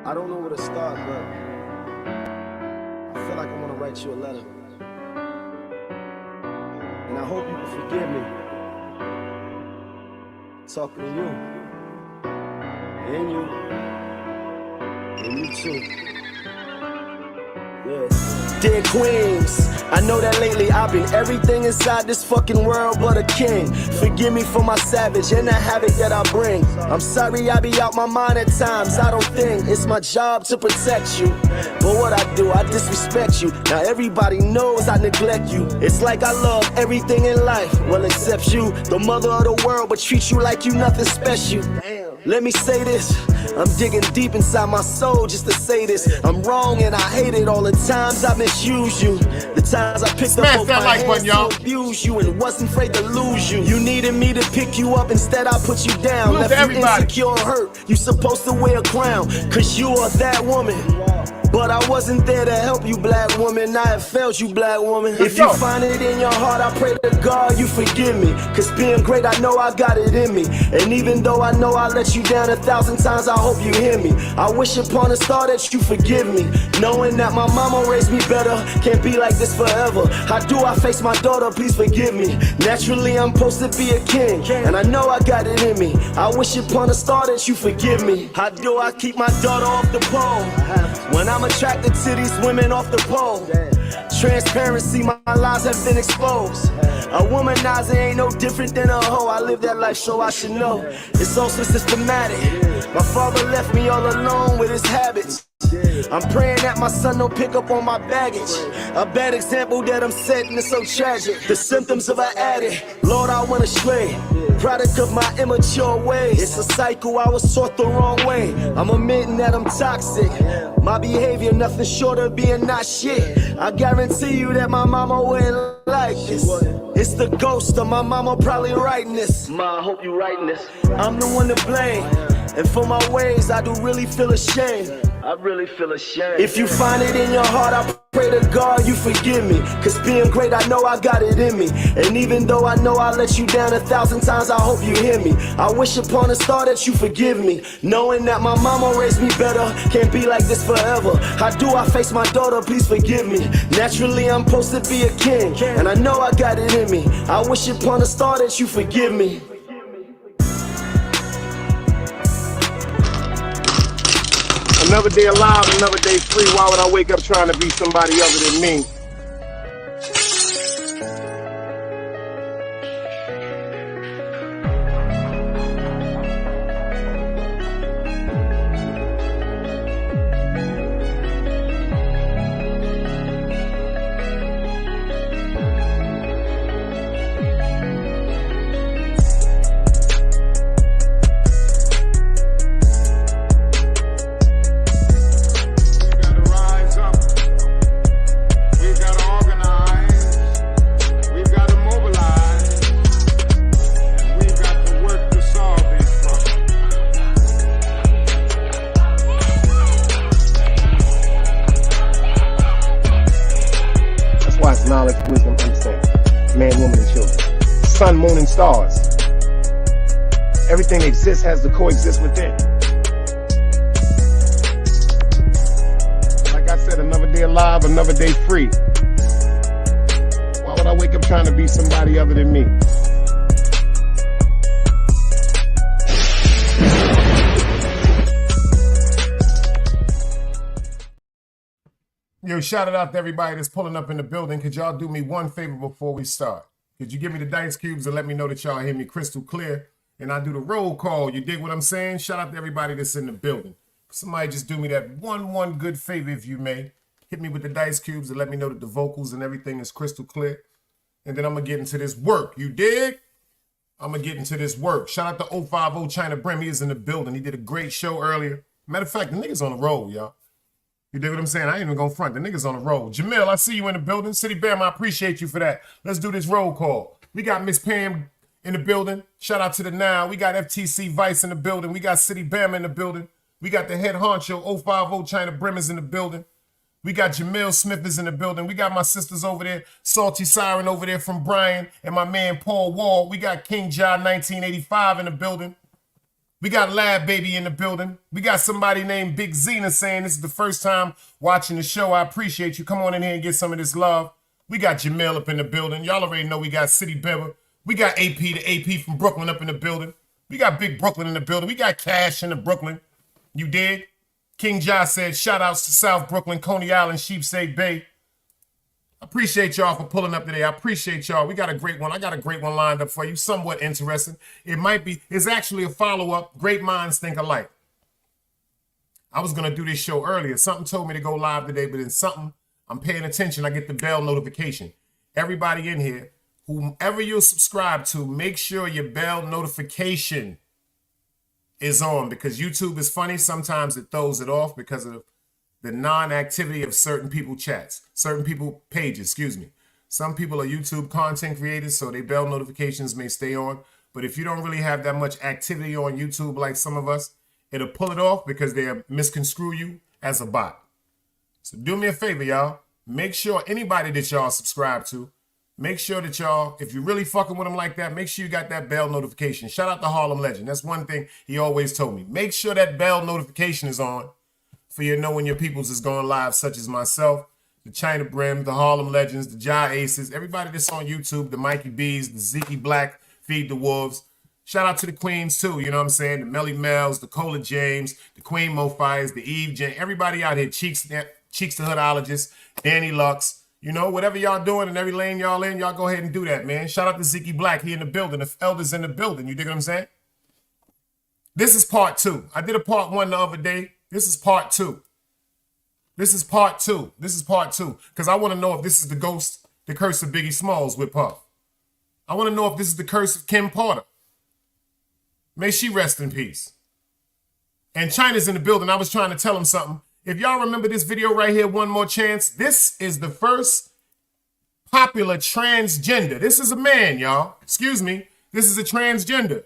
I don't know where to start, but I feel like I want to write you a letter. And I hope you can forgive me. Talking to you. And you too. Yeah. Dear Queens, I know that lately I've been everything inside this fucking world but a king. Forgive me for my savage and the havoc that I bring. I'm sorry I be out my mind at times, I don't think it's my job to protect you. But what I do, I disrespect you. Now everybody knows I neglect you. It's like I love everything in life, well except you, the mother of the world, but treat you like you nothing special. Let me say this, I'm digging deep inside my soul just to say this. I'm wrong and I hate it all the times I misuse you. The times I picked up both my hands to abuse you and wasn't afraid to lose you. You needed me to pick you up, instead I put you down. Left you insecure and hurt, you supposed to wear a crown, cause you are that woman. But I wasn't there to help you, black woman. I have failed you, black woman. If you find it in your heart, I pray to God you forgive me. Cause being great, I know I got it in me. And even though I know I let you down 1,000 times, I hope you hear me. I wish upon a star that you forgive me. Knowing that my mama raised me better, can't be like this forever. How do I face my daughter? Please forgive me. Naturally, I'm supposed to be a king, and I know I got it in me. I wish upon a star that you forgive me. How do I keep my daughter off the pole when I'm attracted to these women off the pole? Transparency, my lies have been exposed. A womanizer ain't no different than a hoe. I live that life so I should know. It's also systematic. My father left me all alone with his habits. I'm praying that my son don't pick up on my baggage. A bad example that I'm setting is so tragic. The symptoms of an addict, Lord, I went astray. Product of my immature ways. It's a cycle, I was taught the wrong way. I'm admitting that I'm toxic. My behavior nothing short of being not shit. I guarantee you that my mama wouldn't like this. It's the ghost of my mama probably writing this. Ma, I hope you writing this. I'm the one to blame, and for my ways I do really feel ashamed. I really feel ashamed. If you find it in your heart, I pray to God you forgive me. Cause being great, I know I got it in me. And even though I know I let you down 1,000 times, I hope you hear me. I wish upon a star that you forgive me. Knowing that my mama raised me better, can't be like this forever. How do I face my daughter? Please forgive me. Naturally, I'm supposed to be a king, and I know I got it in me. I wish upon a star that you forgive me. Another day alive, another day free. Why would I wake up trying to be somebody other than me? Knowledge, wisdom, understanding. Man, woman, and children. Sun, moon, and stars. Everything that exists has to coexist within. Like I said, another day alive, another day free. Why would I wake up trying to be somebody other than me? Yo, shout it out to everybody that's pulling up in the building. Could y'all do me one favor before we start? Could you give me the dice cubes and let me know that y'all hear me crystal clear? And I do the roll call. You dig what I'm saying? Shout out to everybody that's in the building. Somebody just do me that one good favor, if you may. Hit me with the dice cubes and let me know that the vocals and everything is crystal clear. And then I'm going to get into this work. You dig? I'm going to get into this work. Shout out to 050 China Brim. He is in the building. He did a great show earlier. Matter of fact, the nigga's on the roll, y'all. You dig what I'm saying? I ain't even gonna front. The niggas on the roll. Jamil, I see you in the building. City Bam, I appreciate you for that. Let's do this roll call. We got Miss Pam in the building. Shout out to the Now. We got FTC Vice in the building. We got City Bam in the building. We got the head honcho 050 China Brim is in the building. We got Jamil Smith is in the building. We got my sisters over there. Salty Siren over there from Brian and my man Paul Wall. We got King John 1985 in the building. We got Lab Baby in the building. We got somebody named Big Zena saying this is the first time watching the show. I appreciate you. Come on in here and get some of this love. We got Jamel up in the building. Y'all already know we got City Bebber. We got AP, the AP from Brooklyn up in the building. We got Big Brooklyn in the building. We got Cash in the Brooklyn. You dig? King Josh said, shout outs to South Brooklyn, Coney Island, Sheepshead Bay. I appreciate y'all for pulling up today. I appreciate y'all. We got a great one. I got a great one lined up for you. Somewhat interesting. It's actually a follow-up. Great minds think alike. I was going to do this show earlier. Something told me to go live today, but in something, I'm paying attention. I get the bell notification. Everybody in here, whomever you're subscribed to, make sure your bell notification is on, because YouTube is funny. Sometimes it throws it off because of the non-activity of certain people chats, certain people pages, excuse me. Some people are YouTube content creators, so their bell notifications may stay on. But if you don't really have that much activity on YouTube like some of us, it'll pull it off because they'll misconstrue you as a bot. So do me a favor, y'all. Make sure anybody that y'all subscribe to, make sure that y'all, if you're really fucking with them like that, make sure you got that bell notification. Shout out to Harlem Legend. That's one thing he always told me. Make sure that bell notification is on for you to know when your peoples is going live, such as myself, the China Brim, the Harlem Legends, the Jai Aces, everybody that's on YouTube, the Mikey B's, the Zeke Black, Feed the Wolves. Shout out to the Queens too, you know what I'm saying? The Melly Mel's, the Cola James, the Queen Mo Fires, the Eve Jane, everybody out here, Cheeks the Hoodologist, Danny Lux, you know, whatever y'all doing in every lane y'all in, y'all go ahead and do that, man. Shout out to Zeke Black, he in the building, the elders in the building, you dig what I'm saying? This is part 2. I did a part 1 the other day. This is part 2. This is part 2. This is part 2. Because I want to know if this is the ghost, the curse of Biggie Smalls with Puff. I want to know if this is the curse of Kim Porter. May she rest in peace. And China's in the building. I was trying to tell him something. If y'all remember this video right here, One More Chance, this is the first popular transgender. This is a man, y'all. Excuse me. This is a transgender.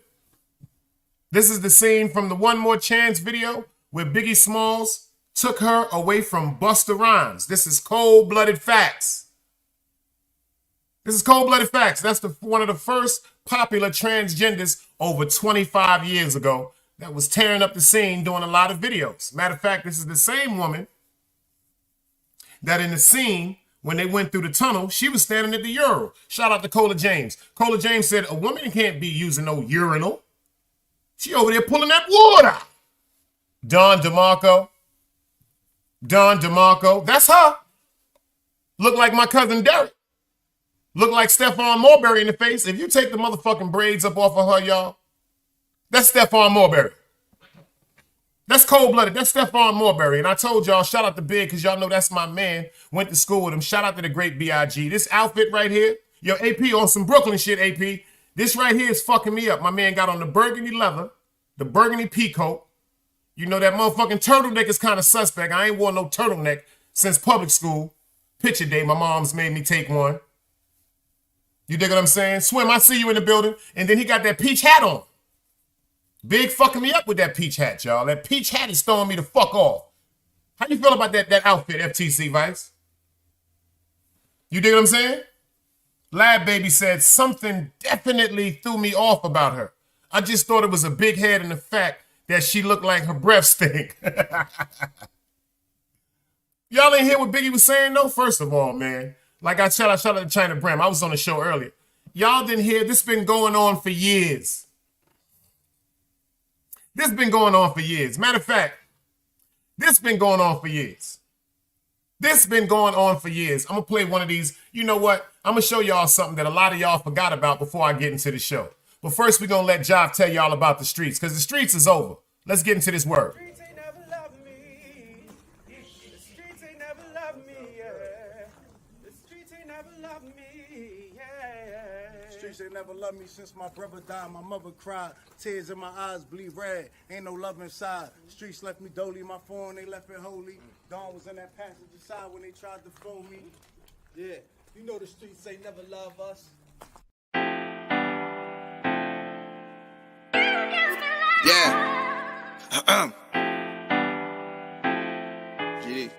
This is the scene from the One More Chance video where Biggie Smalls took her away from Busta Rhymes. This is cold-blooded facts. This is cold-blooded facts. That's one of the first popular transgenders over 25 years ago that was tearing up the scene doing a lot of videos. Matter of fact, this is the same woman that in the scene, when they went through the tunnel, she was standing at the urinal. Shout out to Cola James. Cola James said, a woman can't be using no urinal. She over there pulling that water. Don DeMarco, that's her. Look like my cousin Derek. Look like Stephon Marbury in the face. If you take the motherfucking braids up off of her, y'all, that's Stephon Marbury. That's cold-blooded. That's Stephon Marbury. And I told y'all, shout out to Big, because y'all know that's my man. Went to school with him. Shout out to the great B.I.G. This outfit right here, yo, AP on some Brooklyn shit, AP. This right here is fucking me up. My man got on the burgundy leather, the burgundy peacoat. You know, that motherfucking turtleneck is kind of suspect. I ain't worn no turtleneck since public school. Picture day, my mom's made me take one. You dig what I'm saying? Swim, I see you in the building. And then he got that peach hat on. Big fucking me up with that peach hat, y'all. That peach hat is throwing me the fuck off. How you feel about that outfit, FTC Vice? You dig what I'm saying? Lab Baby said something definitely threw me off about her. I just thought it was a big head and the fact that she looked like her breath stink. Y'all ain't hear what Biggie was saying, though? First of all, man, like I shout out to China Bram. I was on the show earlier. Y'all didn't hear, this been going on for years. This been going on for years. Matter of fact, this been going on for years. This been going on for years. I'm going to play one of these. You know what? I'm going to show y'all something that a lot of y'all forgot about before I get into the show. But first, we're going to let Job tell y'all about the streets, because the streets is over. Let's get into this word. The streets ain't never loved me. The streets ain't never loved me, yeah. The streets ain't never loved me, yeah. Streets ain't never loved me since my brother died. My mother cried. Tears in my eyes bleed red. Ain't no love inside. Streets left me dolly. My phone, they left it holy. Dawn was in that passenger side when they tried to phone me. Yeah, you know the streets ain't never love us. Yeah. GD.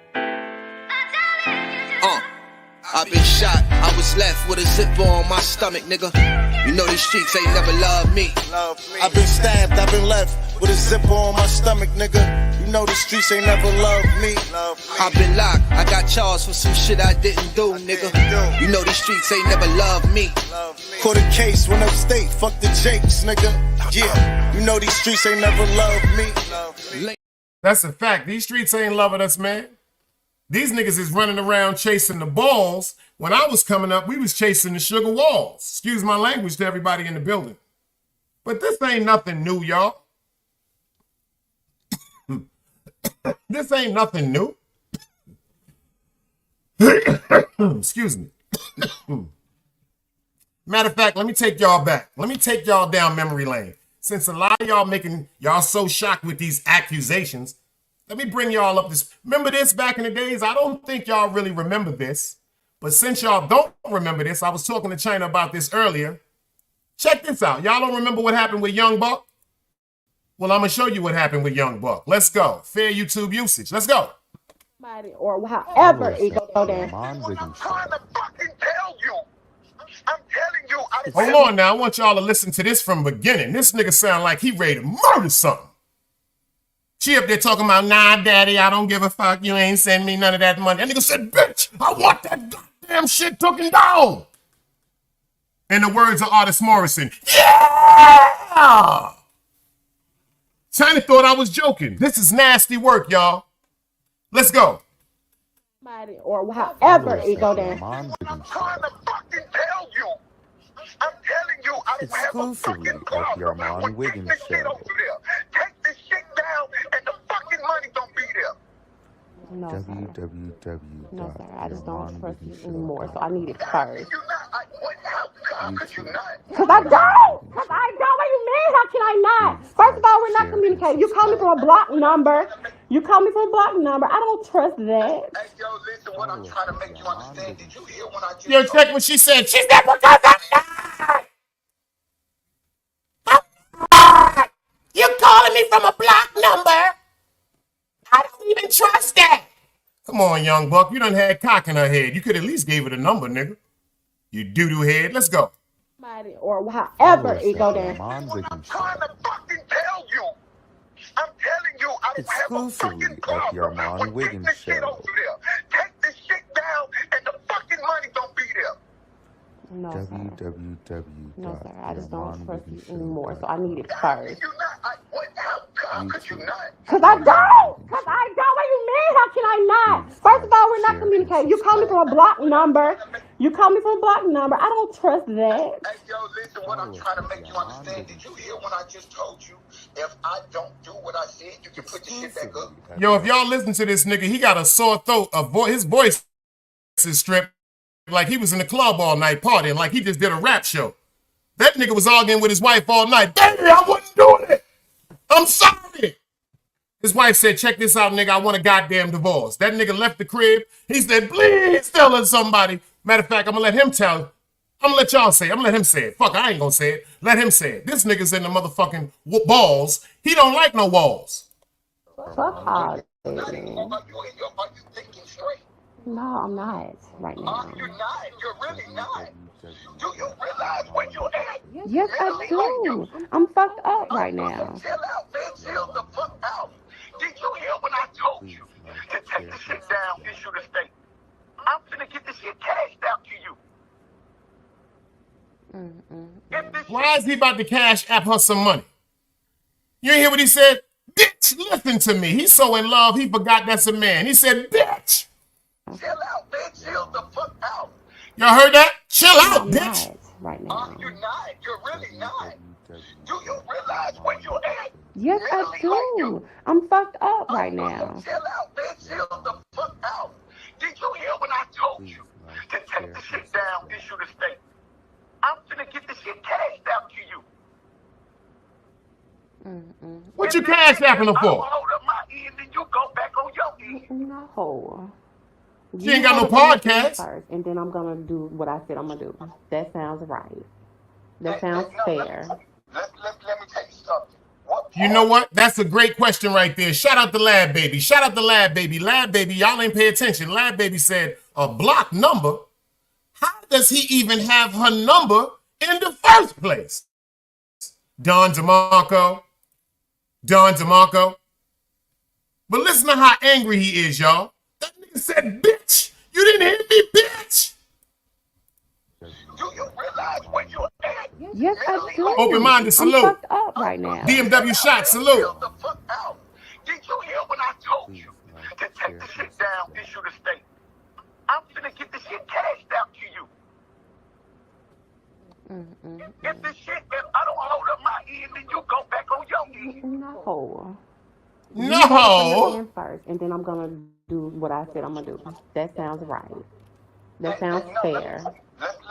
I've been shot. I was left with a zipper on my stomach, nigga. You know these streets ain't never loved me. I've been stabbed. I've been left with a zipper on my stomach, nigga. You know the streets ain't never loved me. I've been locked, I got charged for some shit I didn't do, nigga. You know these streets ain't never loved me. Caught a case, went upstate, fuck the Jakes, nigga. Yeah, you know these streets ain't never loved me. That's a fact. These streets ain't loving us, man. These niggas is running around chasing the balls. When I was coming up, we was chasing the sugar walls. Excuse my language to everybody in the building. But this ain't nothing new, y'all. This ain't nothing new. Excuse me. Matter of fact, let me take y'all back. Let me take y'all down memory lane. Since a lot of y'all making y'all so shocked with these accusations, let me bring y'all up this. Remember this back in the days? I don't think y'all really remember this. But since y'all don't remember this, I was talking to China about this earlier. Check this out. Y'all don't remember what happened with Young Buck? Well, I'm going to show you what happened with Young Buck. Let's go. Fair YouTube usage. Let's go. Or however it go down. I'm trying to fucking tell you. I'm telling you. Hold on now. I want y'all to listen to this from the beginning. This nigga sound like he ready to murder something. She up there talking about, nah, daddy, I don't give a fuck. You ain't send me none of that money. That nigga said, bitch, I want that goddamn shit taken down. In the words of Artist Morrison, yeah! China thought I was joking. This is nasty work, y'all. Let's go. Or however it go down. I'm trying to fucking tell you. I'm telling you, I don't have a fucking problem with taking this shit over there. Take this shit down and the fucking money don't be there. No, sir. No, sir. I just don't trust you anymore, so I need it first. You're not. How could you not? Because I don't. Because I don't. What do you mean? How can I not? First of all, we're not communicating. You call me from a block number. You call me from a block number. I don't trust that. Hey, yo, listen, what I'm trying to make you understand. Did you hear when I just... Yo, check what she said. She said, because I'm not. You calling me from a block number? I don't even trust that. Come on, Young Buck. You done had cock in her head. You could at least gave her the number, nigga. You doo-doo head. Let's go. Or however it go down. I'm trying to fucking tell you. I'm telling you, I don't have a fucking problem with taking this shit over there. Take this shit down and the fucking money don't be there. No, sir. No, sir. I just don't trust you anymore, so I need it first. You're not. How could you not? Because I don't. Because I don't. What do you mean? How can I not? First of all, we're not communicating. You call me from a block number. You call me from a block number. I don't trust that. Hey, yo, listen, what I'm trying to make you understand. Did you hear when I just told you, if I don't do what I said, you can put the shit back up? Yo, if y'all listen to this nigga, he got a sore throat. His voice is stripped like he was in the club all night partying, like he just did a rap show. That nigga was arguing with his wife all night. Baby, I wasn't doing it. I'm sorry. His wife said, check this out, nigga. I want a goddamn divorce. That nigga left the crib. He said, please tell us somebody. Matter of fact, I'm going to let him tell it. I'm going to let y'all say it. I'm going to let him say it. Fuck, I ain't going to say it. Let him say it. This nigga's in the motherfucking balls. He don't like no walls. Fuck all. Are you thinking straight? No, I'm not right now. You're not. You're really not. Do you realize where you're at? Yes, I do. I'm fucked up right now. Chill out, man. Chill the fuck out. Did you hear when I told you to take the shit down, issue the state? I'm finna get this shit cashed out to you. Why is he about to cash app her some money? You ain't hear what he said? Bitch, listen to me. He's so in love, he forgot that's a man. He said, bitch. Chill out, man. Chill the fuck out. Y'all heard that? Chill out, bitch. Right now. You're not. You're really not. Do you realize where you're at? Yes, I do. I'm fucked up right now. Chill out, man. Chill the fuck out. Did you hear when I told you to take the shit down, issue the state? I'm finna get this shit cashed out to you. What you cash apping her for? I'll hold up my end and you go back on your end. No. She ain't got no podcast. First, and then I'm going to do what I said I'm going to do. That sounds right. That sounds fair. Let me tell you something. You know what? That's a great question right there. Shout out to Lab Baby. Shout out to Lab Baby. Lab Baby, y'all ain't pay attention. Lab Baby said, a block number? How does he even have her number in the first place? Don DeMarco, Don DeMarco. But listen to how angry he is, y'all. That nigga said, bitch, you didn't hear me, bitch. Do you realize where you're at? Yes, I do. Open-minded, I'm salute. fucked up right now. DMW shot, salute. Chill the fuck out. Did you hear what I told you? To take the shit down, issue the state. I'm finna get the shit cashed out to you. If the shit, if I don't hold up my end, then you go back on your end. No. No. In first, and then I'm gonna do what I said I'm gonna do. That sounds right. That sounds fair. Let me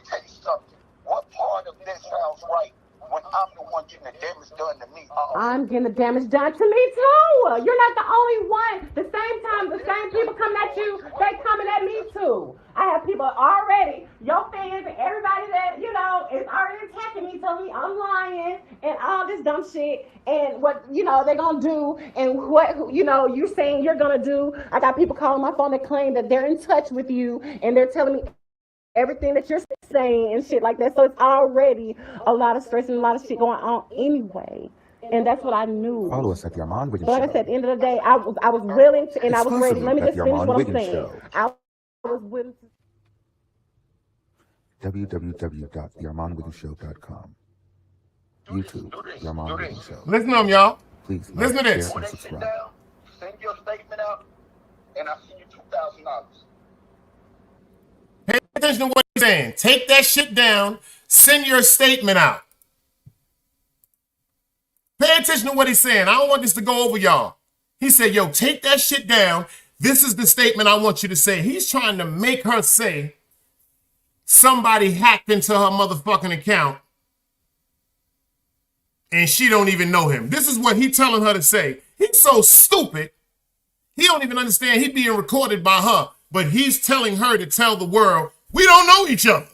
tell you something. What part of this sounds right when I'm the one getting the damage done to me? I'm getting the damage done to me too. You're not the only one. The same time, the same people coming at you, they coming at me too. I have people already, your fans and everybody that, you know, is already attacking me, telling me I'm lying and all this dumb shit and what, you know, they're gonna do and what, you know, you saying you're gonna do. I got people calling my phone that claim that they're in touch with you and they're telling me everything that you're saying and shit like that. So it's already a lot of stress and a lot of shit going on anyway. And that's what I knew. Follow us at the Armand Wiggins But like I said, at the end of the day, I was willing to, and I was ready. Let me just finish what I'm saying. I was willing to. www.thearmandwigginshow.com. YouTube, The Armand Wiggins Show. Listen to him, y'all. Please Listen to this. share, and subscribe. Send your statement out, and I'll send you $2,000. Pay attention to what he's saying. Take that shit down. Send your statement out. Pay attention to what he's saying. I don't want this to go over y'all. He said, yo, take that shit down. This is the statement I want you to say. He's trying to make her say somebody hacked into her motherfucking account and she don't even know him. This is what he's telling her to say. He's so stupid. He don't even understand he being recorded by her, but he's telling her to tell the world, we don't know each other.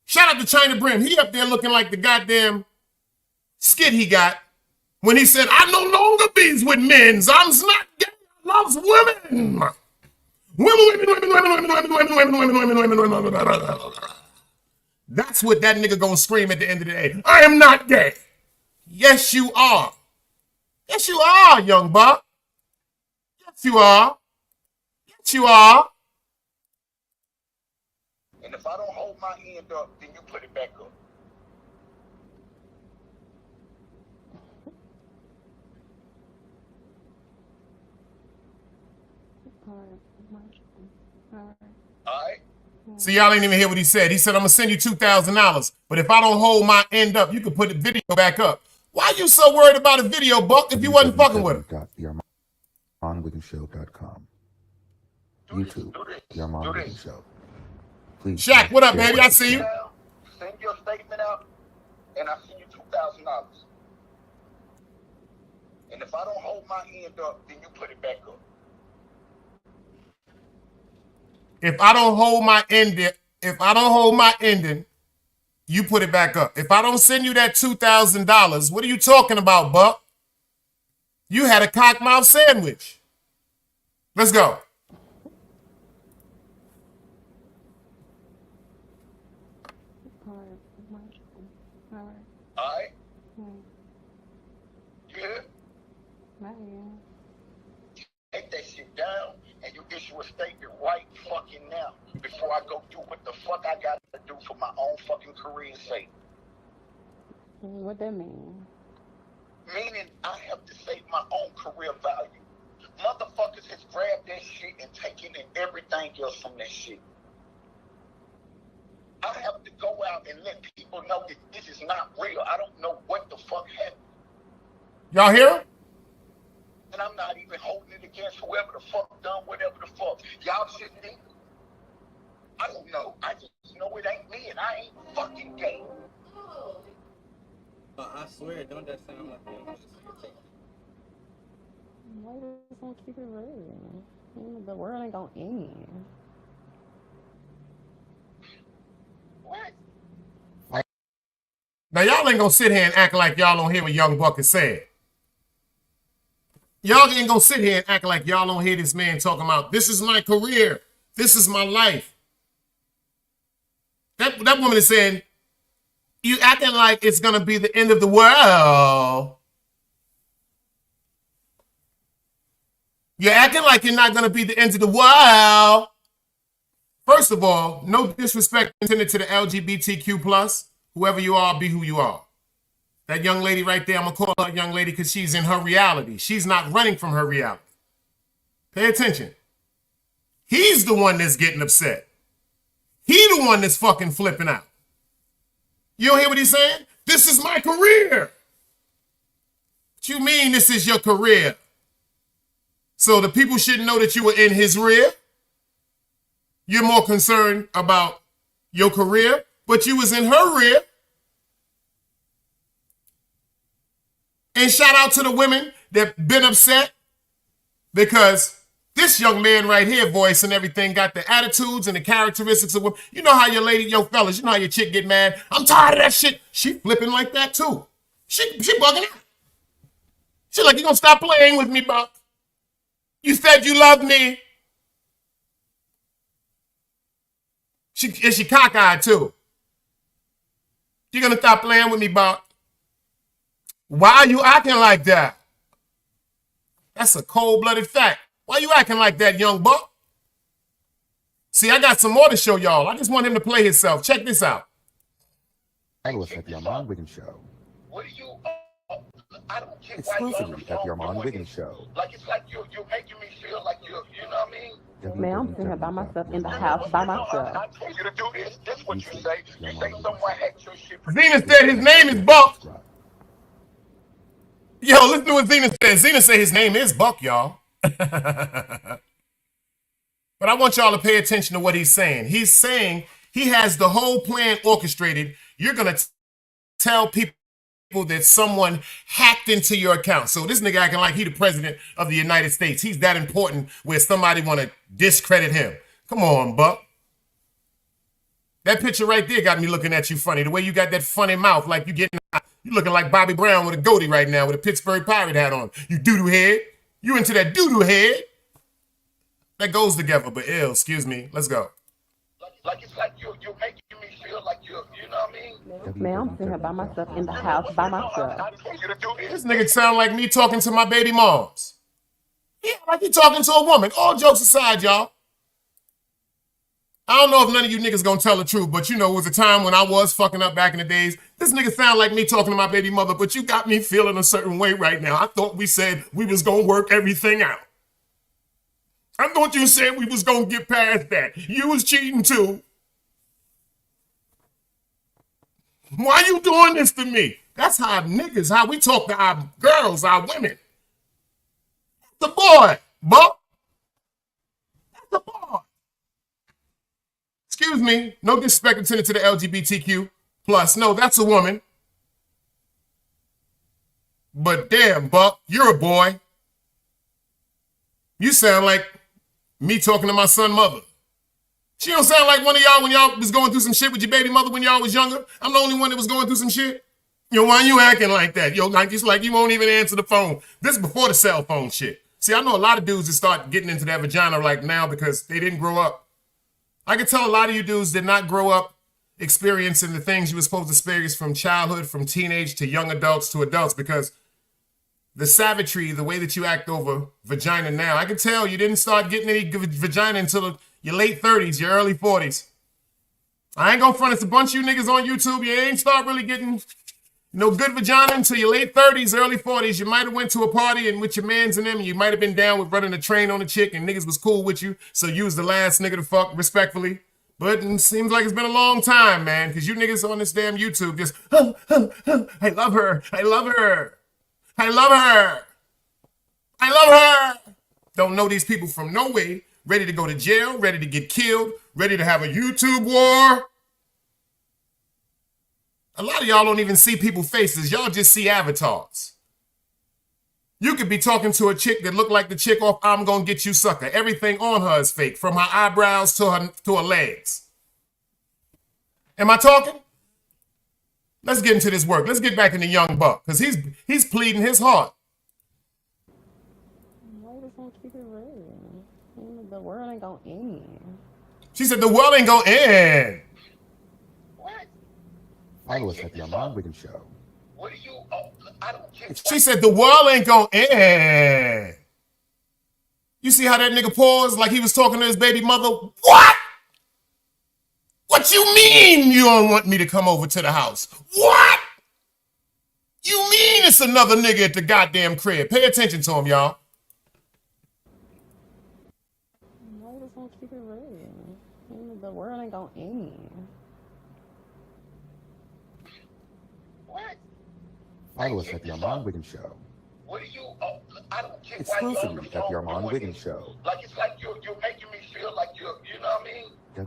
Shout out to China Brim. He up there looking like the goddamn skit he got when he said, I no longer bees with men. I'm not gay. I loves women. Women. That's what that nigga gonna scream at the end of the day. I am not gay. Yes, you are. Yes, you are, young buck. Yes, you are. Yes, you are. And if I don't hold my end up, then you put it back up. All right? See, y'all ain't even hear what he said. He said, I'm going to send you $2,000. But if I don't hold my end up, you can put the video back up. Why you so worried about a video, Buck, if you wasn't fucking with him? www.thearmandwigginshow.com. YouTube, The Armand Wiggins Show. Please. Shaq, what up, baby? I see you. Send your statement out, and I'll send you $2,000. And if I don't hold my end up, then you put it back up. If I don't hold my ending, you put it back up. If I don't send you that $2,000, what are you talking about, Buck? You had a cock-mouth sandwich. Let's go. All right? Good? Take that shit down, and you issue a statement right fucking now before I go do what the fuck I gotta do for my own fucking career's sake. What that mean? Meaning I have to save my own career value. Motherfuckers has grabbed that shit and taken in everything else from that shit. I have to go out and let people know that this is not real. I don't know what the fuck happened. Y'all hear him? And I'm not even holding it against whoever the fuck done whatever the fuck. Y'all shouldn't be. I don't know. I just know it ain't me and I ain't fucking gay. I swear, don't that sound like that? Why just don't keep it real? The world ain't gonna end. What? Now, y'all ain't gonna sit here and act like y'all don't hear what Young Buck is saying. Y'all ain't gonna sit here and act like y'all don't hear this man talking about, this is my career. This is my life. That woman is saying, You acting like it's gonna be the end of the world. You're acting like you're not gonna be the end of the world. First of all, no disrespect intended to the LGBTQ plus. Whoever you are, be who you are. That young lady right there, I'm gonna call her a young lady because she's in her reality. She's not running from her reality. Pay attention. He's the one that's getting upset. He the one that's fucking flipping out. You don't hear what he's saying? This is my career. What you mean this is your career? So the people shouldn't know that you were in his rear? You're more concerned about your career, but you was in her rear. And shout out to the women that been upset because this young man right here, voice and everything, got the attitudes and the characteristics of women. You know how your lady, your fellas, you know how your chick get mad? I'm tired of that shit. She flipping like that too. She bugging out. She like, you gonna stop playing with me, Buck? You said you loved me. She cockeyed too. You gonna stop playing with me, Buck? Why are you acting like that? That's a cold-blooded fact. Why you acting like that, young buck? See, I got some more to show y'all. I just want him to play himself. Check this out. Hello, at the Armand Wiggins Show. What do you? I don't get Exclusively at the Armand Wiggins Show. Like it's like you're making me feel like you know what I mean? Man, I'm sitting here by myself in the house by myself. I told you to do this. This is what you say. You say someone hacked your shit. Zena said his name is Buck. Yo, listen to what Zena said. Zena said his name is Buck, y'all. But I want y'all to pay attention to what he's saying. He's saying he has the whole plan orchestrated. You're going to tell people that someone hacked into your account. So this nigga acting like he the president of the United States. He's that important where somebody want to discredit him. Come on, Buck. That picture right there got me looking at you funny. The way you got that funny mouth like you looking like Bobby Brown with a goatee right now with a Pittsburgh Pirate hat on. You doo-doo head. You into that doo-doo head. That goes together, but ill, excuse me. Let's go. Like it's like you're making me feel like you know what I mean? Man, I'm sitting here by myself in the house by myself. I told you to do This this. nigga sound like me talking to my baby moms. Yeah, like he talking to a woman. All jokes aside, y'all. I don't know if none of you niggas gonna tell the truth, but you know, it was a time when I was fucking up back in the days. This nigga sound like me talking to my baby mother, but you got me feeling a certain way right now. I thought we said we was gonna work everything out. I thought you said we was gonna get past that. You was cheating too. Why you doing this to me? That's how niggas, how we talk to our girls, our women. That's a boy, Buck. That's a boy. Excuse me, no disrespect intended to the LGBTQ plus. No, that's a woman. But damn, Buck, you're a boy. You sound like me talking to my son mother. She don't sound like one of y'all when y'all was going through some shit with your baby mother when y'all was younger. I'm the only one that was going through some shit. Yo, why you acting like that? Yo, like it's like you won't even answer the phone. This is before the cell phone shit. See, I know a lot of dudes that start getting into that vagina like now because they didn't grow up. I can tell a lot of you dudes did not grow up experiencing the things you were supposed to experience from childhood, from teenage to young adults to adults, because the savagery, the way that you act over vagina now, I can tell you didn't start getting any vagina until your late 30s, your early 40s. I ain't gonna front, it's a bunch of you niggas on YouTube, you ain't start really getting no good vagina until your late 30s, early 40s. You might have went to a party and with your mans and them, and you might have been down with running a train on a chick and niggas was cool with you, so you was the last nigga to fuck, respectfully. But it seems like it's been a long time, man, because you niggas on this damn YouTube just, I love her, I love her, I love her, I love her. Don't know these people from no way, ready to go to jail, ready to get killed, ready to have a YouTube war. A lot of y'all don't even see people's faces. Y'all just see avatars. You could be talking to a chick that look like the chick off I'm Gonna Get You Sucker. Everything on her is fake, from her eyebrows to her legs. Am I talking? Let's get into this work. Let's get back into Young Buck, because he's pleading his heart. Why does one keep it real? The world ain't gonna end. She said the world ain't gonna end. Follow us at the Armand Wiggins Show. What do you? I don't care. She said the world ain't gonna end. You see how that nigga paused like he was talking to his baby mother? What? What you mean you don't want me to come over to the house? What? You mean it's another nigga at the goddamn crib? Pay attention to him, y'all. No, just want to keep it real. The world ain't gonna end. What? Follow us at the Armand Wiggins Show. What do you? I don't care. Exclusively at the Armand Wiggins Show. Like it's like you're making me feel like you're, you know what I mean?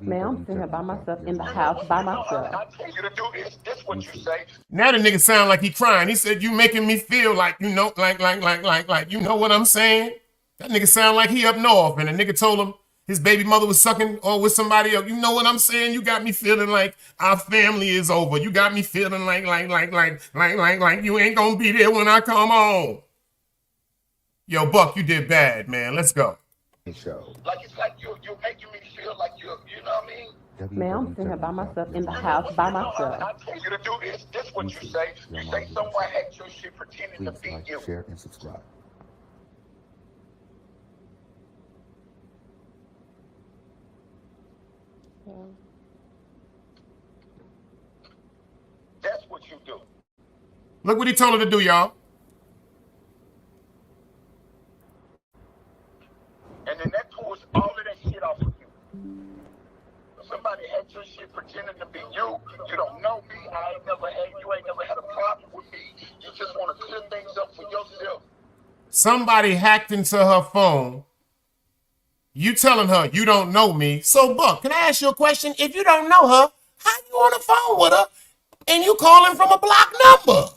Man, I'm sitting here by myself in the house by myself. I tell you to do this. This what you say. Now the nigga sound like he crying. He said, you making me feel like, you know, like, you know what I'm saying? That nigga sound like he up north. And the nigga told him his baby mother was sucking or with somebody else. You know what I'm saying? You got me feeling like our family is over. You got me feeling like you ain't gonna be there when I come home. Yo, Buck, you did bad, man. Let's go. Show. Like it's like you're making me feel like you're, you know what I mean? Man, I'm sitting here by myself in the house by myself. I tell you to do this. This what you say. You say someone hacked your shit pretending to Please be like, you. share, and subscribe. Yeah. That's what you do. Look what he told her to do, y'all. And then that pulls all of that shit off of you. Somebody had your shit pretending to be you. You don't know me. You ain't never had a problem with me. You just want to clear things up for yourself. Somebody hacked into her phone. You telling her you don't know me. So, Buck, can I ask you a question? If you don't know her, how you on the phone with her and you calling from a block number?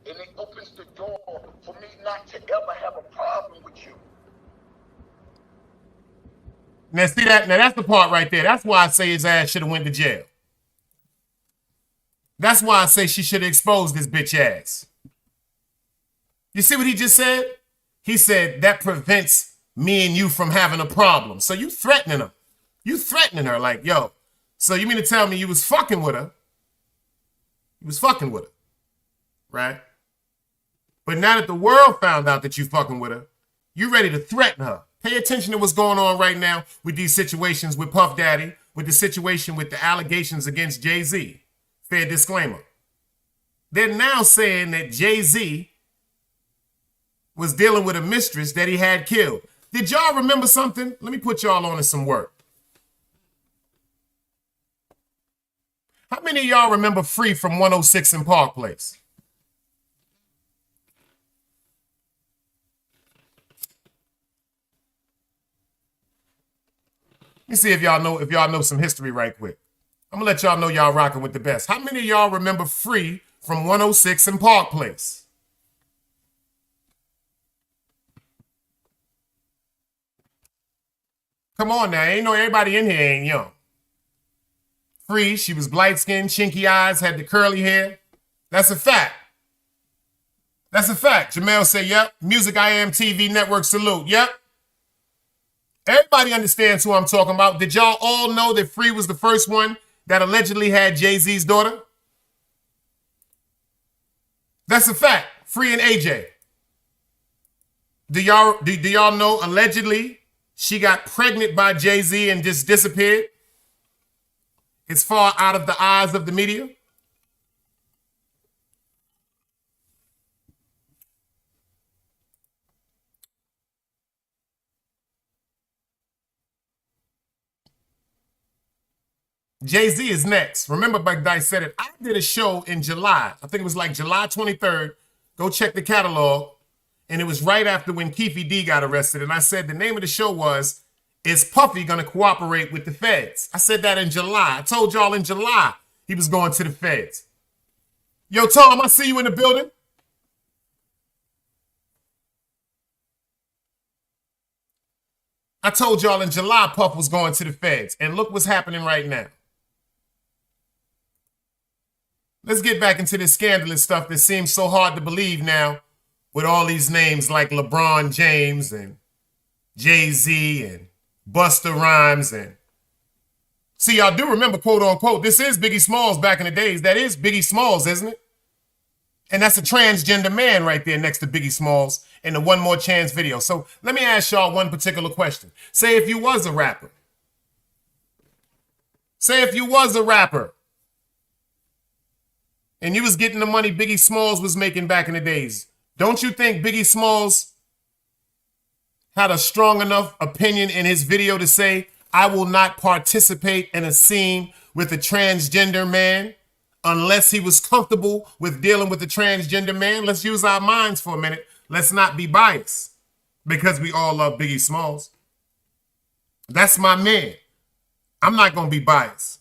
And it opens the door for me not to ever have a problem with you. Now, see that? Now, that's the part right there. That's why I say his ass should have went to jail. That's why I say she should have exposed this bitch ass. You see what he just said? He said that prevents me and you from having a problem. So you threatening her. You threatening her like, yo, so you mean to tell me you was fucking with her? You was fucking with her, right? But now that the world found out that you fucking with her, you ready to threaten her. Pay attention to what's going on right now with these situations with Puff Daddy, with the situation with the allegations against Jay-Z. Fair disclaimer. They're now saying that Jay-Z was dealing with a mistress that he had killed. Did y'all remember something? Let me put y'all on to some work. How many of y'all remember Free from 106 in Park Place? Let me see if y'all know some history right quick. I'm gonna let y'all know y'all rocking with the best. How many of y'all remember Free from 106 in Park Place? Come on now, ain't no everybody in here ain't young. Free, she was light-skinned, chinky eyes, had the curly hair. That's a fact. That's a fact. Jamel said, yep. Music I Am TV Network salute. Yep. Everybody understands who I'm talking about. Did y'all all know that Free was the first one that allegedly had Jay-Z's daughter? That's a fact. Free and AJ. Do y'all know allegedly she got pregnant by Jay-Z and just disappeared? It's far out of the eyes of the media. Jay-Z is next. Remember, like Dice said it, I did a show in July. I think it was like July 23rd. Go check the catalog. And it was right after when Keefe D got arrested. And I said the name of the show was, Is Puffy Gonna Cooperate with the Feds? I said that in July. I told y'all in July he was going to the Feds. Yo, Tom, I see you in the building. I told y'all in July Puff was going to the Feds. And look what's happening right now. Let's get back into this scandalous stuff that seems so hard to believe now with all these names like LeBron James and Jay-Z and Busta Rhymes and See, y'all do remember, quote unquote, this is Biggie Smalls back in the days. That is Biggie Smalls, isn't it? And that's a transgender man right there next to Biggie Smalls in the One More Chance video. So let me ask y'all one particular question. Say if you was a rapper. Say if you was a rapper and you was getting the money Biggie Smalls was making back in the days, don't you think Biggie Smalls had a strong enough opinion in his video to say, I will not participate in a scene with a transgender man unless he was comfortable with dealing with a transgender man? Let's use our minds for a minute. Let's not be biased because we all love Biggie Smalls. That's my man. I'm not going to be biased.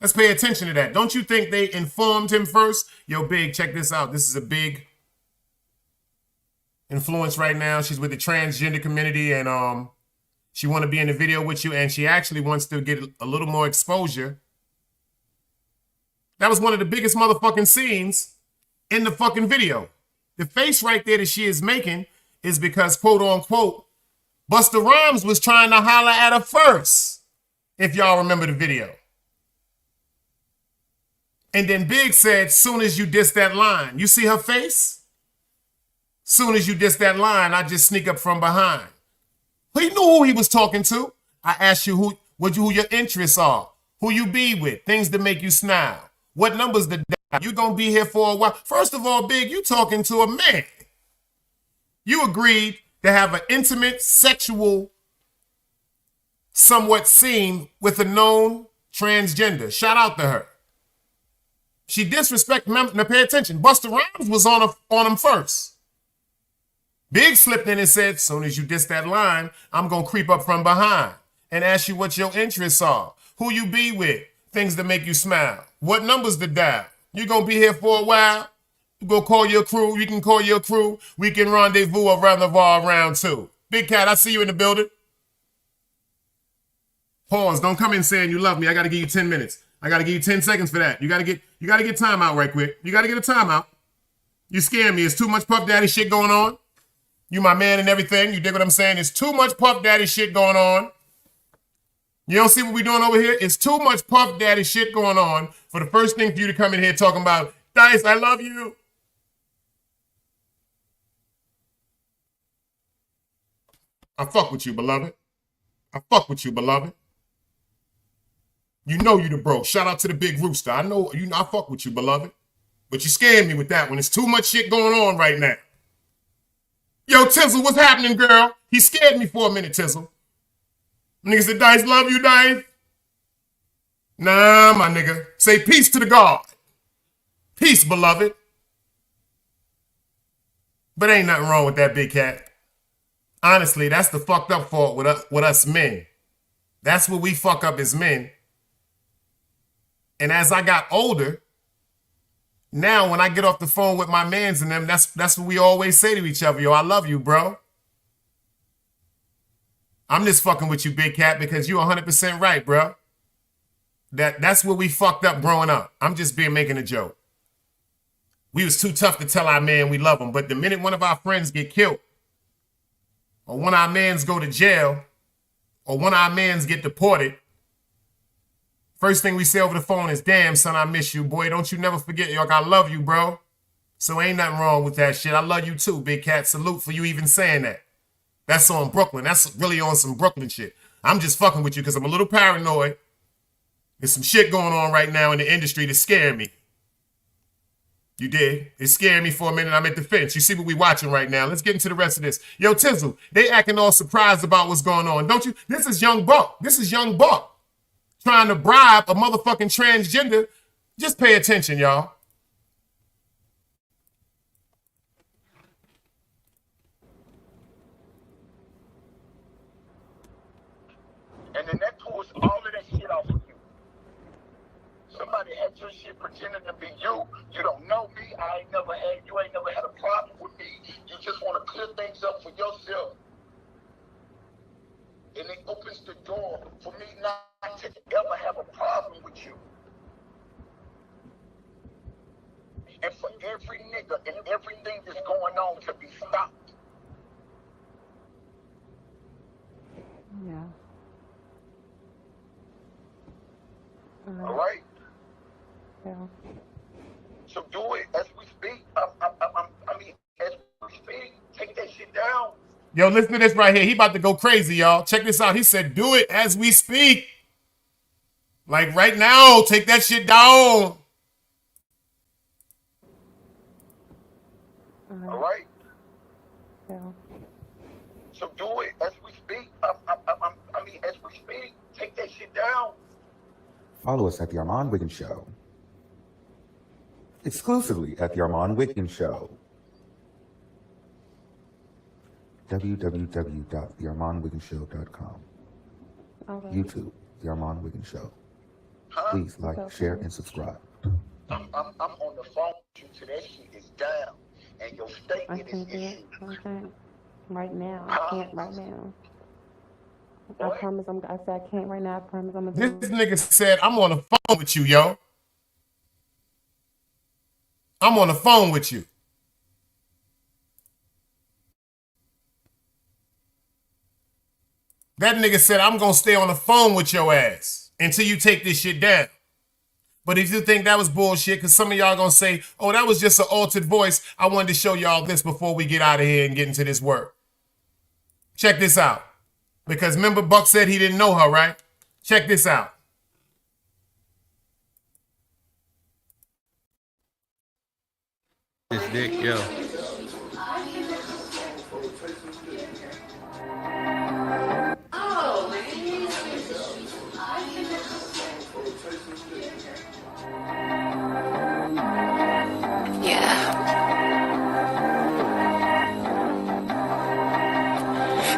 Let's pay attention to that. Don't you think they informed him first? Yo, Big, check this out. This is a big influence right now. She's with the transgender community and she want to be in the video with you and she actually wants to get a little more exposure. That was one of the biggest motherfucking scenes in the fucking video. The face right there that she is making is because, quote unquote, Busta Rhymes was trying to holler at her first, if y'all remember the video. And then Big said, soon as you diss that line, you see her face? Soon as you diss that line, I just sneak up from behind. He knew who he was talking to. I asked you who your interests are, who you be with, things that make you smile. What numbers the dial? You gonna be here for a while. First of all, Big, you talking to a man. You agreed to have an intimate, sexual, somewhat scene with a known transgender. Shout out to her. She disrespected him. Now pay attention. Busta Rhymes was on him first. Big slipped in and said, soon as you diss that line, I'm gonna creep up from behind and ask you what your interests are, who you be with, things that make you smile. What numbers to dial? You gonna be here for a while? You go call your crew. You can call your crew. We can rendezvous around the bar round 2. Big Cat, I see you in the building. Pause. Don't come in saying you love me. I gotta give you 10 minutes. I gotta give you 10 seconds for that. You gotta get time out right quick. You gotta get a timeout. You scare me. It's too much Puff Daddy shit going on. You my man and everything. You dig what I'm saying? It's too much Puff Daddy shit going on. You don't see what we doing over here? It's too much Puff Daddy shit going on for the first thing for you to come in here talking about, Dice, I love you. I fuck with you, beloved. I fuck with you, beloved. You know you the bro. Shout out to the big rooster. I know I fuck with you, beloved. But you scared me with that one. There's too much shit going on right now. Yo, Tizzle, what's happening, girl? He scared me for a minute, Tizzle. Nigga said, Dice, love you, Dice. Nah, my nigga. Say peace to the God. Peace, beloved. But ain't nothing wrong with that, Big Cat. Honestly, that's the fucked up fault with us men. That's what we fuck up as men. And as I got older, now when I get off the phone with my mans and them, that's what we always say to each other. Yo, I love you, bro. I'm just fucking with you, Big Cat, because you're 100% right, bro. That's where we fucked up growing up. I'm just making a joke. We was too tough to tell our man we love him. But the minute one of our friends get killed, or one of our mans go to jail, or one of our mans get deported, first thing we say over the phone is, damn, son, I miss you. Boy, don't you never forget, yo, I love you, bro. So ain't nothing wrong with that shit. I love you too, Big Cat. Salute for you even saying that. That's on Brooklyn. That's really on some Brooklyn shit. I'm just fucking with you because I'm a little paranoid. There's some shit going on right now in the industry that scare me. You did. It scared me for a minute. I'm at the fence. You see what we watching right now. Let's get into the rest of this. Yo, Tizzle, they acting all surprised about what's going on. Don't you? This is Young Buck. This is Young Buck trying to bribe a motherfucking transgender. Just pay attention, y'all. And then that pulls all of that shit off of you. Somebody had your shit pretending to be you. You don't know me. You ain't never had a problem with me. You just want to clear things up for yourself. And it opens the door for me not to ever have a problem with you. And for every nigga and everything that's going on to be stopped. Yeah. All right? Yeah. So do it as we speak. I mean, as we speak, take that shit down. Yo, listen to this right here. He about to go crazy, y'all. Check this out. He said, do it as we speak. Like right now, take that shit down. All right? Yeah. So do it as we speak. I mean, as we speak, take that shit down. Follow us at The Armand Wiggins Show. Exclusively at The Armand Wiggins Show. www.thearmandwigginshow.com. Okay. YouTube, The Armand Wiggins Show. Please like, share, and subscribe. I'm on the phone with you till that shit is down. And your I statement can't do is it. I can't. Right now. I can't right now. I promise I said I can't right now. I promise I'm gonna do This it. nigga said, I'm on the phone with you, yo. I'm on the phone with you. That nigga said, I'm going to stay on the phone with your ass until you take this shit down. But if you think that was bullshit, because some of y'all going to say, oh, that was just an altered voice, I wanted to show y'all this before we get out of here and get into this work. Check this out. Because remember Buck said he didn't know her, right? Check this out. This dick, yo.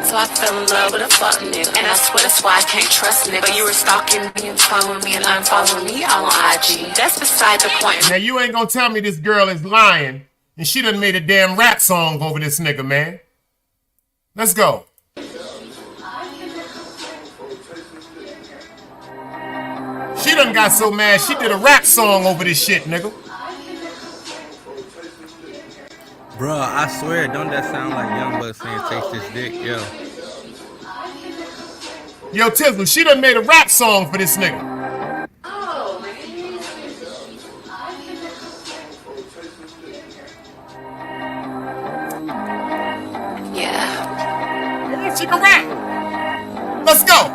So I fell in love with a fuck nigga, and I swear that's why I can't trust nigga. But you were stalking me and following me and unfollowing me all on IG. That's beside the point. Now you ain't gonna tell me this girl is lying and she done made a damn rap song over this nigga, man. Let's go. She done got so mad she did a rap song over this shit, nigga. Bruh, I swear, don't that sound like Young Buck saying taste this dick, yo. Yo, Tizzle, she done made a rap song for this nigga. Yeah, she can rap. Let's go.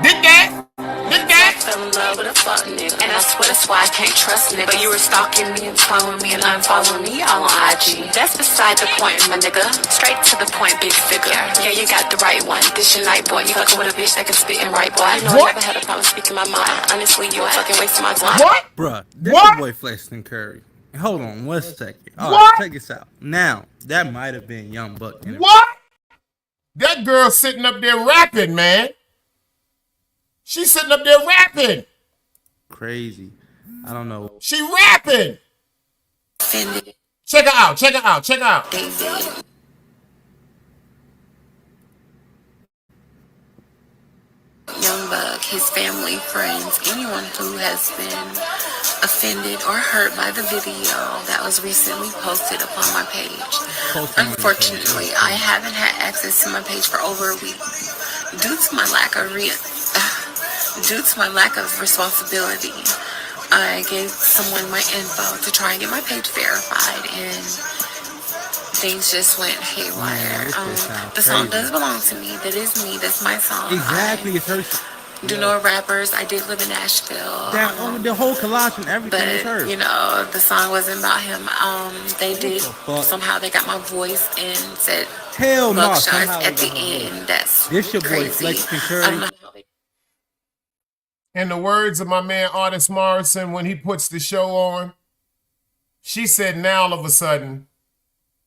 Dig that. Dig that. Fell in love with a fuck nigga, and I swear that's why I can't trust nigga. But you were stalking me and following me and unfollowing me all on IG. That's beside the point, my nigga. Straight to the point, big figure. Yeah, you got the right one. This your night boy. You fucking with a bitch that can spit and write, boy. You know I never had a problem speaking my mind. Honestly, you a fucking waste of my time. What? Bruh, this your boy Flexton Curry. Hold on one second. All right, check this out. Now, that might have been Young Buck. What? That girl sitting up there rapping, man. She's sitting up there rapping. Crazy. I don't know. She rapping. Check her out. Check her out. Check her out. Young Buck, his family, friends, anyone who has been offended or hurt by the video that was recently posted upon my page. Unfortunately, I haven't had access to my page for over a week due to my lack of responsibility. I gave someone my info to try and get my page verified, and things just went haywire. The song does belong to me. That is me. That's my song. Exactly, it's her. Do know rappers. I did live in Nashville. The whole collage and everything is her. But, you know, the song wasn't about him. They did, somehow they got my voice and said, hell no, shots at the end. That's this your crazy. boy Flexton Curry. I don't know how they... In the words of my man Artist Morrison, when he puts the show on, she said now all of a sudden,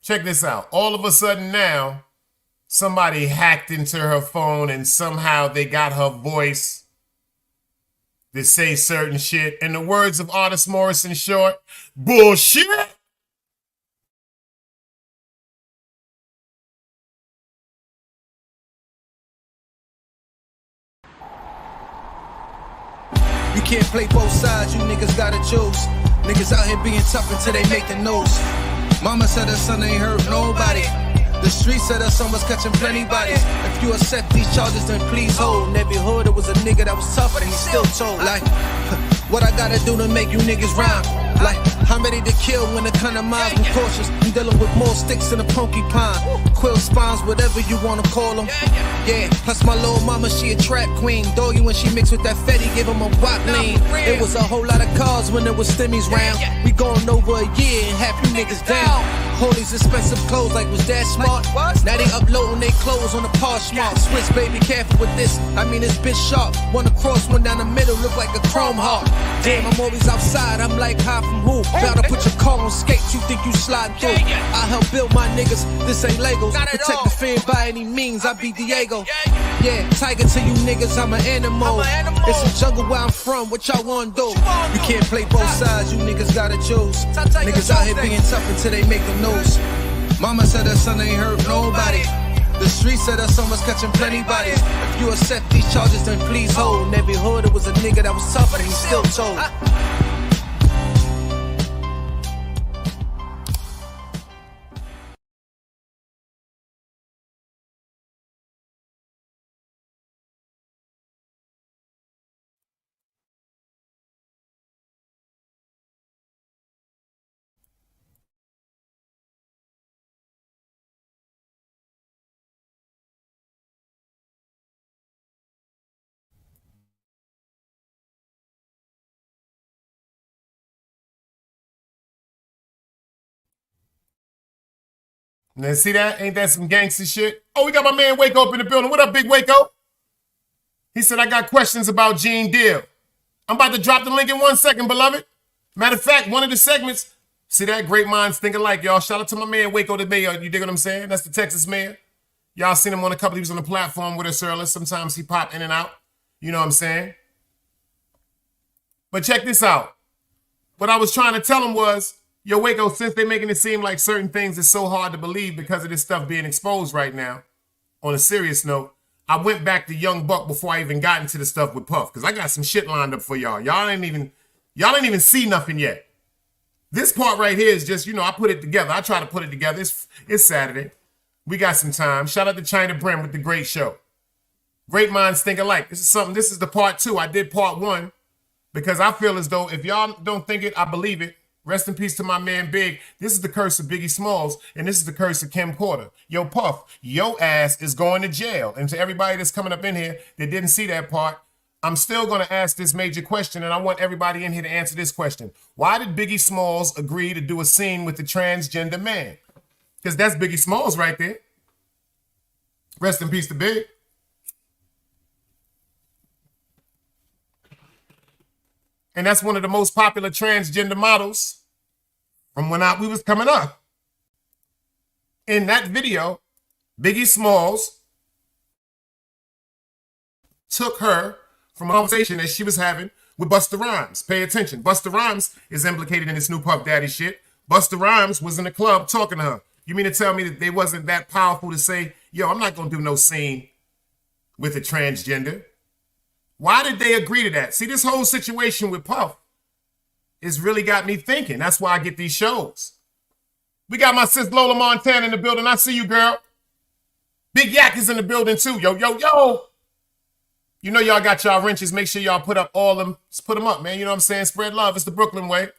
check this out, all of a sudden now, somebody hacked into her phone and somehow they got her voice to say certain shit. In the words of Artist Morrison Short, bullshit. You can't play both sides, you niggas gotta choose. Niggas out here being tough until they make the news. Mama said her son ain't hurt nobody. The streets said her son was catching plenty bodies. If you accept these charges, then please hold. In every hood, there was a nigga that was tougher than he still told. Like, What I gotta do to make you niggas rhyme? Like, I'm ready to kill when the kind of minds I'm cautious. I'm dealing with more sticks than a porcupine. Quill spines, whatever you wanna call them. Yeah, plus my little mama, she a trap queen. Doggy when she mixed with that Fetty, give him a wop lean. It was a whole lot of cars when there was stimmies round. We going over a year and half you niggas down. Hold these expensive clothes like was that smart? Now they uploading they clothes on the Poshmark. Swiss baby, careful with this. I mean it's bitch sharp. One across, one down the middle, look like a chrome heart. Damn, I'm always outside. I'm like high from who? Bout to put your car on skates. You think you sliding through? I help build my niggas. This ain't Legos. Protect the fan by any means. I be Diego. Yeah, tiger to you niggas. I'm an animal. It's a jungle where I'm from. What y'all wanna do? You can't play both sides. You niggas gotta choose. Niggas out here being tough until they make the news. Mama said her son ain't hurt nobody. The street said her son was catching plenty bodies. If you accept these charges, then please hold. In every hood, it was a nigga that was tough, and he still told. Now see that? Ain't that some gangster shit? Oh, we got my man Waco up in the building. What up, Big Waco? He said, I got questions about Gene Deal. I'm about to drop the link in 1 second, beloved. Matter of fact, one of the segments, see that? Great minds think alike, y'all. Shout out to my man Waco the mayor. You dig what I'm saying? That's the Texas mayor. Y'all seen him on a couple. He was on the platform with us earlier. Sometimes he pop in and out. You know what I'm saying? But check this out. What I was trying to tell him was, yo, Waco, since they're making it seem like certain things is so hard to believe because of this stuff being exposed right now, on a serious note, I went back to Young Buck before I even got into the stuff with Puff, because I got some shit lined up for y'all. Y'all ain't even see nothing yet. This part right here is just, you know, I put it together. I try to put it together. It's Saturday. We got some time. Shout out to China Brim with the great show. Great minds think alike. This is the part 2. I did part 1 because I feel as though if y'all don't think it, I believe it. Rest in peace to my man Big. This is the curse of Biggie Smalls, and this is the curse of Kim Porter. Yo, Puff, yo ass is going to jail. And to everybody that's coming up in here that didn't see that part, I'm still going to ask this major question, and I want everybody in here to answer this question. Why did Biggie Smalls agree to do a scene with the transgender man? Because that's Biggie Smalls right there. Rest in peace to Big. And that's one of the most popular transgender models from when we was coming up. In that video, Biggie Smalls took her from a conversation that she was having with Busta Rhymes. Pay attention. Busta Rhymes is implicated in this new Puff Daddy shit. Busta Rhymes was in the club talking to her. You mean to tell me that they wasn't that powerful to say, yo, I'm not going to do no scene with a transgender? Why did they agree to that? See, this whole situation with Puff has really got me thinking. That's why I get these shows. We got my sis Lola Montana in the building. I see you, girl. Big Yak is in the building too. Yo, yo, yo. You know y'all got y'all wrenches. Make sure y'all put up all them. Just put them up, man. You know what I'm saying? Spread love. It's the Brooklyn way.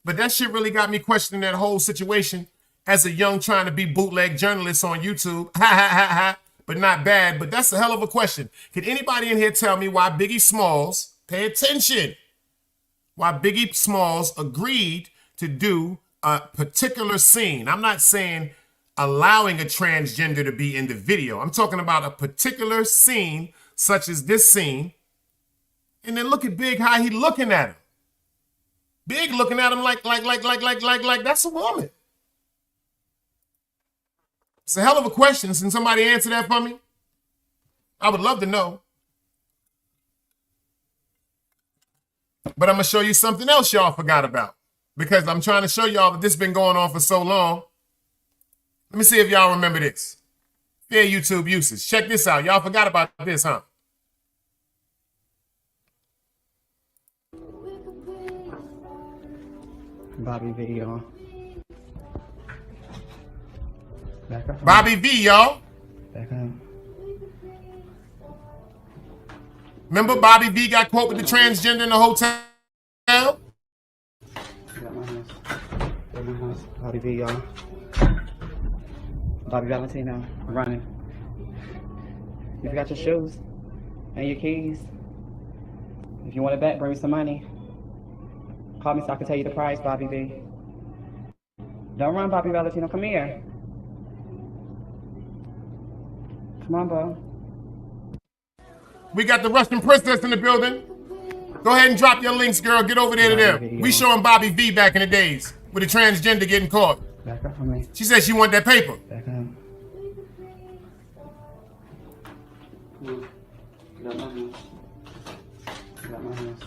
But that shit really got me questioning that whole situation as a young trying to be bootleg journalist on YouTube. Ha, ha, ha, ha. But not bad. But that's a hell of a question. Can anybody in here tell me why Biggie Smalls, pay attention, why Biggie Smalls agreed to do a particular scene? I'm not saying allowing a transgender to be in the video. I'm talking about a particular scene, such as this scene. And then look at Big, how he looking at him. Big looking at him like that's a woman. It's a hell of a question. Can somebody answer that for me? I would love to know. But I'm going to show you something else y'all forgot about. Because I'm trying to show y'all that this has been going on for so long. Let me see if y'all remember this. Fair YouTube usage. Check this out. Y'all forgot about this, huh? Bobby V, y'all. Bobby V, y'all. Back up. Remember Bobby V got caught with the transgender in the hotel? Bobby V, y'all. Bobby Valentino, running. You forgot your shoes and your keys. If you want it back, bring me some money. Call me so I can tell you the price, Bobby V. Don't run, Bobby Valentino. Come here. Come on, Bo. We got the Russian princess in the building. Go ahead and drop your links, girl. Get over there to them. We showing Bobby V back in the days with a transgender getting caught. Back up for me. She said she want that paper. Back up. Get out my house. Get out my house.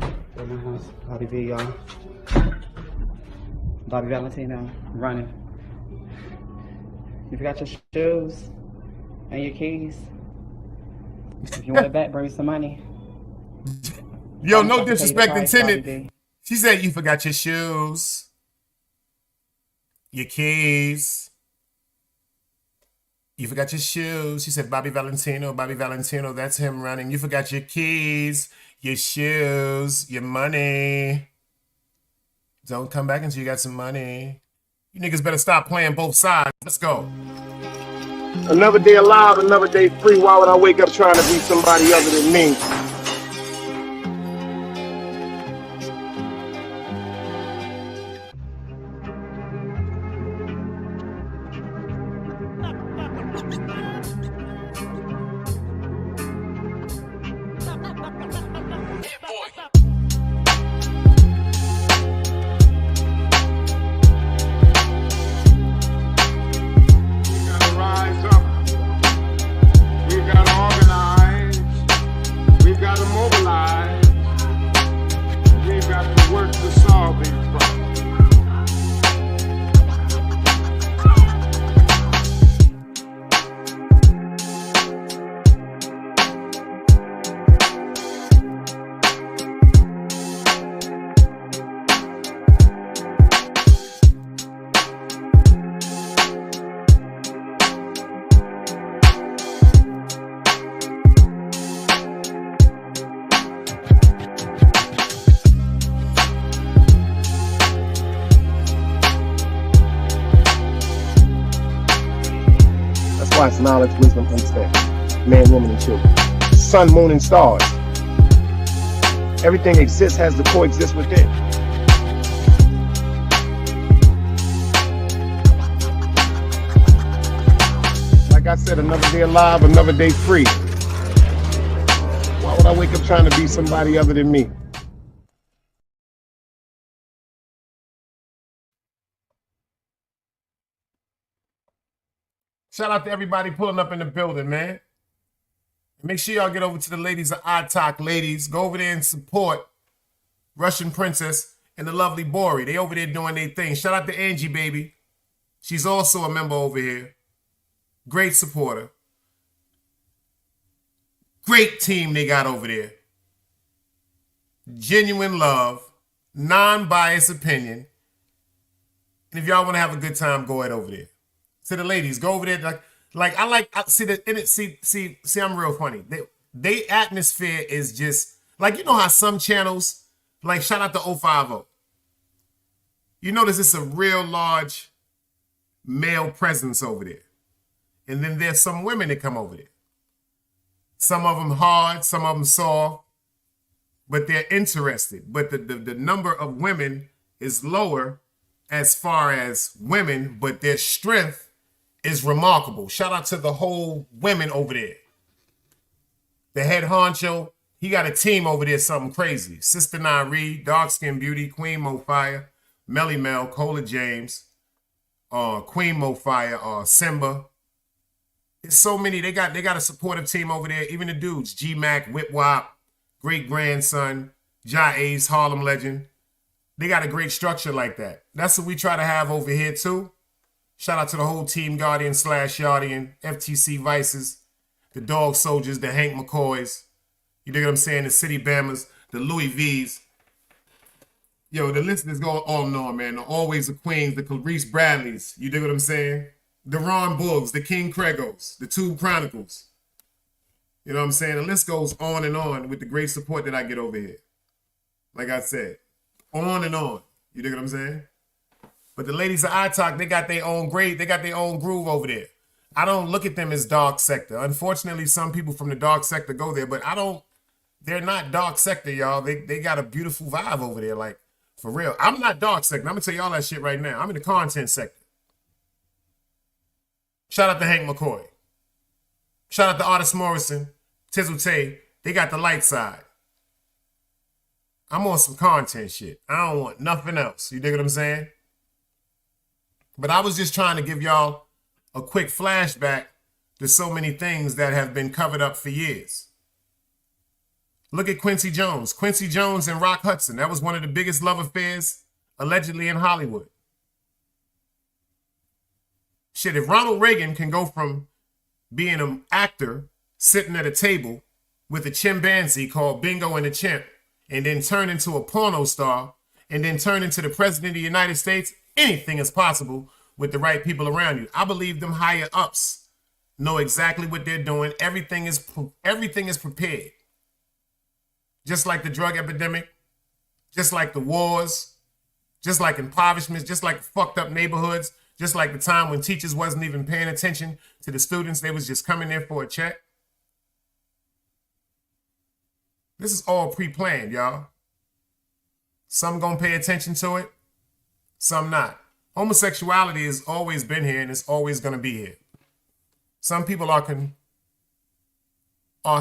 Get out my house. Bobby V, y'all. Bobby Valentino, running. You forgot your shoes and your keys. If you want it back, bring me some money. Yo, no disrespect intended. She said you forgot your shoes, your keys. You forgot your shoes. She said Bobby Valentino, that's him running. You forgot your keys, your shoes, your money. Don't come back until you got some money. You niggas better stop playing both sides. Let's go. Another day alive, another day free. Why would I wake up trying to be somebody other than me? It's knowledge, wisdom, insight. Man, woman, and children. Sun, moon, and stars. Everything exists, has to coexist within. Like I said, another day alive, another day free. Why would I wake up trying to be somebody other than me? Shout out to everybody pulling up in the building, man. Make sure y'all get over to the ladies of Talk, ladies. Go over there and support Russian Princess and the lovely Bori. They over there doing their thing. Shout out to Angie, baby. She's also a member over here. Great supporter. Great team they got over there. Genuine love. Non-biased opinion. And if y'all want to have a good time, go ahead over there. To the ladies, go over there. See, I'm real funny. They atmosphere is just, like, you know how some channels, like, shout out to 050. You notice it's a real large male presence over there. And then there's some women that come over there. Some of them hard, some of them soft, but they're interested. But the number of women is lower as far as women, but their strength is remarkable. Shout out to the whole women over there. The head honcho, he got a team over there, something crazy. Sister Nyree, Dark Skin Beauty, Queen Mo Fire, Melly Mel, Cola James, Queen Mo Fire, Simba. It's so many. They got a supportive team over there. Even the dudes, G-Mac, Whip Wop, great grandson, Ja Ace, Harlem legend. They got a great structure like that. That's what we try to have over here too. Shout out to the whole team, Guardian / Yardian, FTC Vices, the Dog Soldiers, the Hank McCoys. You dig what I'm saying? The City Bammers, the Louis V's. Yo, the list is going on and on, man. The Always the Queens, the Clarice Bradleys. You dig what I'm saying? The Ron Boogs, the King Craigos, the Tube Chronicles. You know what I'm saying? The list goes on and on with the great support that I get over here. Like I said, on and on. You dig what I'm saying? But the ladies of iTalk, they got their own grade. They got their own groove over there. I don't look at them as dark sector. Unfortunately, some people from the dark sector go there, but they're not dark sector, y'all. They got a beautiful vibe over there. Like, for real. I'm not dark sector. I'm going to tell y'all that shit right now. I'm in the content sector. Shout out to Hank McCoy. Shout out to Artis Morrison, Tizzle Tay. They got the light side. I'm on some content shit. I don't want nothing else. You dig what I'm saying? But I was just trying to give y'all a quick flashback to so many things that have been covered up for years. Look at Quincy Jones. Quincy Jones and Rock Hudson. That was one of the biggest love affairs allegedly in Hollywood. Shit, if Ronald Reagan can go from being an actor sitting at a table with a chimpanzee called Bingo and the Chimp and then turn into a porno star and then turn into the president of the United States, anything is possible with the right people around you. I believe them higher ups know exactly what they're doing. Everything is prepared. Just like the drug epidemic, just like the wars, just like impoverishment, just like fucked up neighborhoods, just like the time when teachers wasn't even paying attention to the students. They was just coming there for a check. This is all pre-planned, y'all. Some gonna pay attention to it, some not. Homosexuality has always been here and it's always gonna be here. Some people are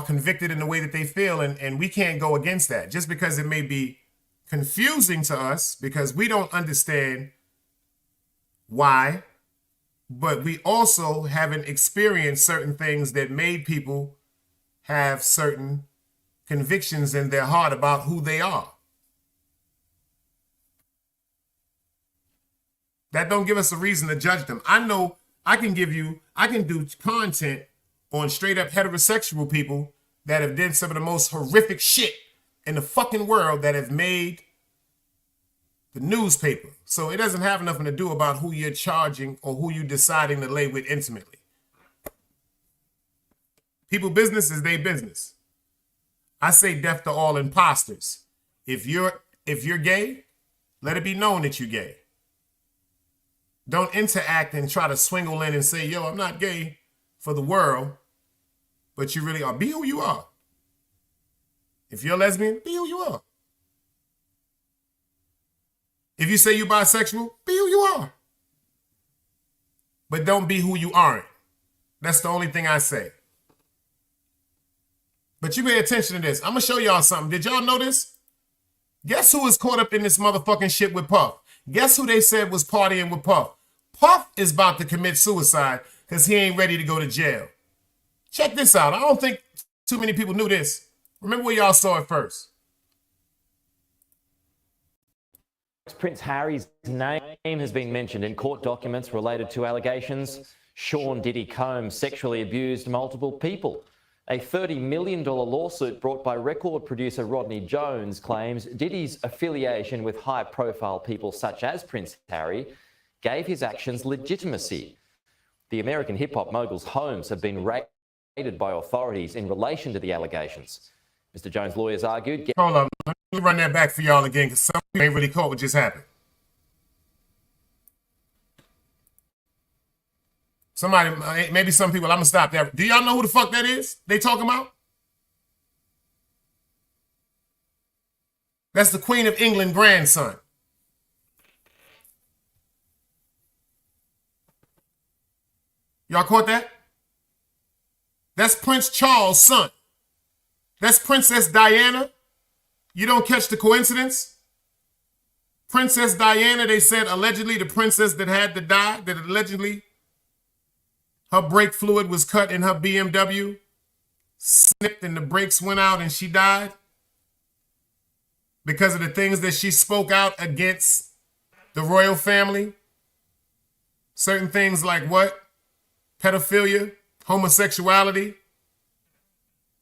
convicted in the way that they feel, and we can't go against that. Just because it may be confusing to us because we don't understand why, but we also haven't experienced certain things that made people have certain convictions in their heart about who they are. That don't give us a reason to judge them. I know I can do content on straight up heterosexual people that have done some of the most horrific shit in the fucking world that have made the newspaper. So it doesn't have nothing to do about who you're charging or who you're deciding to lay with intimately. People business is their business. I say death to all imposters. If you're gay, let it be known that you're gay. Don't interact and try to swingle in and say, yo, I'm not gay for the world, but you really are. Be who you are. If you're lesbian, be who you are. If you say you're bisexual, be who you are. But don't be who you aren't. That's the only thing I say. But you pay attention to this. I'm going to show y'all something. Did y'all know this? Guess who is caught up in this motherfucking shit with Puff? Guess who they said was partying with Puff? Puff is about to commit suicide because he ain't ready to go to jail. Check this out. I don't think too many people knew this. Remember where y'all saw it first. Prince Harry's name has been mentioned in court documents related to allegations Sean Diddy Combs sexually abused multiple people. A $30 million lawsuit brought by record producer Rodney Jones claims Diddy's affiliation with high-profile people such as Prince Harry gave his actions legitimacy. The American hip-hop mogul's homes have been raided by authorities in relation to the allegations. Mr. Jones' lawyers argued... Hold on. Let me run that back for y'all again because some people ain't really caught what just happened. Somebody, maybe some people, I'm going to stop there. Do y'all know who the fuck that is they talking about? That's the Queen of England grandson. Y'all caught that? That's Prince Charles' son. That's Princess Diana. You don't catch the coincidence? Princess Diana, they said allegedly the princess that had to die, that allegedly her brake fluid was cut in her BMW, snipped and the brakes went out and she died because of the things that she spoke out against the royal family. Certain things like what? Pedophilia, homosexuality.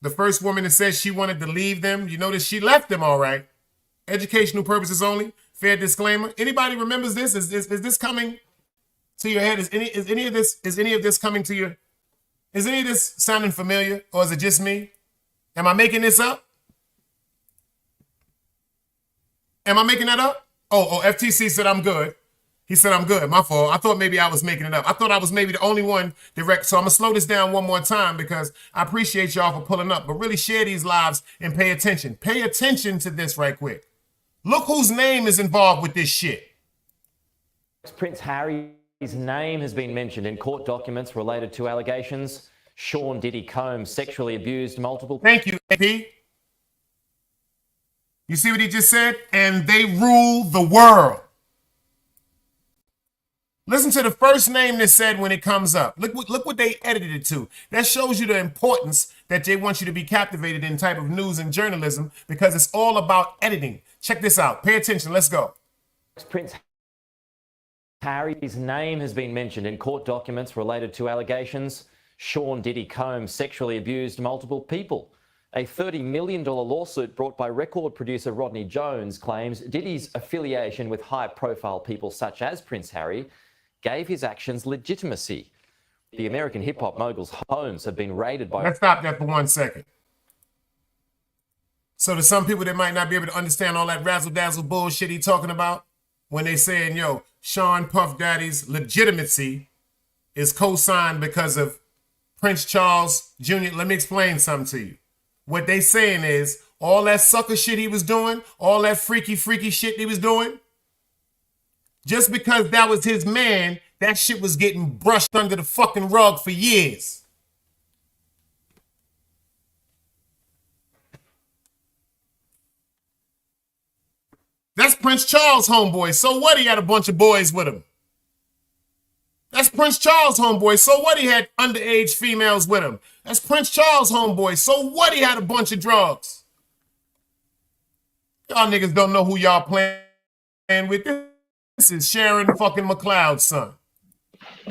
The first woman that said she wanted to leave them, you notice she left them all right. Educational purposes only. Fair disclaimer. Anybody remembers this? Is this coming to your head? Is any of this coming to Is any of this sounding familiar, or is it just me? Am I making this up? Am I making that up? Oh, FTC said I'm good. He said I'm good. My fault. I thought maybe I was making it up. I thought I was maybe the only one direct. So I'm going to slow this down one more time because I appreciate y'all for pulling up. But really share these lives and pay attention. Pay attention to this right quick. Look whose name is involved with this shit. Prince Harry's name has been mentioned in court documents related to allegations Sean Diddy Combs sexually abused multiple... Thank you, AP. You see what he just said? And they rule the world. Listen to the first name that's said when it comes up. Look what they edited it to. That shows you the importance that they want you to be captivated in type of news and journalism because it's all about editing. Check this out. Pay attention. Let's go. Prince Harry's name has been mentioned in court documents related to allegations Sean Diddy Combs sexually abused multiple people. A $30 million lawsuit brought by record producer Rodney Jones claims Diddy's affiliation with high-profile people such as Prince Harry gave his actions legitimacy. The American hip-hop mogul's homes have been raided by... Let's stop that for 1 second. So to some people that might not be able to understand all that razzle-dazzle bullshit he talking about, when they saying, yo, Sean Puff Daddy's legitimacy is co-signed because of Prince Charles Jr. Let me explain something to you. What they saying is all that sucker shit he was doing, all that freaky shit he was doing, just because that was his man, that shit was getting brushed under the fucking rug for years. That's Prince Charles' homeboy. So what? He had a bunch of boys with him. That's Prince Charles' homeboy. So what? He had underage females with him. That's Prince Charles' homeboy. So what? He had a bunch of drugs. Y'all niggas don't know who y'all playing with. This is Sharon fucking McLeod's son.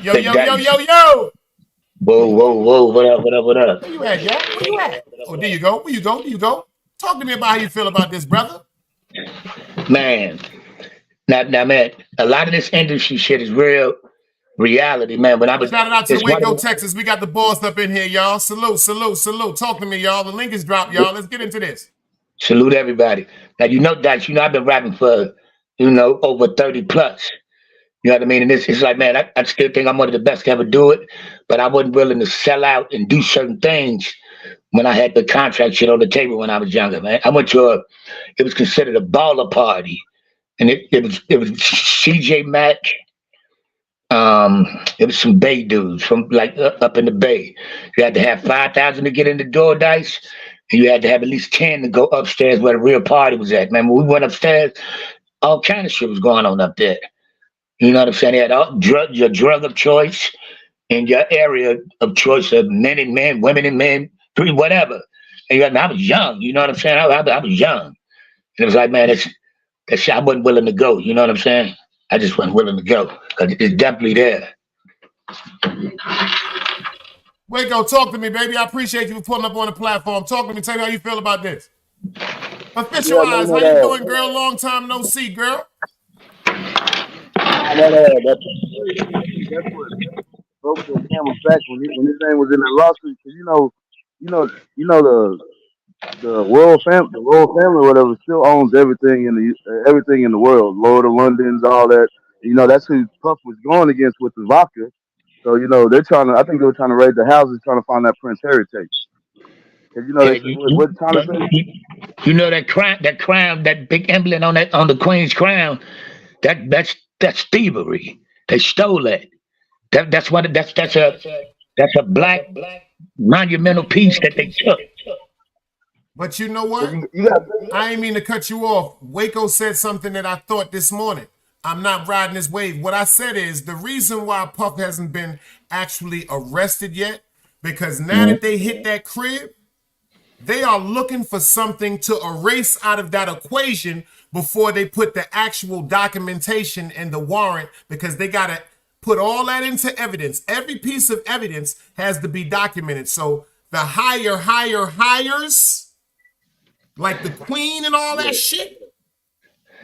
Yo. Whoa. What up? Where you at, y'all? Where you at? Oh, there you go. Where you go? Talk to me about how you feel about this, brother. Man. Now, man, a lot of this industry shit is real reality, man. When I was shout it out to Waco, Texas. We got the boss up in here, y'all. Salute. Talk to me, y'all. The link is dropped, y'all. Let's get into this. Salute everybody. Now, you know, Dice, I've been rapping for, over 30 plus. You know what I mean? And it's like, man, I still think I'm one of the best to ever do it, but I wasn't willing to sell out and do certain things when I had the contract shit on the table when I was younger, man. I went to it was considered a baller party. And it was CJ Mack. It was some Bay dudes from like up in the Bay. You had to have 5,000 to get in the door, Dice. And you had to have at least 10 to go upstairs where the real party was at. Man, when we went upstairs, all kind of shit was going on up there. You know what I'm saying? They had your drug of choice in your area of choice of men and men, women and men, whatever. And I was young, you know what I'm saying? I was young. And it was like, man, that shit, I wasn't willing to go, you know what I'm saying? I just wasn't willing to go because it's definitely there. Waco, talk to me, baby. I appreciate you for pulling up on the platform. Talk to me. Tell me how you feel about this. Officialize. How you doing, girl? Long time no see, girl. That's what broke the camel's back when his name was in that lawsuit. Cause the royal family, or whatever, still owns everything in the world. Lord of London's, all that. That's who Puff was going against with the vodka. So I think they were trying to raid the houses, trying to find that Prince Harry tape. Cause what Thomas said? That crown, that big emblem on the Queen's crown, that's thievery. They stole it. That's a black monumental piece that they took. But you know what? I ain't mean to cut you off. Waco said something that I thought this morning. I'm not riding this wave. What I said is the reason why Puff hasn't been actually arrested yet, because now that they hit that crib, they are looking for something to erase out of that equation before they put the actual documentation and the warrant, because they got to put all that into evidence. Every piece of evidence has to be documented. So the hires, like the Queen and all that shit,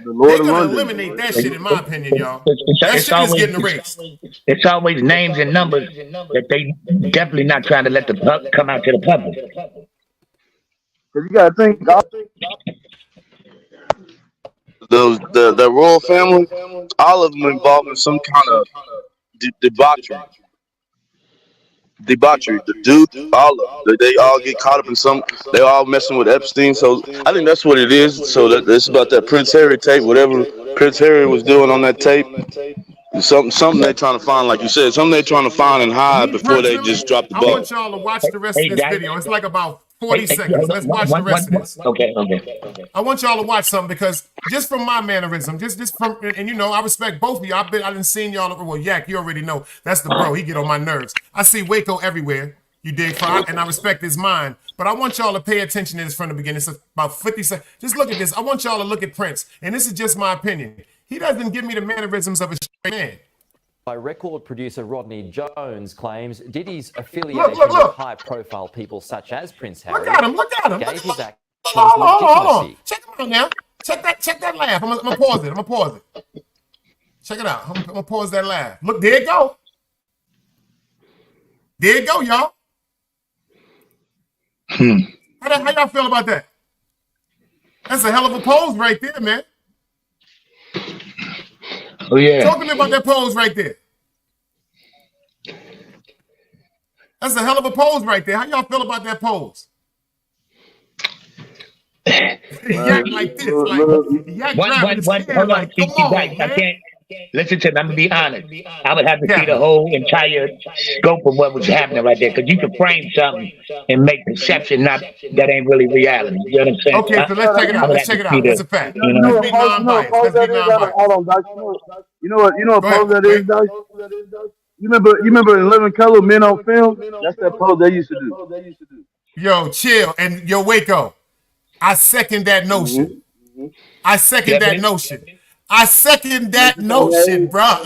The Lord They're of gonna London. eliminate that shit, in my opinion, y'all. It's, That it's shit is always getting erased. it's always names and numbers that they definitely not trying to let the come out to the public. Cause you gotta think, the royal family, all of them involved in some kind of debauchery. The dude, all of them, they all get caught up in some. They all messing with Epstein. So I think that's what it is. So it's about that Prince Harry tape, whatever Prince Harry was doing on that tape. Something they're trying to find, like you said, something they're trying to find and hide Me before they personally, just drop the I ball. want y'all to watch the rest of Hey, this guys. video. It's like about 40 Hey, seconds. hold Let's on, watch the rest of this. Okay. I want y'all to watch something because just from my mannerism, just from, and you know, I respect both of you. I didn't seen y'all. Well, Yak, you already know that's the bro. He get on my nerves. I see Waco everywhere. You dig? And I respect his mind. But I want y'all to pay attention to this from the beginning. It's about 50 seconds. Just look at this. I want y'all to look at Prince. And this is just my opinion. He doesn't give me the mannerisms of a straight man. By record producer Rodney Jones claims Diddy's affiliation Look. with high-profile people such as Prince Harry Look at him. gave his actions Hold on. legitimacy. Check him out now. Check that laugh. I'm gonna pause it. Check it out. I'm gonna pause that laugh. Look, there it go. There it go, y'all. How y'all feel about that? That's a hell of a pose right there, man. Oh yeah. Talk to me about that pose right there. That's a hell of a pose right there. How y'all feel about that pose? Yak like this, Yak grabbing his hand hold on, like, come on, Dice, man. I can't. Listen to me. I'm gonna be honest. I would have to see the whole entire scope of what was happening right there, because you can frame something and make perception that ain't really reality. You know what I'm saying? Okay, so let's check it out. Let's check it out. That's a fact. Let's be non-biased. Let's be non-biased. Hold on, Dice. You know what pose that is, Dice? You remember in Living Color, Men on Film? That's that pose they used to do. Yo, chill. And yo, Waco, I second that notion. I second that notion. I second that notion, bro.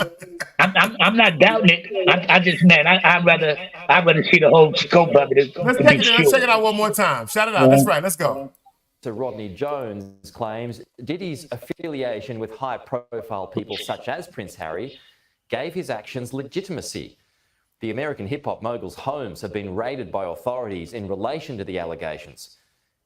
I'm not doubting it. I just, man, I'd rather see the whole scope of it. Let's check it out one more time. Shout it out. That's right. Let's go. So Rodney Jones claims Diddy's affiliation with high-profile people such as Prince Harry gave his actions legitimacy. The American hip-hop mogul's homes have been raided by authorities in relation to the allegations.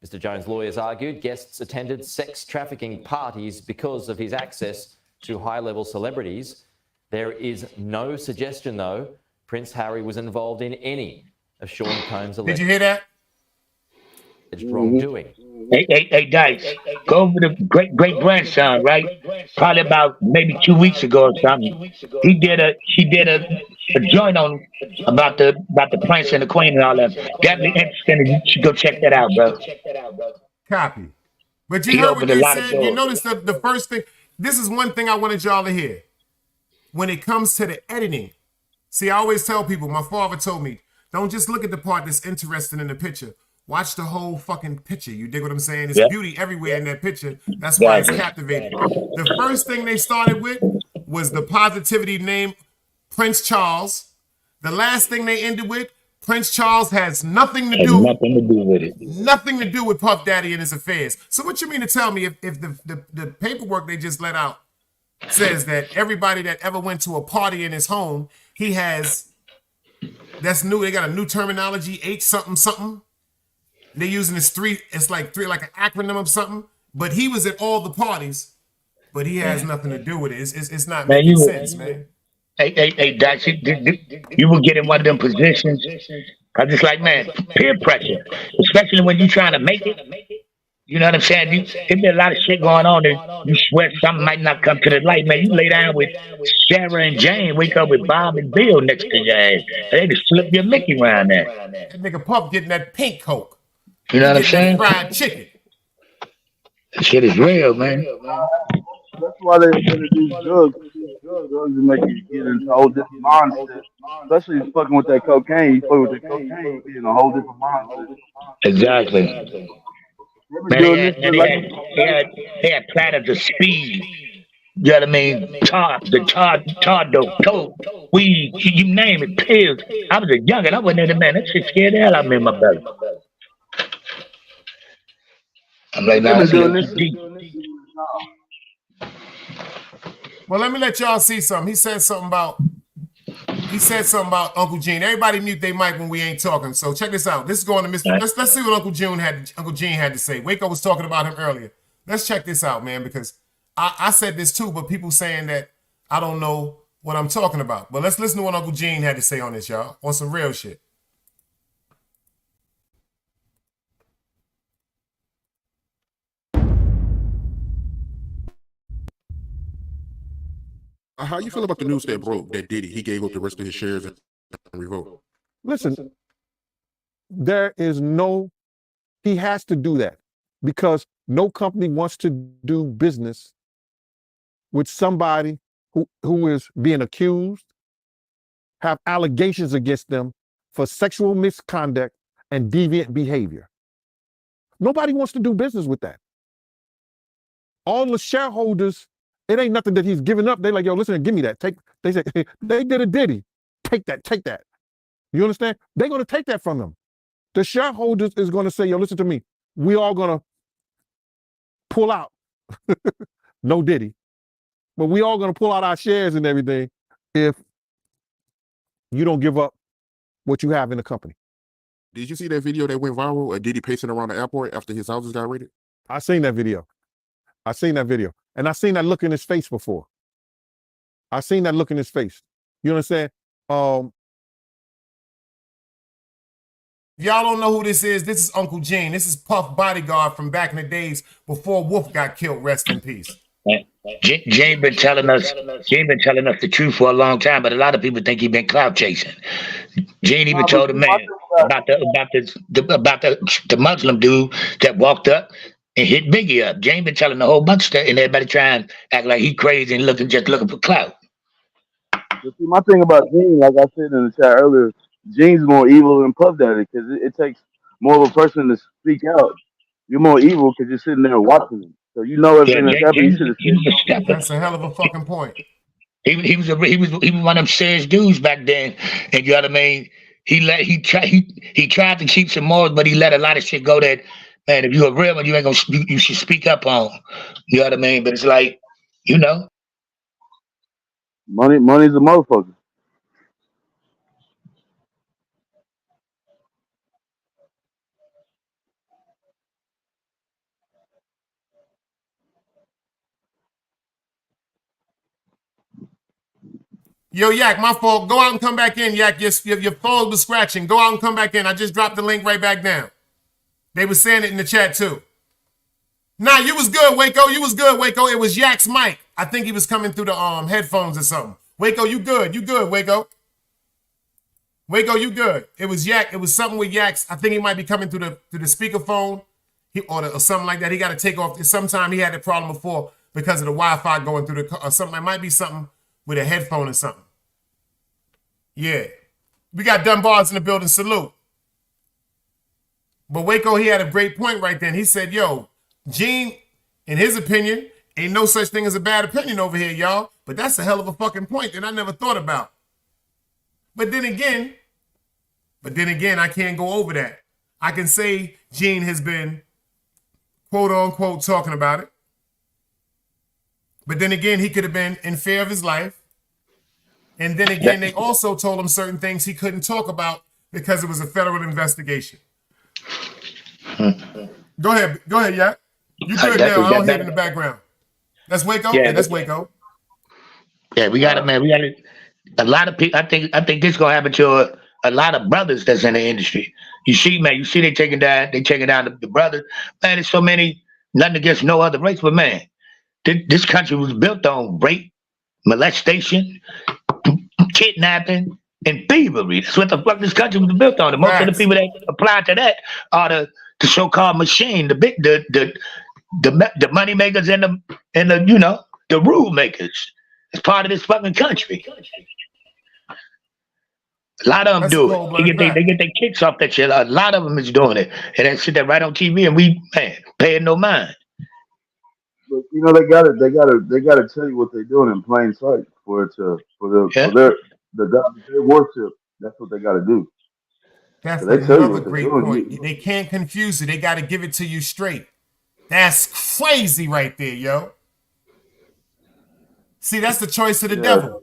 Mr. Jones' lawyers argued guests attended sex trafficking parties because of his access to high-level celebrities. There is no suggestion, though, Prince Harry was involved in any of Sean Combs' alleged Did you hear that? wrongdoing. Hey, Dice, go over the great-grandson, right? Probably about maybe 2 weeks ago or something. He did a joint on about the prince and the queen and all that. Definitely interesting. You should go check that out, bro. Copy. But you heard what they said. You notice the first thing. This is one thing I wanted y'all to hear. When it comes to the editing, see, I always tell people, my father told me, don't just look at the part that's interesting in the picture. Watch the whole fucking picture. You dig what I'm saying? There's beauty everywhere in that picture. That's why it's captivating. The first thing they started with was the positivity name Prince Charles. The last thing they ended with, Prince Charles has nothing to do with it. Nothing to do with Puff Daddy and his affairs. So what you mean to tell me if the paperwork they just let out says that everybody that ever went to a party in his home, he has, that's new, they got a new terminology, H something something. They're using this it's like an acronym of something, but he was at all the parties, but he has nothing to do with it. It's not making sense, man. Hey, Dice, you will get in one of them positions. I just like, man, peer pressure, especially when you're trying to make it. You know what I'm saying? There's a lot of shit going on that you swear something might not come to the light, man. You lay down with Sarah and Jane, wake up with Bob and Bill next to your ass. They just flip your Mickey around there. That nigga Puff getting that pink Coke. You know what I'm saying? Fried chicken. That shit is real, man. That's why they introduce drugs. Drugs to make you get into a whole different mindset. Especially fucking with that cocaine. You fuck with the cocaine, you be in a whole different mindset. Exactly. Man, they had planets of speed. You know what I mean? Tar dope, coke, weed, you name it, pills. I was a youngin', I wasn't in the man. That shit scared the hell out of me in my belly. I'm like, nah, doing this. Well, let me let y'all see something. He said something about Uncle Gene. Everybody mute their mic when we ain't talking. So check this out. This is going to Mr. Let's see what Uncle Gene had to say. Waco was talking about him earlier. Let's check this out, man, because I said this too, but people saying that I don't know what I'm talking about. But let's listen to what Uncle Gene had to say on this, y'all, on some real shit. How you feel about the news that broke that Diddy, he gave up the rest of his shares and revoked? Listen, he has to do that because no company wants to do business with somebody who is being accused, have allegations against them for sexual misconduct and deviant behavior. Nobody wants to do business with that. All the shareholders, it ain't nothing that he's giving up. They like, yo, listen, give me that. They say, hey, they did a Diddy. Take that. You understand? They're going to take that from him. The shareholders is going to say, yo, listen to me. We all going to pull out. No Diddy. But we all going to pull out our shares and everything if you don't give up what you have in the company. Did you see that video that went viral of Diddy pacing around the airport after his houses got raided? I seen that video. And I seen that look in his face before. I seen that look in his face. You understand? Y'all don't know who this is. This is Uncle Gene. This is Puff bodyguard from back in the days before Wolf got killed. Rest in peace. Jane been telling us the truth for a long time, but a lot of people think he been clout chasing. Jane even told the man about the Muslim dude that walked up and hit Biggie up. Jane been telling a whole bunch of stuff, and everybody trying to act like he crazy and just looking for clout. But see, my thing about Gene, like I said in the chat earlier, Gene's more evil than Puff Daddy because it takes more of a person to speak out. You're more evil because you're sitting there watching him. So you know everything that's happening. You should have said. That's a hell of a fucking point. He was one of them serious dudes back then, and you know what I mean. He tried to keep some more, but he let a lot of shit go that, man, if you're a real one, you should speak up on. You know what I mean? But it's like, you know, money's a motherfucker. Yo, Yak, my fault. Go out and come back in, Yak. Your phone was scratching. Go out and come back in. I just dropped the link right back down. They were saying it in the chat, too. Nah, you was good, Waco. You was good, Waco. It was Yak's mic. I think he was coming through the headphones or something. Waco, you good. You good, Waco. Waco, you good. It was Yak. It was something with Yak's. I think he might be coming through the speakerphone or something like that. He got to take off. Sometime he had a problem before because of the Wi-Fi going through the car or something. It might be something with a headphone or something. Yeah. We got Dunbars in the building. Salute. But Waco, he had a great point right then. He said, yo, Gene, in his opinion, ain't no such thing as a bad opinion over here, y'all. But that's a hell of a fucking point that I never thought about. But then again, I can't go over that. I can say Gene has been, quote unquote, talking about it. But then again, he could have been in fear of his life. And then again, they also told him certain things he couldn't talk about because it was a federal investigation. Go ahead, yeah. You good now? I don't hear it in the background. That's Waco. Yeah, that's Waco. Yeah, we got it, man. We got it. A lot of people. I think this gonna happen to a lot of brothers that's in the industry. You see, man. You see, they taking down the brothers. Man, there's so many. Nothing against no other race, but man, this country was built on rape, molestation, kidnapping, and thievery. That's what the fuck this country was built on. And most of the people that apply to that are the so-called machine, the money makers and the the rule makers. It's part of this fucking country. A lot of them do it. They get their kicks off that shit. A lot of them is doing it, and that shit that right on TV, and we paying no mind. But you know they gotta tell you what they're doing in plain sight for the God they worship. That's what they gotta do. That's so another great point. They can't confuse it. They got to give it to you straight. That's crazy right there, yo. See, that's the choice of the devil.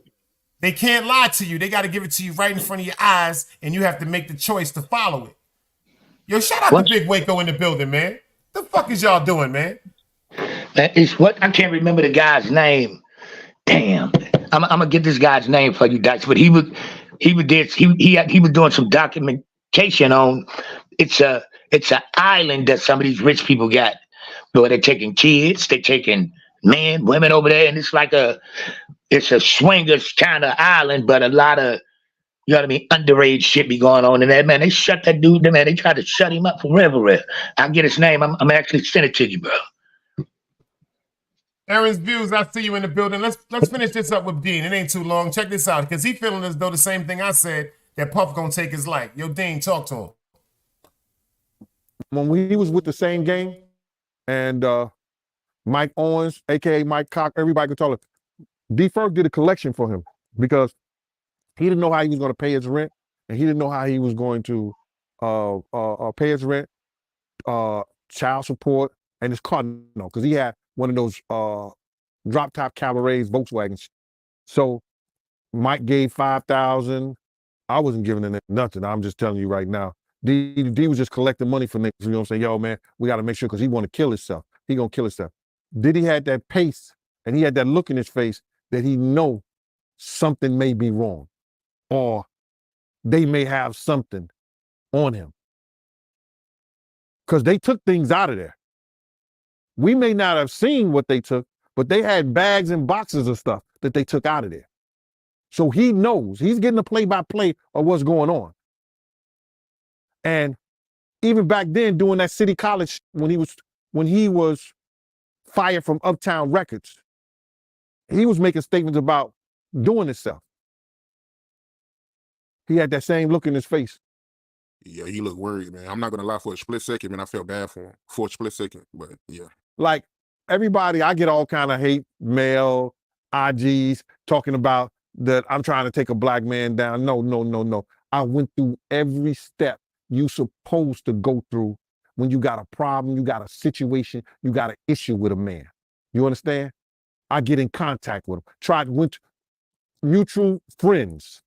They can't lie to you. They got to give it to you right in front of your eyes, and you have to make the choice to follow it. Yo, shout out to Big Waco in the building, man. The fuck is y'all doing, man? It's what I can't remember the guy's name. Damn, I'm gonna get this guy's name for you, Dice. But he was doing some documentation on. It's an island that some of these rich people got. Where they're taking kids, they're taking men, women over there, and it's a swingers kind of island, but a lot of, you know what I mean, underage shit be going on in there, man. They shut that dude, man. They tried to shut him up forever. I'll get his name. I'm actually send it to you, bro. Aaron's Views, I see you in the building. Let's finish this up with Dean. It ain't too long. Check this out, because he feeling as though the same thing I said, that Puff gonna take his life. Yo, Dean, talk to him. When he was with the same gang, and Mike Owens, aka Mike Cock, everybody could tell it. D Ferg did a collection for him because he didn't know how he was going to pay his rent, and he didn't know how he was going to pay his rent, child support, and his car note, because he had one of those drop top cabarets, Volkswagens. So Mike gave $5,000. I wasn't giving him nothing. I'm just telling you right now. D was just collecting money for niggas. You know what I'm saying? Yo, man, we got to make sure, because he want to kill himself. He gonna kill himself. Diddy had that pace, and he had that look in his face that he know something may be wrong, or they may have something on him, because they took things out of there. We may not have seen what they took, but they had bags and boxes of stuff that they took out of there. So he knows. He's getting a play-by-play of what's going on. And even back then, doing that City College, when he was fired from Uptown Records, he was making statements about doing himself. He had that same look in his face. Yeah, he looked worried, man. I'm not gonna lie, for a split second, man, I felt bad for him. For a split second, but yeah. Like, everybody, I get all kind of hate mail, IGs, talking about that I'm trying to take a black man down. No. I went through every step you supposed to go through when you got a problem, you got a situation, you got an issue with a man. You understand? I get in contact with him. Went to mutual friends.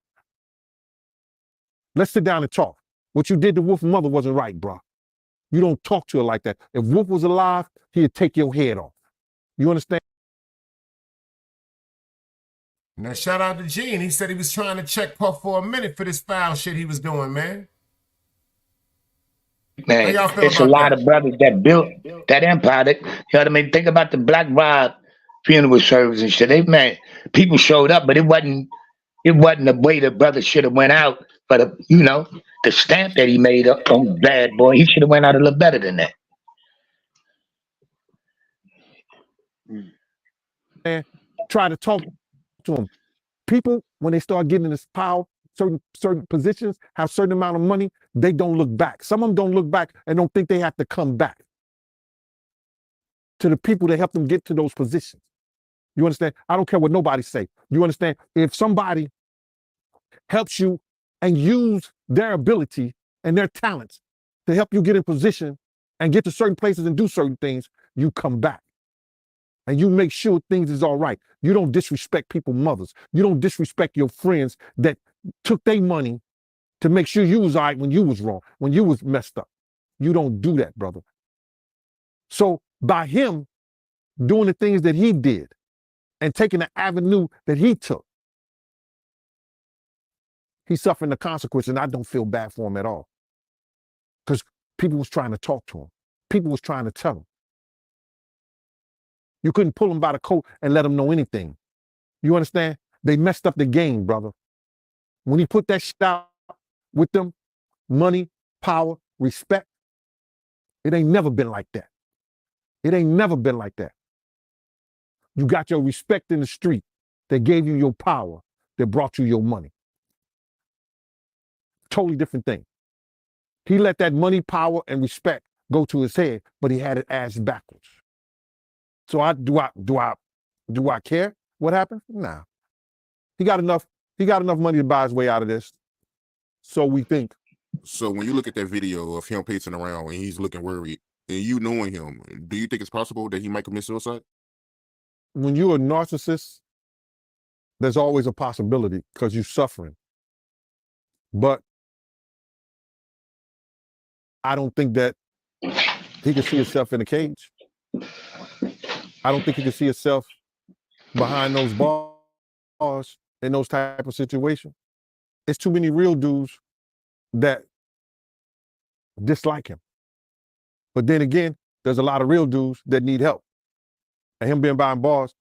Let's sit down and talk. What you did to Wolf's mother wasn't right, bro. You don't talk to her like that. If Wolf was alive, he'd take your head off. You understand? Now, shout out to Gene. He said he was trying to check Puff for a minute for this foul shit he was doing, man. Man, it's a lot of brothers that built that empire. You know what I mean? Think about the Black Rob funeral service and shit. People showed up, but it wasn't the way the brother should have went out. But the stamp that he made up on Bad Boy, he should have went out a little better than that. And try to talk to him. People, when they start getting this power, certain positions, have certain amount of money, they don't look back. Some of them don't look back and don't think they have to come back to the people that help them get to those positions. You understand? I don't care what nobody say. You understand? If somebody helps you and use their ability and their talents to help you get in position and get to certain places and do certain things, you come back. And you make sure things is all right. You don't disrespect people's mothers. You don't disrespect your friends that took their money to make sure you was all right when you was wrong, when you was messed up. You don't do that, brother. So by him doing the things that he did and taking the avenue that he took, he's suffering the consequence, and I don't feel bad for him at all. Because people was trying to talk to him. People was trying to tell him. You couldn't pull him by the coat and let him know anything. You understand? They messed up the game, brother. When he put that shit out with them, money, power, respect, it ain't never been like that. It ain't never been like that. You got your respect in the street that gave you your power, that brought you your money. Totally different thing. He let that money, power, and respect go to his head, but he had it ass backwards. So do I care what happened? Nah. He got enough money to buy his way out of this. So we think. So when you look at that video of him pacing around and he's looking worried, and you knowing him, do you think it's possible that he might commit suicide? When you're a narcissist there's always a possibility because you're suffering. But I don't think that he can see himself in a cage. I don't think he can see himself behind those bars in those type of situations. It's too many real dudes that dislike him. But then again, there's a lot of real dudes that need help. And him being behind bars,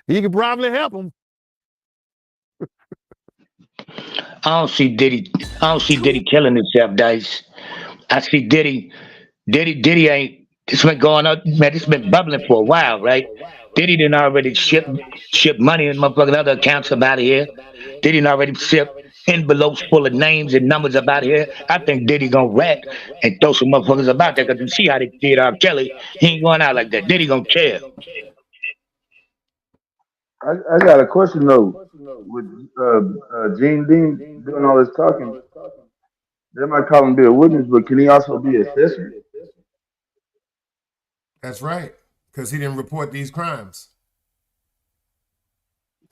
he could probably help him. I don't see Diddy killing himself, Dice. I see Diddy ain't, this been going up, man, this been bubbling for a while, right? Diddy done already ship money in motherfucking other accounts up out of here. Diddy done already ship envelopes full of names and numbers up out of here. I think Diddy gonna rat and throw some motherfuckers about there, because you see how they did R. Kelly. He ain't going out like that. Diddy gonna chill. I got a question though. With Gene Dean doing all this talking, they might call him be a witness, but can he also be a accessory? That's right, because he didn't report these crimes.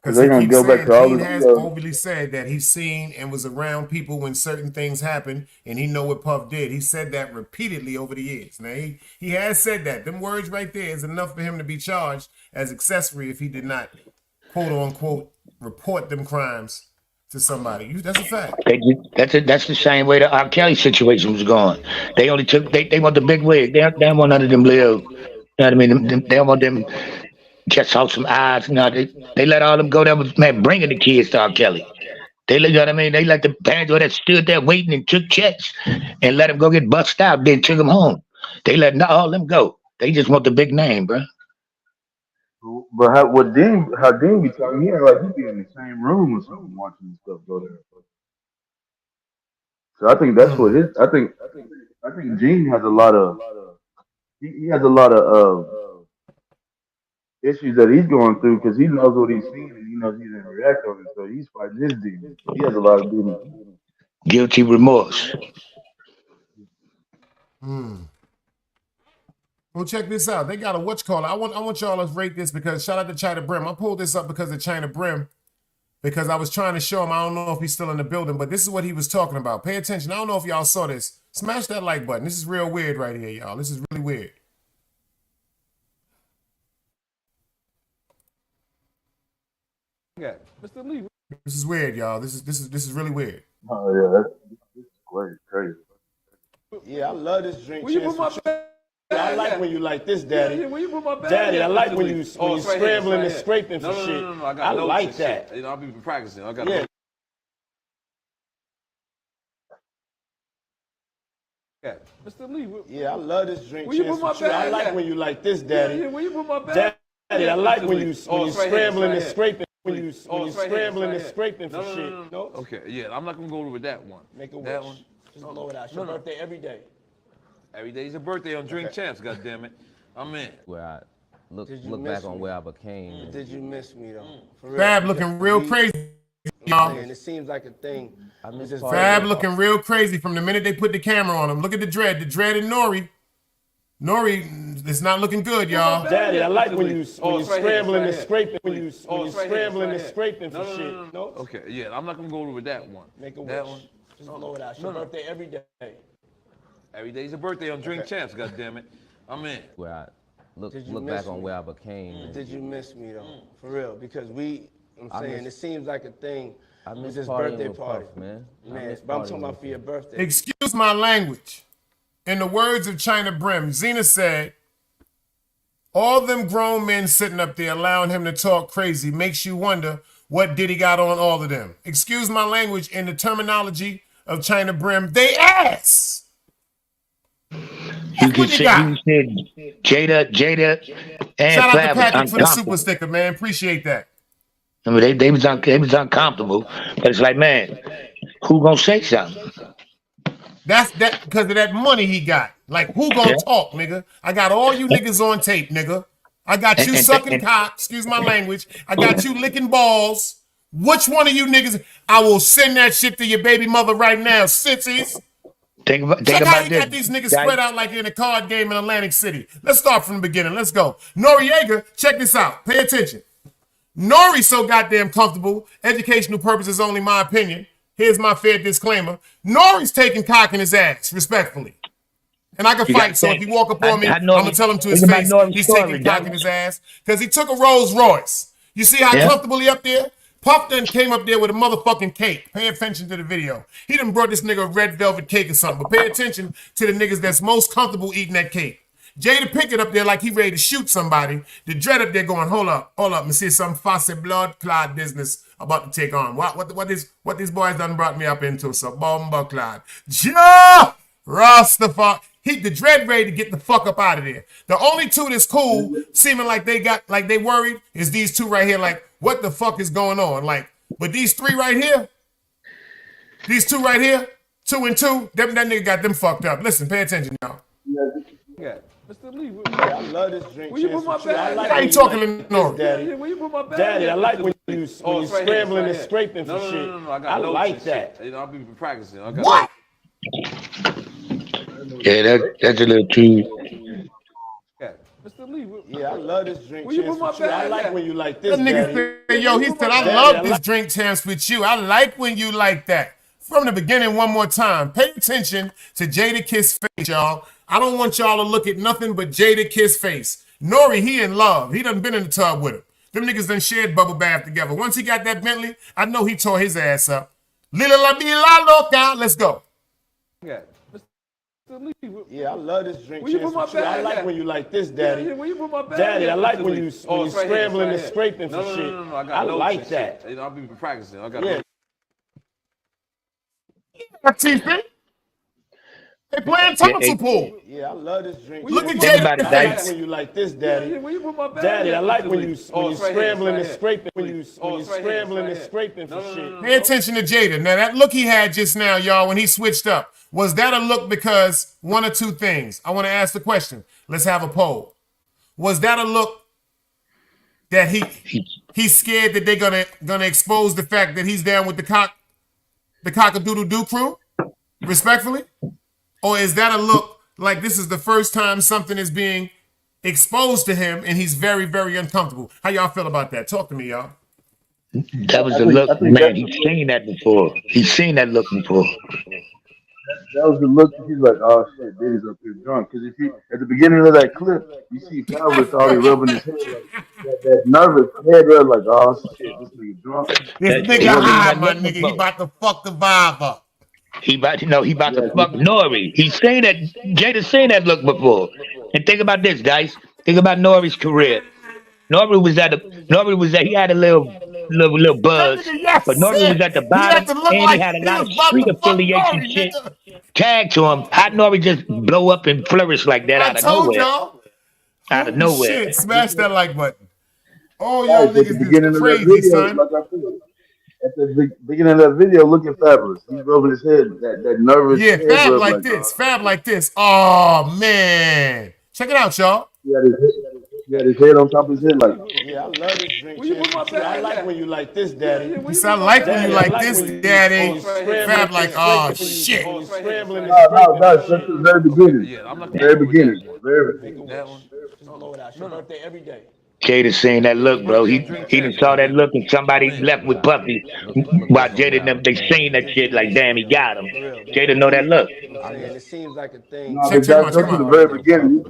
Because they're gonna go back to all Gene the has overly said that he's seen and was around people when certain things happen, and he know what Puff did. He said that repeatedly over the years. Now he has said that. Them words right there is enough for him to be charged as accessory if he did not, quote unquote, report them crimes to somebody. That's a fact. That's the same way the R. Kelly situation was going. They only took they want the big wig. They don't want none of them live. You know what I mean? They don't want them just hold some eyes. You know, they let all them go. That was, man, bringing the kids to R. Kelly. They, you know what I mean? They let the parents that stood there waiting and took checks and let them go get bust out, then took them home. They let all them go. They just want the big name, bro. But how Dean be talking, he ain't like he be in the same room or something watching this stuff go there. So I think that's what I think Gene has a lot of he has a lot of issues that he's going through because he knows what he's seen and he knows he's gonna react on it. So he's fighting his demons. He has a lot of demons. Guilty remorse. Well, check this out. They got a whatchamacallit. I want y'all to rate this because shout out to China Brim. I pulled this up because of China Brim because I was trying to show him. I don't know if he's still in the building, but this is what he was talking about. Pay attention. I don't know if y'all saw this. Smash that like button. This is real weird right here, y'all. This is really weird. Yeah, Mr. Lee. This is weird, y'all. This is really weird. Oh yeah, that's great, crazy. Yeah, I love this drink. Will you put my bag? I like when you like this, Daddy. Yeah, will you put my bag? Daddy, I like when you it's right scrambling here, and scraping for shit. No, I got I notes like and that. shit. You know, I'll be practicing. I got Yeah, Mr. Lee. Yeah, I love this drink. Will you put my bag? I like when you like this, Daddy. Yeah, will you put my bag? Daddy, I like when you scrambling and scraping. When you right scrambling here, and scraping for shit. No. Okay, yeah, I'm not gonna go with that one. Make a that wish. one. Just blow it out. It's your birthday every day. Every day's a birthday on Drink Champs. God damn it, I'm in. Where I look back on where I became. Did you miss me though? For real. Fab looking real crazy, y'all. And it seems like a thing. Fab looking real crazy from the minute they put the camera on him. Look at the dread and Nori. Nori, it's not looking good, y'all. Daddy, I like when you scrambling and scraping. When you scrambling and scraping for shit. No. Okay, yeah, I'm not gonna go with that one. Make a wish. That one. Just blow it out. It's your birthday every day. Every day's a birthday on Drink Champs. God damn it, I'm in. Where I look back on where I became. Did you miss me though? For real, because I'm saying it seems like a thing. I miss this partying birthday with party, Puff, man. Man, but I'm talking about for your birthday. Excuse my language. In the words of China Brim, Zena said, all them grown men sitting up there allowing him to talk crazy makes you wonder what Diddy got on all of them. Excuse my language, in the terminology of China Brim, they ass. You can say Jada, and shout out to Fab Patrick was for the super sticker, man. Appreciate that. I mean, they was uncomfortable, but it's like, man, who gonna say something? That's because of that money he got. Like, who gonna talk, nigga? I got all you niggas on tape, nigga. I got you sucking cock, excuse my language. I got you licking balls. Which one of you niggas? I will send that shit to your baby mother right now, sissies. Think about how you this. got these niggas spread out like in a card game in Atlantic City. Let's start from the beginning. Let's go. Noriega, check this out. Pay attention. Nori's so goddamn comfortable. Educational purposes only, my opinion. Here's my fair disclaimer. Nori's taking cock in his ass, respectfully. And I can fight, so if he walk up on me, I'm going to tell him to his face he's taking cock in his ass. Because he took a Rolls Royce. You see how comfortable he up there? Puff done came up there with a motherfucking cake. Pay attention to the video. He done brought this nigga a red velvet cake or something. But pay attention to the niggas that's most comfortable eating that cake. Jada Pinkett up there like he ready to shoot somebody. The dread up there going, hold up. Me see some fussy blood clot business about to take on. What these boys done brought me up into? So bomba clot. Ja Rastafari. The dread ready to get the fuck up out of there. The only two that's cool, seeming like they worried, is these two right here. Like, what the fuck is going on? Like, but these three right here, these two right here, 2 and 2, that nigga got them fucked up. Listen, pay attention, y'all. Yeah. Mr. Lee, I love this drink. Will you put my bag? I ain't talking to no. Daddy. Will you put my bag? Daddy, I like when you scrambling and scraping for shit. No. I like that. You know, I'll be practicing. What? Yeah, that's a little too. Yeah, Mr. Lee. Yeah, I love this drink. Will you put my bag? I like when you like this. That nigga said, yo, he said, I love this drink chance with you. I like when you like that. From the beginning, one more time. Pay attention to Jada Kiss face, y'all. I don't want y'all to look at nothing but Jada Kiss face. Nori, he in love. He done been in the tub with him. Them niggas done shared bubble bath together. Once he got that Bentley, I know he tore his ass up. Lila la bila loca. Let's go. Yeah. Yeah, I love this drink. Will you put my bag? I like when you like this, Daddy. Yeah, will you put my bag? Daddy, I like when you scrambling and scraping for shit. No. I like that. You know, I'll be practicing. Yeah. TV. They playing tonsil pool. Yeah, I love this drink. Look at Jada. I like when you like this, Daddy. Yeah, will you put my bag? Daddy, I like when you scrambling and scraping. When you scrambling and scraping for shit. Pay attention to Jada. Now that look he had just now, y'all, when he switched up, was that a look because one or two things? I want to ask the question. Let's have a poll. Was that a look that he's scared that they're gonna expose the fact that he's down with the cock-a-doodle-doo crew? Respectfully? Or is that a look like this is the first time something is being exposed to him and he's very, very uncomfortable? How y'all feel about that? Talk to me, y'all. That was the look, man. He's seen that before. He's seen that look before. That was the look. He's like, oh shit, Diddy's up here drunk. Because if you at the beginning of that clip, you see Fabulous already rubbing his head, like, that nervous head rub, like, oh shit, this nigga drunk. This nigga high, my nigga. He about to fuck the vibe up. He about to fuck Nori. He's saying that. Jada's seen that look before. And think about this, Dice. Think about Nori's career. Nori was at. He had a little buzz, but Nori was at the bottom, and he had a lot of street affiliation shit tagged to him. How Nori just blow up and flourish like that out of nowhere? Out of nowhere. Shit, smash that like button. Oh, y'all niggas is crazy, son. At the beginning of that video, looking Fabulous. He's rubbing his head, that nervous. Yeah, Fab like this. Fab like this. Oh man, check it out, y'all. He had his head on top of his head, like. Yeah, I love this drink. Will you put my bag? I like when you like this, Daddy. He said, I like when you like this, Daddy. Fab like, oh shit. No, that's the very beginning. Very beginning. Very beginning. It's your birthday every day. Jada seen that look, bro. He done saw that look and somebody left with Puffy. While Jada and them, they seen that shit like, damn, he got him. Jada know that look. It seems like a thing. No, that's to the very beginning.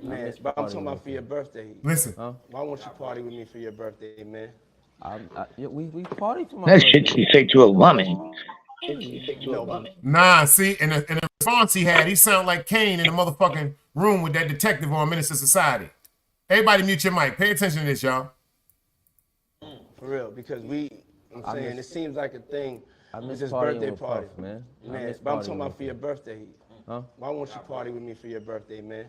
Man, but I'm talking about for your birthday. Listen. Why won't you party with me for your birthday, man? We party for my That birthday. shit you say to a woman. Nah, see, in the response he had, he sounded like Kane in the motherfucking room with that detective on Menace to Society. Everybody mute your mic. Pay attention to this, y'all. For real, because I'm saying it seems like a thing. It's his birthday with party, Puff, man. Man, but I'm talking about for your birthday. Why won't you party with me for your birthday, man?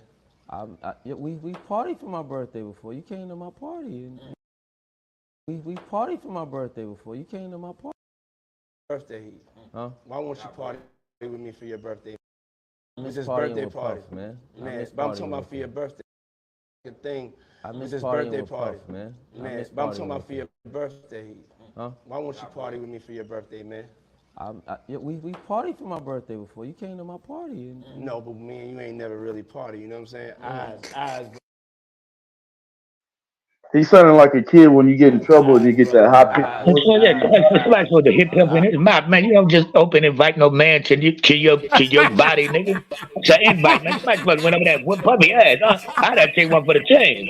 We partied for my birthday before. You came to my party. We partied for my birthday before. You came to my party. Birthday. Why won't you party with me for your birthday? It's his partying birthday with party, Puff, man. Man, but I'm talking about for your birthday. Thing. It's his partying birthday with party, Puff, man. Man, but I'm talking about for your birthday. Why won't you party with me for your birthday, man? We partied for my birthday before. You came to my party. No, but me and you ain't never really party. You know what I'm saying? Eyes. He sounded like a kid when you get in trouble and you get that high pitched voice. So yeah, somebody supposed to hit him in his mouth, man. You don't just open invite no man to your body, nigga. It's an invite, man. Somebody supposed to went over there and whoop puppy ass. I'd have to take one for the team.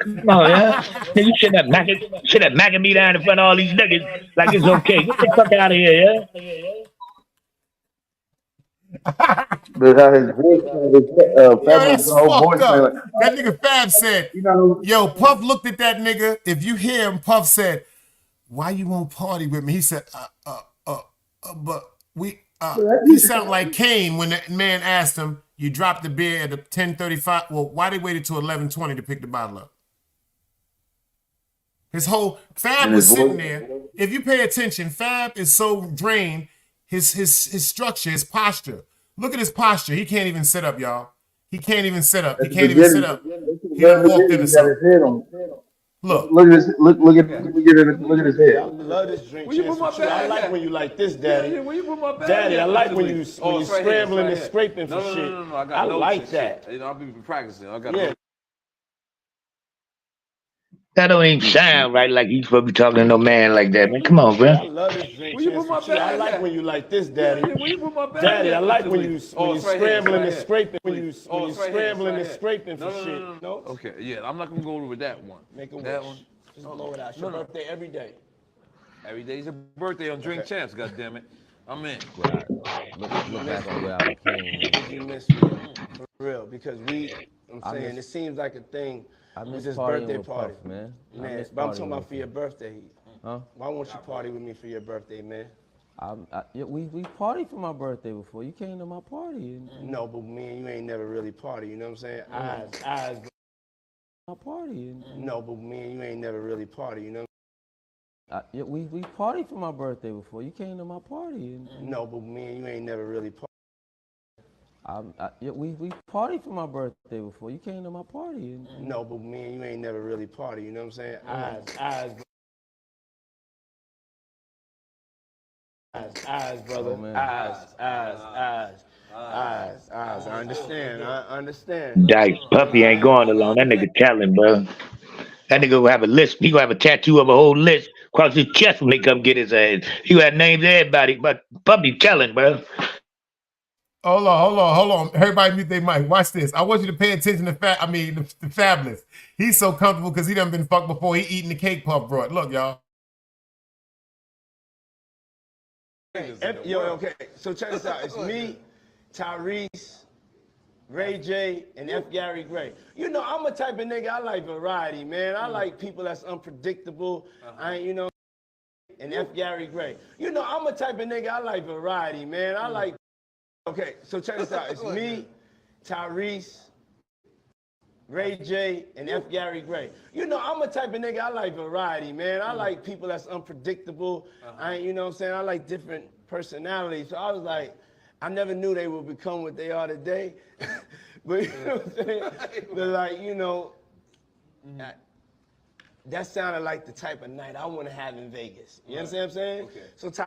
Come on, yeah. Nigga, you shouldn't have macking me down in front of all these niggas like it's okay. Get the fuck out of here, yeah. But how his voice sounded, Yo, Fabulous that's whole fucked voice sounded up. like, That nigga Fab said, you know, yo, Puff looked at that nigga. If you hear him, Puff said, why you won't party with me? He said, but we, he sounded like Kane when that man asked him, you dropped the beer at 10:35. Well, why they waited till 11:20 to pick the bottle up? His whole, Fab was sitting there. If you pay attention, Fab is so drained, his structure, his posture. Look at his posture. He can't even sit up, y'all. He can't even sit up. He can't even sit up. He done walked into something. Look at his head. I love this drink. Where you put my champs. bag I like at? when you like this, Daddy. Yeah, where you put my bag Daddy, at? I like when you It's right scrambling here, and scraping for shit. No. I got I notes like and that. shit. You know, I'll be practicing. I got Yeah. That don't even sound right like he's supposed to be talking to no man like that, man. Come on, bro. I love this drink. Where you put my champs. I bag like at? when you like this, Daddy. Yeah, where you put my bag Daddy, at? I like when you It's right here, scrambling it's and right scraping. When you it's right here, scrambling it's and right here. scraping for shit. No. Okay, yeah, I'm not gonna go over that one. Make a That wish. one. Just blow it out. It's your birthday every day. Every day's your birthday on Drink Champs, goddammit. I'm in. Right. Look back on where I came. You miss me, for real, because I'm I saying, miss- it seems like a thing I with miss this partying birthday with party. Puff, man. I Man, miss but I'm partying talking about with for your birthday. Huh? Why won't you party with me for your birthday, man? We partied for my birthday before. You came to my party. No, but me and you ain't never really party, you know what I'm saying? Eyes. My party. No, but me and you ain't never really party, you know? We partied for my birthday before. You came to my party. No, but me and you ain't never really party. We partied for my birthday before. You came to my party. No, but me and you ain't never really party, you know what I'm saying? Eyes, brother. Oh, man. Eyes. I understand. Dice Puffy ain't going along. That nigga telling, bro. That nigga gonna have a list. He gonna have a tattoo of a whole list across his chest when they come get his ass. He gonna have names of everybody, but Puffy telling, bro. Hold on. Everybody mute their mic. Watch this. I want you to pay attention to the Fabulous. He's so comfortable because he done been fucked before. He eating the cake Puff brought. Look, y'all. Okay. So check this out. It's me, Tyrese, Ray J, and F. Gary Gray. You know, I'm a type of nigga, I like variety, man. I like people that's unpredictable. And F. Gary Gray. You know, I'm a type of nigga, I like variety, man. I like. Okay, so check this out. It's me, Tyrese, Ray J, and F. Gary Gray. You know, I'm a type of nigga, I like variety, man. I like people that's unpredictable. You know what I'm saying? I like different personalities. So I was like, I never knew they would become what they are today. But you know what I'm saying? But like, you know, that sounded like the type of night I want to have in Vegas. You understand what I'm saying? Okay.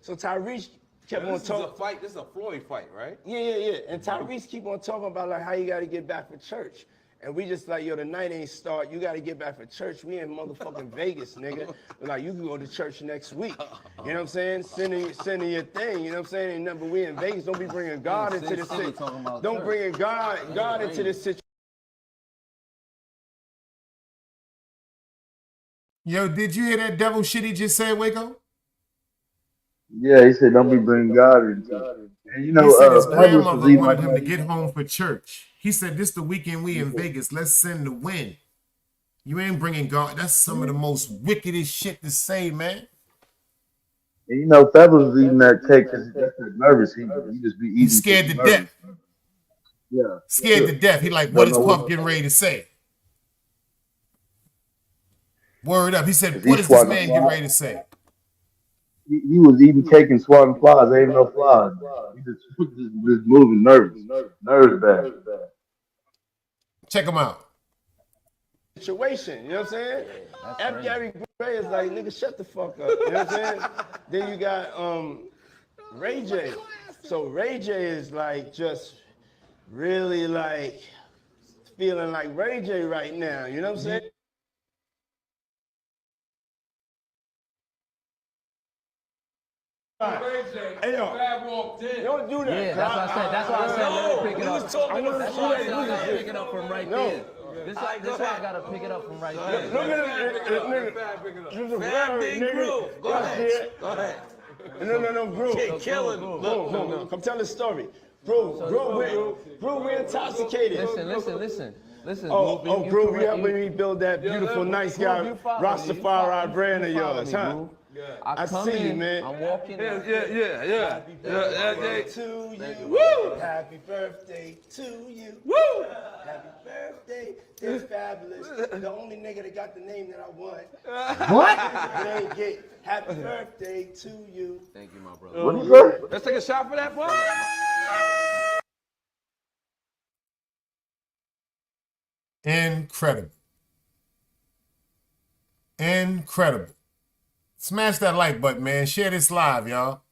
So Tyrese kept on talking. This is a fight. This is a Floyd fight, right? Yeah. And Tyrese keep on talking about like how you got to get back for church. And we just like, yo, the night ain't start. You got to get back for church. We in motherfucking Vegas, nigga. We're like, you can go to church next week. You know what I'm saying? Sending your thing. You know what I'm saying? Ain't nothing, but we in Vegas. Don't be bringing God into this shit. Don't bring God into this situation. Yo, did you hear that devil shit he just said, Waco? Yeah, he said, don't be bringing God into it. And you know, he said his Fabulous was grandmother eating wanted like him to get home for church. He said, this the weekend we in Vegas. Let's send the win. You ain't bringing God. That's some of the most wickedest shit to say, man. And you know, Fabulous was eating that cake because he's just nervous. He just be eating. He's scared to death. Yeah. Scared to death. He like, what is Puff getting ready to say? Word up. He said, what is this man getting ready to say? He was eating cake and swatting flies. There ain't no flies. He just moving nervous. Nervous bad. Check him out. Situation, you know what I'm saying? F. Gary Gray is like, nigga, shut the fuck up. You know what I'm saying? Then you got Ray J. So Ray J is like just really like feeling like Ray J right now. You know what I'm saying? Hey, yo, don't do that. Yeah, that's what I said. That's why I said let me pick it up. That's why I said I gotta pick it up from right there. This why I gotta pick it up from right there. Look at it, Fat big groove. Go ahead. Go ahead. No, bro. Killing. Look. Come tell the story. Bro, we're intoxicated. Listen. Bro, you helping me build that beautiful, nice guy, Rastafari brand of yours, huh? I see you, man. I'm walking. Yeah. Happy birthday to you. Woo! Happy birthday to you. Woo! Happy birthday. It's fabulous. The only nigga that got the name that I want. What? They get happy birthday to you. Thank you, my brother. What you say? Let's take a shot for that, boy. Incredible. Smash that like button, man. Share this live, y'all.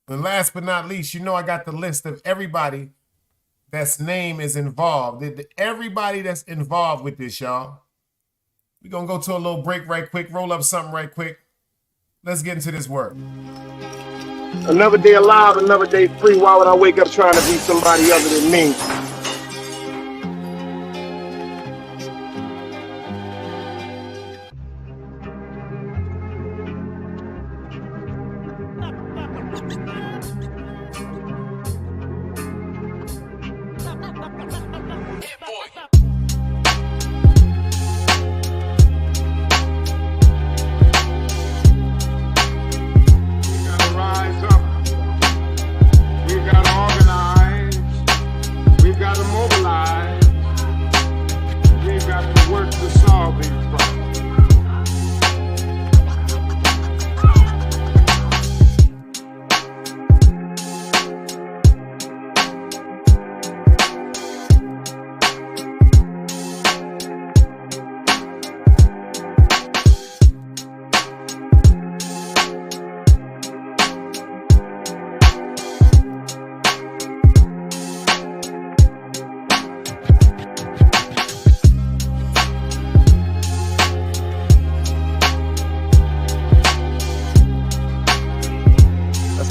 And last but not least, you know I got the list of everybody that's name is involved. Everybody that's involved with this, y'all. We're going to go to a little break right quick, roll up something right quick. Let's get into this work. Another day alive, another day free. Why would I wake up trying to be somebody other than me?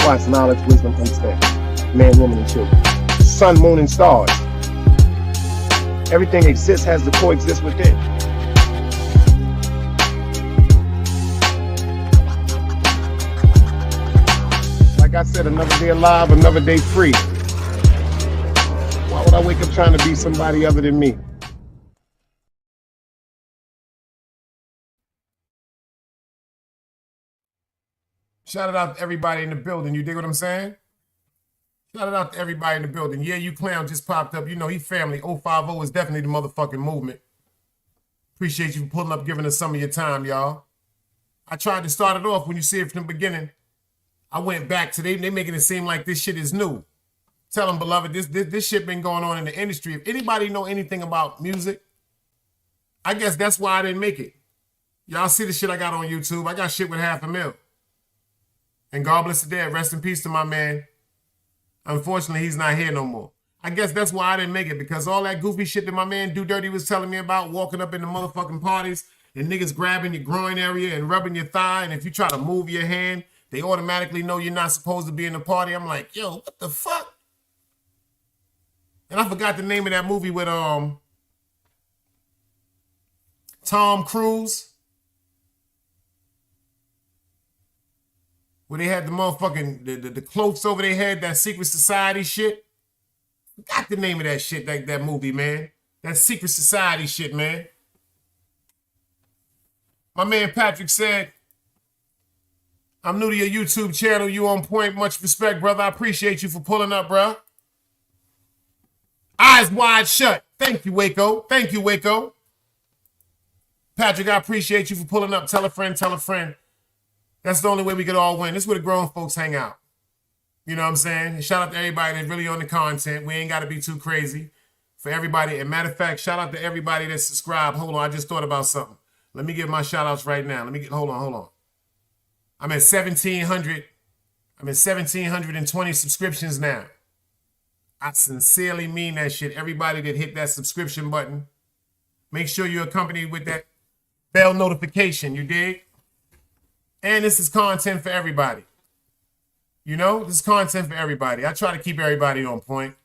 It's knowledge, wisdom, understanding. Man, woman, and children. Sun, moon, and stars. Everything exists, has to coexist within. Like I said, another day alive, another day free. Why would I wake up trying to be somebody other than me? Shout it out to everybody in the building. You dig what I'm saying? Shout it out to everybody in the building. Yeah, you clown just popped up. You know, he family. 050 is definitely the motherfucking movement. Appreciate you for pulling up, giving us some of your time, y'all. I tried to start it off when you see it from the beginning. I went back to they making it seem like this shit is new. Tell them, beloved, this shit been going on in the industry. If anybody know anything about music, I guess that's why I didn't make it. Y'all see the shit I got on YouTube. I got shit with 500,000. And God bless the dead. Rest in peace to my man. Unfortunately, he's not here no more. I guess that's why I didn't make it, because all that goofy shit that my man Do Dirty was telling me about, walking up in the motherfucking parties and niggas grabbing your groin area and rubbing your thigh, and if you try to move your hand, they automatically know you're not supposed to be in the party. I'm like, yo, what the fuck? And I forgot the name of that movie with Tom Cruise, where they had the motherfucking, the cloaks over their head, that secret society shit. Got the name of that shit, that movie, man. That secret society shit, man. My man Patrick said, I'm new to your YouTube channel. You on point. Much respect, brother. I appreciate you for pulling up, bro. Eyes wide shut. Thank you, Waco. Thank you, Waco. Patrick, I appreciate you for pulling up. Tell a friend, tell a friend. That's the only way we could all win. This is where the grown folks hang out. You know what I'm saying? And shout out to everybody that's really on the content. We ain't got to be too crazy. For everybody, and matter of fact, shout out to everybody that subscribed. Hold on, I just thought about something. Let me give my shout outs right now. Hold on. I'm at 1,700 I'm at 1,720 subscriptions now. I sincerely mean that shit. Everybody that hit that subscription button, make sure you're accompanied with that bell notification, you dig? And this is content for everybody. You know, this is content for everybody. I try to keep everybody on point.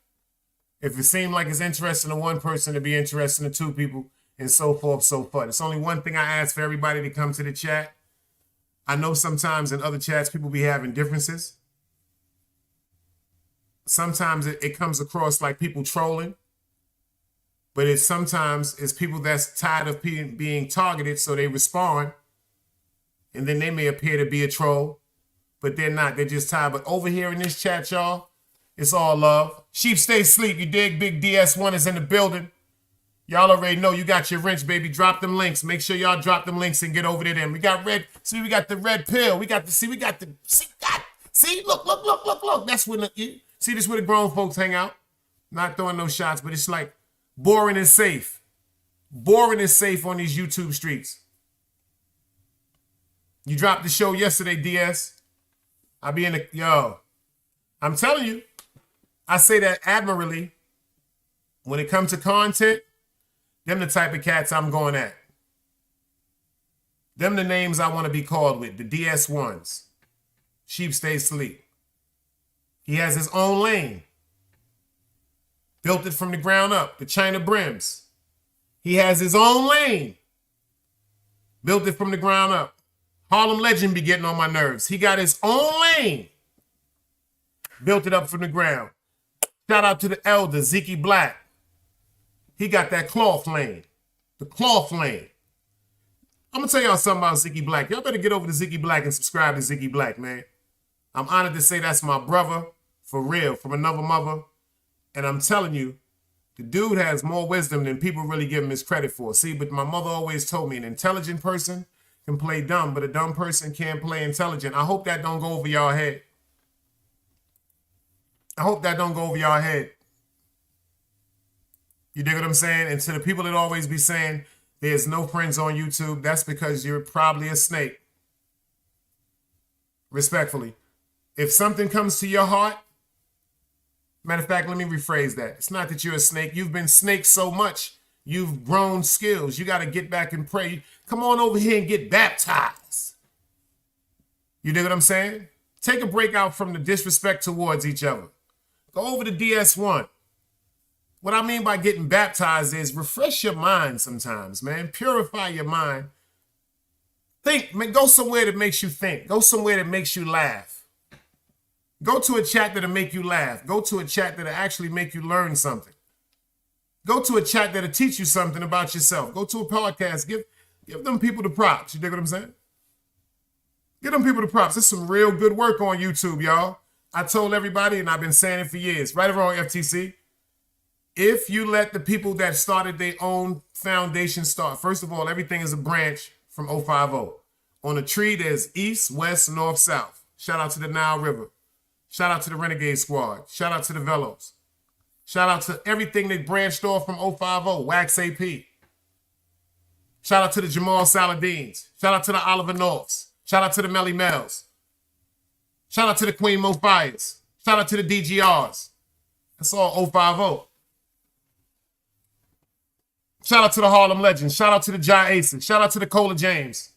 If it seems like it's interesting to one person, to be interesting to two people, and so forth, so forth. It's only one thing I ask for everybody to come to the chat. I know sometimes in other chats, people be having differences. Sometimes it comes across like people trolling, but sometimes it's people that's tired of being targeted, so they respond, and then they may appear to be a troll, but they're not. They're just tired. But over here in this chat, y'all, it's all love. Sheep stay asleep. You dig? Big DS1 is in the building. Y'all already know you got your wrench, baby. Drop them links. Make sure y'all drop them links and get over to them. We got red. See, we got the red pill. We got the see. Look. That's when see this where the grown folks hang out. Not throwing no shots, but it's like boring and safe. Boring and safe on these YouTube streets. You dropped the show yesterday, DS. I be in the I'm telling you, I say that admirably. When it comes to content, them the type of cats I'm going at. Them the names I want to be called with, the DS1s. Sheep stay asleep. He has his own lane. Built it from the ground up, the China Brims. He has his own lane. Built it from the ground up. Harlem Legend be getting on my nerves. He got his own lane. Built it up from the ground. Shout out to the elder, Zeke Black. He got that cloth lane. The cloth lane. I'm going to tell y'all something about Zeke Black. Y'all better get over to Zeke Black and subscribe to Zeke Black, man. I'm honored to say that's my brother, for real, from another mother. And I'm telling you, the dude has more wisdom than people really give him his credit for. See, but my mother always told me an intelligent person can play dumb, but a dumb person can't play intelligent. I hope that don't go over y'all head. I hope that don't go over y'all head. You dig what I'm saying? And to the people that always be saying there's no friends on YouTube, that's because you're probably a snake. Respectfully. If something comes to your heart, matter of fact, let me rephrase that. It's not that you're a snake. You've been snaked so much, you've grown skills. You got to get back and pray. Come on over here and get baptized. You dig what I'm saying? Take a break out from the disrespect towards each other. Go over to DS1. What I mean by getting baptized is refresh your mind sometimes, man. Purify your mind. Think, man, go somewhere that makes you think. Go somewhere that makes you laugh. Go to a chat that'll make you laugh. Go to a chat that'll actually make you learn something. Go to a chat that'll teach you something about yourself. Go to a podcast. Give them people the props. You dig what I'm saying? Give them people the props. There's some real good work on YouTube, y'all. I told everybody, and I've been saying it for years. Right or wrong, FTC? If you let the people that started their own foundation start, first of all, everything is a branch from 050. On a tree, there's east, west, north, south. Shout out to the Nile River. Shout out to the Renegade Squad. Shout out to the Velos. Shout out to everything that branched off from 050, Wax AP. Shout out to the Jamal Saladins. Shout out to the Oliver Norths. Shout out to the Melly Mells. Shout out to the Queen Mo Fires. Shout out to the DGRs. That's all 050. Shout out to the Harlem Legends. Shout out to the Jai Aces. Shout out to the Cola James.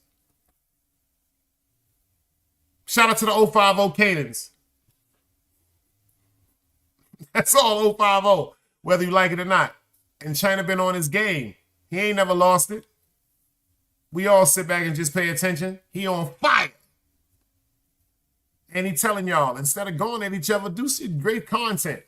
Shout out to the 050 Canans. That's all 050, whether you like it or not. And China been on his game. He ain't never lost it. We all sit back and just pay attention. He on fire. And he telling y'all, instead of going at each other, do some great content.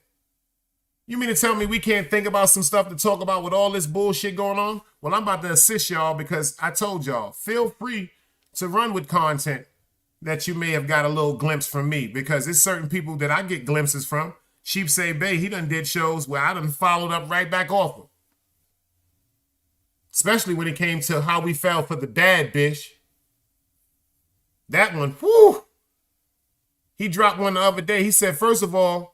You mean to tell me we can't think about some stuff to talk about with all this bullshit going on? Well, I'm about to assist y'all because I told y'all, feel free to run with content that you may have got a little glimpse from me because there's certain people that I get glimpses from. Sheep Say Bay, he done did shows where I done followed up right back off him. Especially when it came to how we fell for the dad bitch. That one, whew. He dropped one the other day. He said, first of all,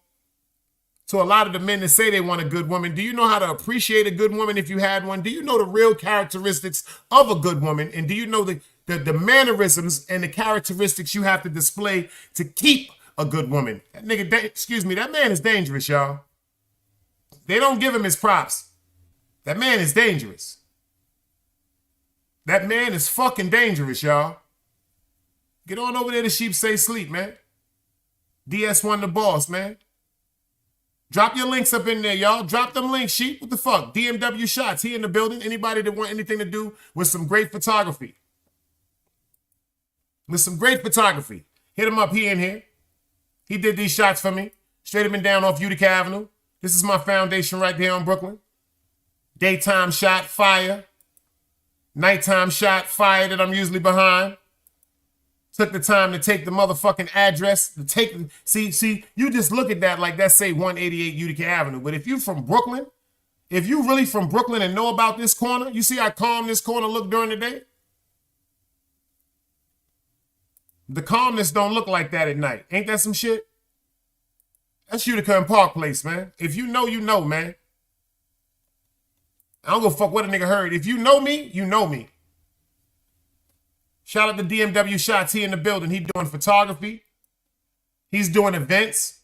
to a lot of the men that say they want a good woman, do you know how to appreciate a good woman if you had one? Do you know the real characteristics of a good woman? And do you know the mannerisms and the characteristics you have to display to keep a good woman. That nigga, excuse me, that man is dangerous, y'all. They don't give him his props. That man is dangerous. That man is fucking dangerous, y'all. Get on over there to Sheep Say Sleep, man. DS1 the boss, man. Drop your links up in there, y'all. Drop them links, Sheep. What the fuck? DMW Shots. He in the building. Anybody that want anything to do with some great photography. With some great photography. Hit him up. He in here. He did these shots for me. Straight up and down off Utica Avenue. This is my foundation right there on Brooklyn. Daytime shot, fire. Nighttime shot, fire that I'm usually behind. Took the time to take the motherfucking address. To take, see, you just look at that like that say 188 Utica Avenue. But if you from Brooklyn, if you really from Brooklyn and know about this corner, you see how calm this corner look during the day? The calmness don't look like that at night. Ain't that some shit? That's Utica and Park Place, man. If you know, you know, man. I don't give a fuck what a nigga heard. If you know me, you know me. Shout out to DMW Shots. He in the building. He doing photography. He's doing events,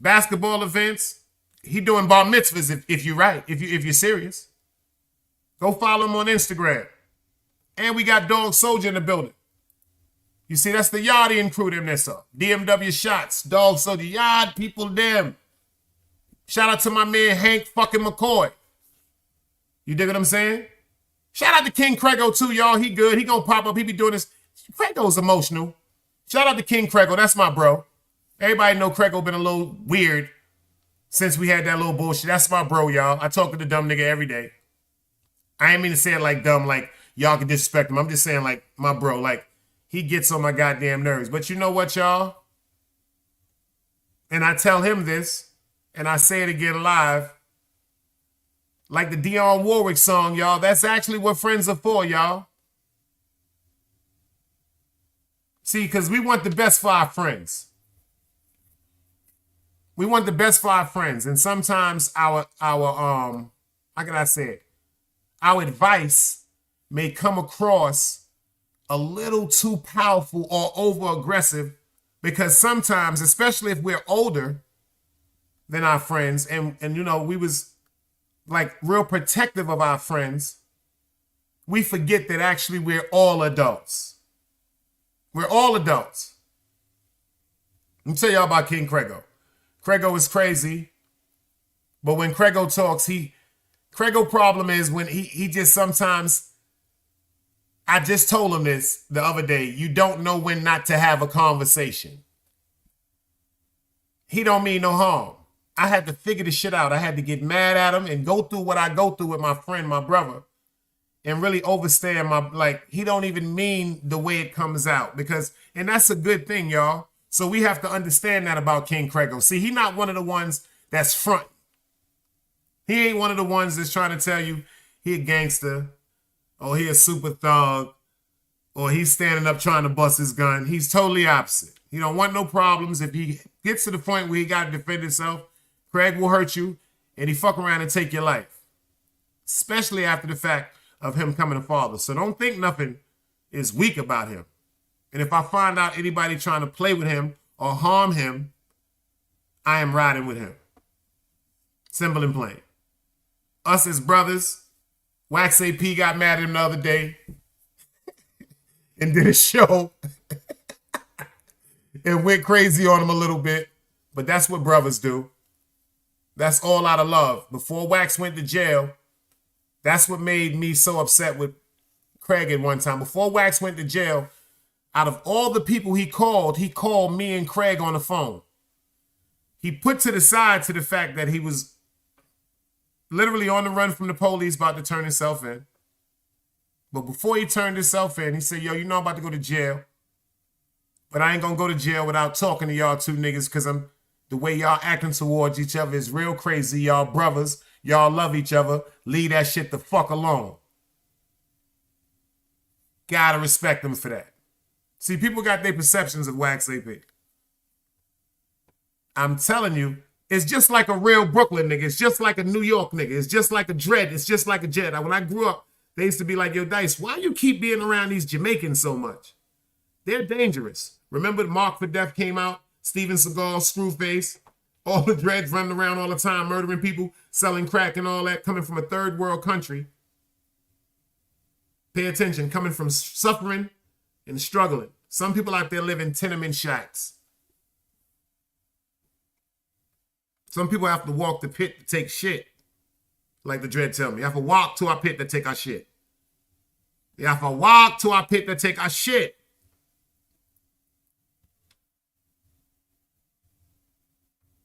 basketball events. He doing bar mitzvahs if you're right, if you're serious. Go follow him on Instagram. And we got Dog Soldier in the building. You see, that's the Yardian crew, them that's up. DMW Shots, Dog Soldier, Yard people, them. Shout out to my man Hank fucking McCoy. You dig what I'm saying? Shout out to King Crego too, y'all. He good. He gonna pop up. He be doing this. Crego's emotional. Shout out to King Crego. That's my bro. Everybody know Crego been a little weird since we had that little bullshit. That's my bro, y'all. I talk to the dumb nigga every day. I ain't mean to say it like dumb, like y'all can disrespect him. I'm just saying like my bro, like he gets on my goddamn nerves. But you know what, y'all? And I tell him this, and I say it again live. Like the Dionne Warwick song, y'all. That's actually what friends are for, y'all. See, because we want the best for our friends. We want the best for our friends. And sometimes our how can I say it? Our advice may come across a little too powerful or over aggressive, because sometimes, especially if we're older than our friends, and you know, we was like real protective of our friends, we forget that actually we're all adults. We're all adults. Let me tell y'all about King Crego. Crego is crazy, but when Crego talks, Crego problem is when he just sometimes, I just told him this the other day, you don't know when not to have a conversation. He don't mean no harm. I had to figure this shit out. I had to get mad at him and go through what I go through with my friend, my brother, and really overstand my, like, he don't even mean the way it comes out, because, and that's a good thing, y'all. So we have to understand that about King Crego. See, he not one of the ones that's front. He ain't one of the ones that's trying to tell you he a gangster, or he a super thug, or he's standing up trying to bust his gun. He's totally opposite. He don't want no problems. If he gets to the point where he got to defend himself, Craig will hurt you, and he fuck around and take your life, especially after the fact of him coming a father. So don't think nothing is weak about him. And if I find out anybody trying to play with him or harm him, I am riding with him. Simple and plain. Us as brothers, Wax AP got mad at him the other day and did a show and went crazy on him a little bit. But that's what brothers do. That's all out of love. Before Wax went to jail, that's what made me so upset with Craig at one time. Before Wax went to jail, out of all the people he called me and Craig on the phone. He put to the side to the fact that he was literally on the run from the police, about to turn himself in. But before he turned himself in, he said, yo, you know I'm about to go to jail. But I ain't gonna go to jail without talking to y'all two niggas, because the way y'all acting towards each other is real crazy. Y'all brothers, y'all love each other. Leave that shit the fuck alone. Gotta respect them for that. See, people got their perceptions of Wax AP. I'm telling you, it's just like a real Brooklyn nigga. It's just like a New York nigga. It's just like a Dread. It's just like a Jet. When I grew up, they used to be like, yo, Dice, why you keep being around these Jamaicans so much? They're dangerous. Remember Mark for Death came out? Steven Seagal, Screwface, all the dreads running around all the time, murdering people, selling crack and all that, coming from a third world country. Pay attention, coming from suffering and struggling. Some people out there live in tenement shacks. Some people have to walk the pit to take shit. Like the dread tell me. You have to walk to our pit to take our shit. You have to walk to our pit to take our shit.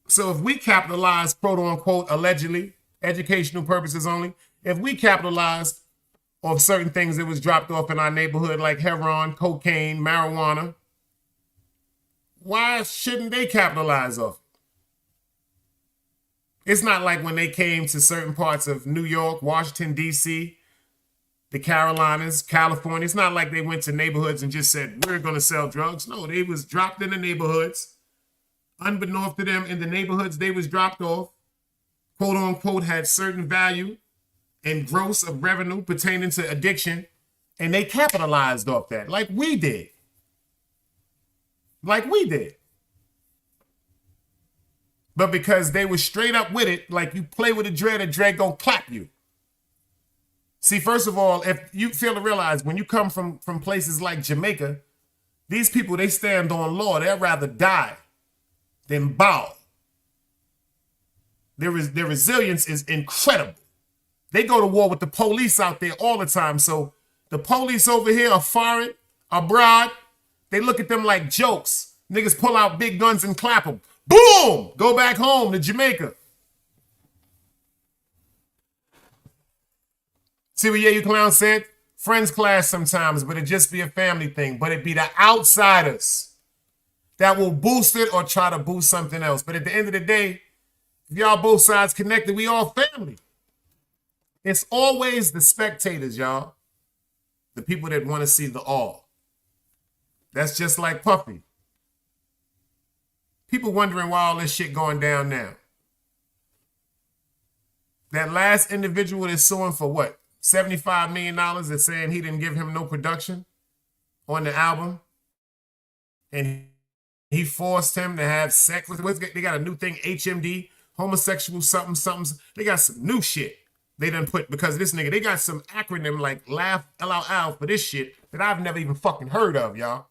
So if we capitalize, quote unquote, allegedly, educational purposes only, if we capitalize on certain things that was dropped off in our neighborhood like heroin, cocaine, marijuana, why shouldn't they capitalize off it? It's not like when they came to certain parts of New York, Washington, D.C., the Carolinas, California. It's not like they went to neighborhoods and just said, we're going to sell drugs. No, they was dropped in the neighborhoods. Unbeknownst to them, in the neighborhoods they was dropped off, quote unquote, had certain value and gross of revenue pertaining to addiction, and they capitalized off that like we did. Like we did. But because they were straight up with it, like you play with a dread gonna clap you. See, first of all, if you fail to realize, when you come from places like Jamaica, these people, they stand on law. They'd rather die than bow. Their resilience is incredible. They go to war with the police out there all the time. So the police over here are foreign, abroad. They look at them like jokes. Niggas pull out big guns and clap them. Boom! Go back home to Jamaica. See what you Clown said? Friends clash sometimes, but it just be a family thing. But it be the outsiders that will boost it or try to boost something else. But at the end of the day, if y'all both sides connected, we all family. It's always the spectators, y'all. The people that want to see the all. That's just like Puffy. People wondering why all this shit going down now. That last individual that's suing for what? $75 million that's saying he didn't give him no production on the album. And he forced him to have sex with. They got a new thing, HMD, homosexual something. They got some new shit they done put because of this nigga. They got some acronym like laugh LOL for this shit that I've never even fucking heard of, y'all.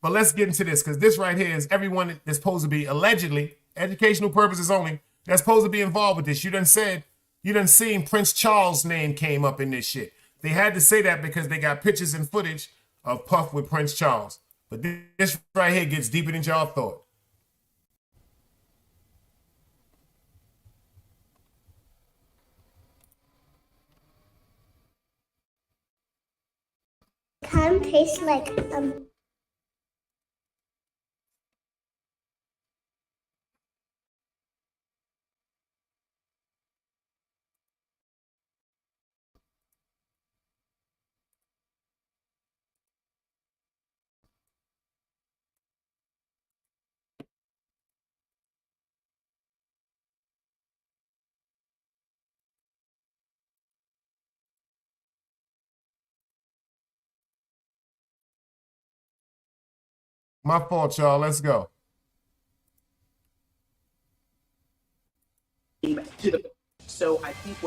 But let's get into this, because this right here is everyone that's supposed to be allegedly, educational purposes only, that's supposed to be involved with this. You done seen Prince Charles' name came up in this shit. They had to say that because they got pictures and footage of Puff with Prince Charles. But this right here gets deeper than y'all thought. Kind of tastes like My fault, y'all. Let's go. So I think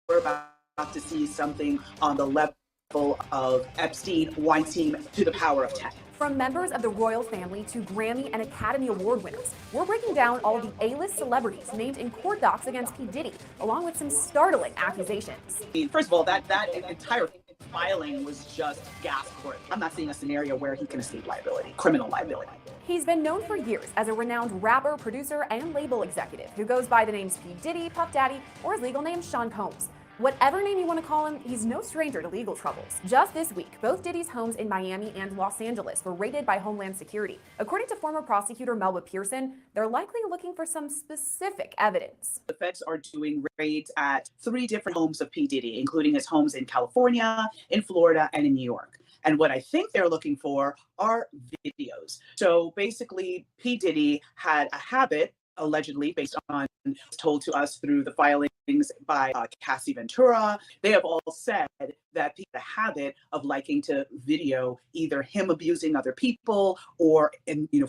we're about to see something on the level of Epstein, Weinstein to the power of 10. From members of the royal family to Grammy and Academy Award winners, we're breaking down all the A-list celebrities named in court docs against P. Diddy, along with some startling accusations. First of all, that entire filing was just gasp worthy. I'm not seeing a scenario where he can escape liability, criminal liability. He's been known for years as a renowned rapper, producer, and label executive who goes by the names P. Diddy, Puff Daddy, or his legal name, Sean Combs. Whatever name you want to call him, he's no stranger to legal troubles. Just this week, both Diddy's homes in Miami and Los Angeles were raided by Homeland Security. According to former prosecutor Melba Pearson, they're likely looking for some specific evidence. The feds are doing raids at 3 different homes of P. Diddy, including his homes in California, in Florida, and in New York. And what I think they're looking for are videos. So basically, P. Diddy had a habit, allegedly based on told to us through the filings by Cassie Ventura. They have all said that people have a habit of liking to video either him abusing other people or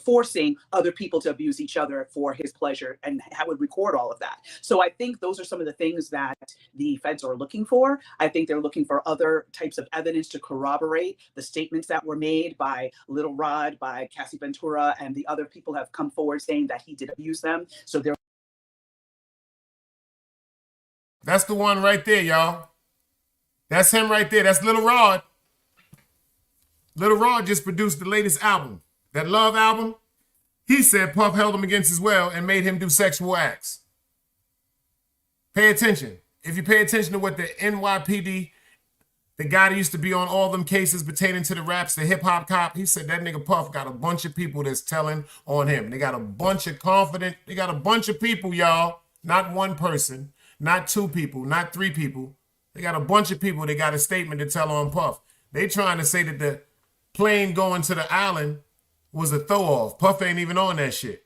forcing other people to abuse each other for his pleasure, and would record all of that. So I think those are some of the things that the feds are looking for. I think they're looking for other types of evidence to corroborate the statements that were made by Little Rod, by Cassie Ventura, and the other people have come forward saying that he did abuse them. So they're That's the one right there, y'all. That's him right there. That's Little Rod. Little Rod just produced the latest album. That Love album. He said Puff held him against his will and made him do sexual acts. Pay attention. If you pay attention to what the NYPD, the guy that used to be on all them cases pertaining to the raps, the hip hop cop, he said that nigga Puff got a bunch of people that's telling on him. They got a bunch of people, y'all. Not one person. Not two people, not three people. They got a bunch of people that got a statement to tell on Puff. They trying to say that the plane going to the island was a throw-off. Puff ain't even on that shit.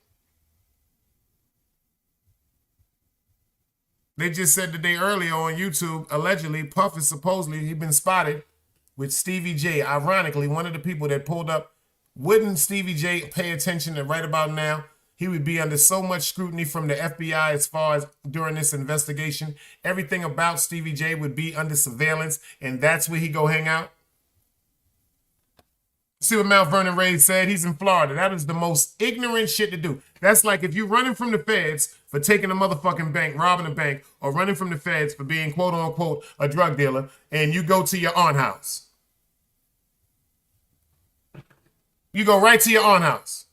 They just said today earlier on YouTube, allegedly, Puff is supposedly, he been spotted with Stevie J. Ironically, one of the people that pulled up, wouldn't Stevie J pay attention, and right about now, he would be under so much scrutiny from the FBI as far as during this investigation. Everything about Stevie J would be under surveillance, and that's where he go hang out. See what Mount Vernon Ray said? He's in Florida. That is the most ignorant shit to do. That's like if you're running from the feds for taking a motherfucking bank, robbing a bank, or running from the feds for being quote unquote a drug dealer, and you go to your aunt house. You go right to your aunt house.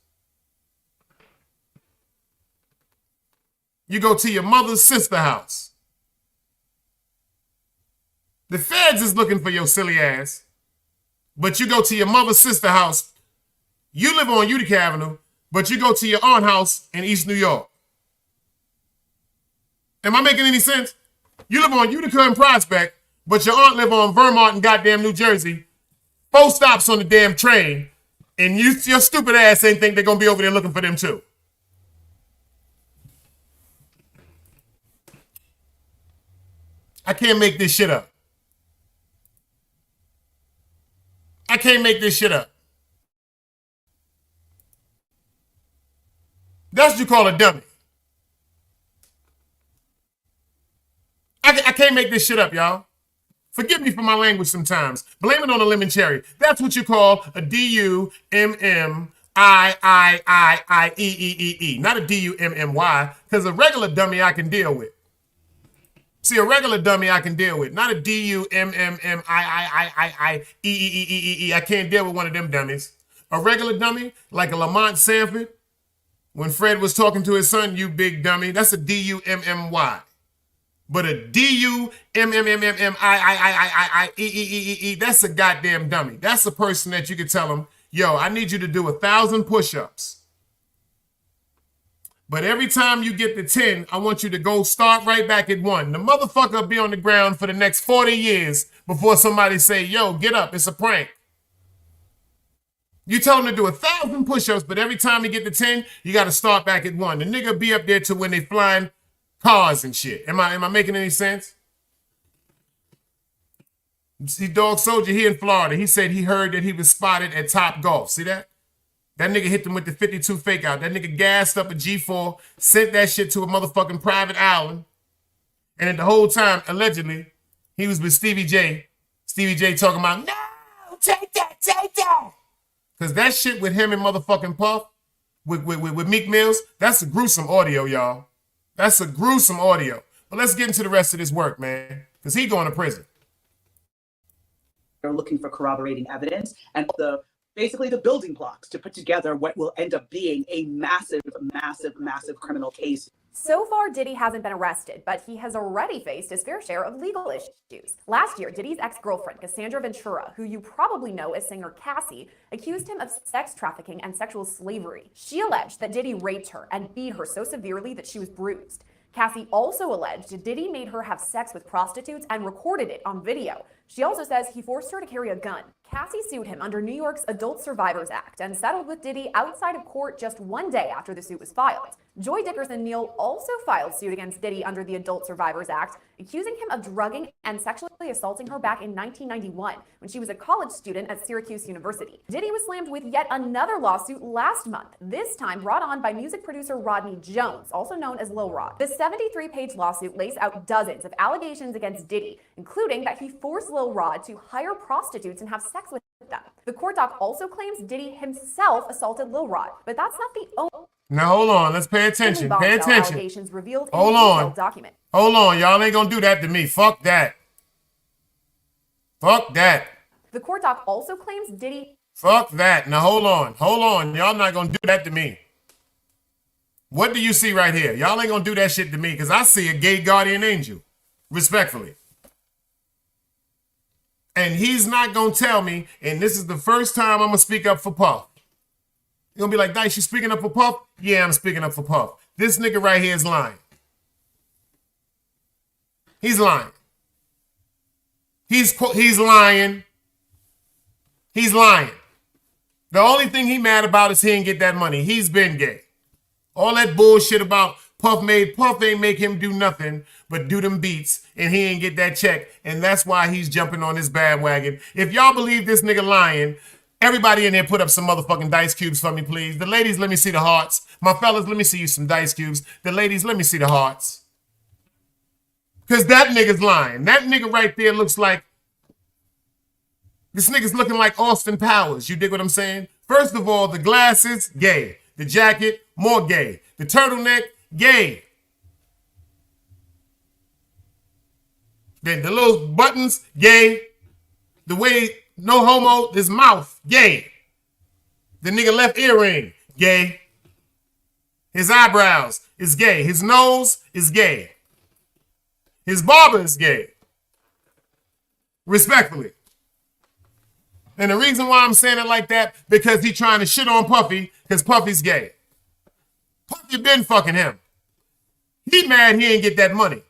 You go to your mother's sister house. The feds is looking for your silly ass, but you go to your mother's sister house. You live on Utica Avenue, but you go to your aunt house in East New York. Am I making any sense? You live on Utica and Prospect, but your aunt live on Vermont and goddamn New Jersey. 4 stops on the damn train, and your stupid ass ain't think they're gonna be over there looking for them too. I can't make this shit up. I can't make this shit up. That's what you call a dummy. I can't make this shit up, y'all. Forgive me for my language sometimes. Blame it on a lemon cherry. That's what you call a D-U-M-M-I-I-I-I-E-E-E-E. Not a D-U-M-M-Y, because a regular dummy I can deal with. See, a regular dummy I can deal with. Not a D-U-M-M-M-I-I-I-I-I-E-E-E-E-E. I can't deal with one of them dummies. A regular dummy, like a Lamont Sanford, when Fred was talking to his son, you big dummy, that's a D-U-M-M-Y. But a D-U-M-M-M-M-I-I-I-I-I-E-E-E-E-E, that's a goddamn dummy. That's a person that you could tell him, yo, I need you to do 1,000 push-ups. But every time you get to 10, I want you to go start right back at 1. The motherfucker will be on the ground for the next 40 years before somebody say, yo, get up, it's a prank. You tell him to do 1,000 push-ups, but every time you get to 10, you got to start back at 1. The nigga be up there to when they flying cars and shit. Am I making any sense? See, Dog Soldier here in Florida, he said he heard that he was spotted at Top Golf. See that? That nigga hit them with the 52 fake out. That nigga gassed up a G4, sent that shit to a motherfucking private island. And at the whole time, allegedly, he was with Stevie J. Stevie J talking about, no, take that, take that. Because that shit with him and motherfucking Puff, with Meek Mills, that's a gruesome audio, y'all. That's a gruesome audio. But let's get into the rest of this work, man. Because he going to prison. They're looking for corroborating evidence and basically the building blocks to put together what will end up being a massive, massive, massive criminal case. So far, Diddy hasn't been arrested, but he has already faced his fair share of legal issues. Last year, Diddy's ex-girlfriend, Cassandra Ventura, who you probably know as singer Cassie, accused him of sex trafficking and sexual slavery. She alleged that Diddy raped her and beat her so severely that she was bruised. Cassie also alleged Diddy made her have sex with prostitutes and recorded it on video. She also says he forced her to carry a gun. Cassie sued him under New York's Adult Survivors Act and settled with Diddy outside of court just one day after the suit was filed. Joy Dickerson-Neal also filed suit against Diddy under the Adult Survivors Act, accusing him of drugging and sexually assaulting her back in 1991 when she was a college student at Syracuse University. Diddy was slammed with yet another lawsuit last month, this time brought on by music producer Rodney Jones, also known as Lil Rod. The 73-page lawsuit lays out dozens of allegations against Diddy, including that he forced Lil Rod to hire prostitutes and have sex with them. The court doc also claims Diddy himself assaulted Lil Rod, but that's not the only. Now hold on, let's pay attention. Pay attention. Allegations revealed in Hold the on. detailed document. Hold on, y'all ain't gonna do that to me. Fuck that. Fuck that. The court doc also claims Diddy. Fuck that. Now hold on. Hold on. Y'all not gonna do that to me. What do you see right here? Y'all ain't gonna do that shit to me because I see a gay guardian angel. Respectfully. And he's not gonna tell me, and this is the first time I'm gonna speak up for Puff. You're gonna be like, Dice, you speaking up for Puff? Yeah, I'm speaking up for Puff. This nigga right here is lying. He's lying. He's lying. He's lying. The only thing he mad about is he didn't get that money. He's been gay. All that bullshit about Puff ain't make him do nothing but do them beats, and he ain't get that check, and that's why he's jumping on this bandwagon. If y'all believe this nigga lying, everybody in here put up some motherfucking dice cubes for me, please. The ladies, let me see the hearts. My fellas, let me see you some dice cubes. The ladies, let me see the hearts. Because that nigga's lying. That nigga right there looks like, this nigga's looking like Austin Powers. You dig what I'm saying? First of all, the glasses, gay. The jacket, more gay. The turtleneck, gay. Then the little buttons, gay. The way, no homo, his mouth, gay. The nigga left earring, gay. His eyebrows is gay. His nose is gay. His barber is gay. Respectfully. And the reason why I'm saying it like that, because he trying to shit on Puffy, because Puffy's gay. Puffy been fucking him. He mad he ain't get that money.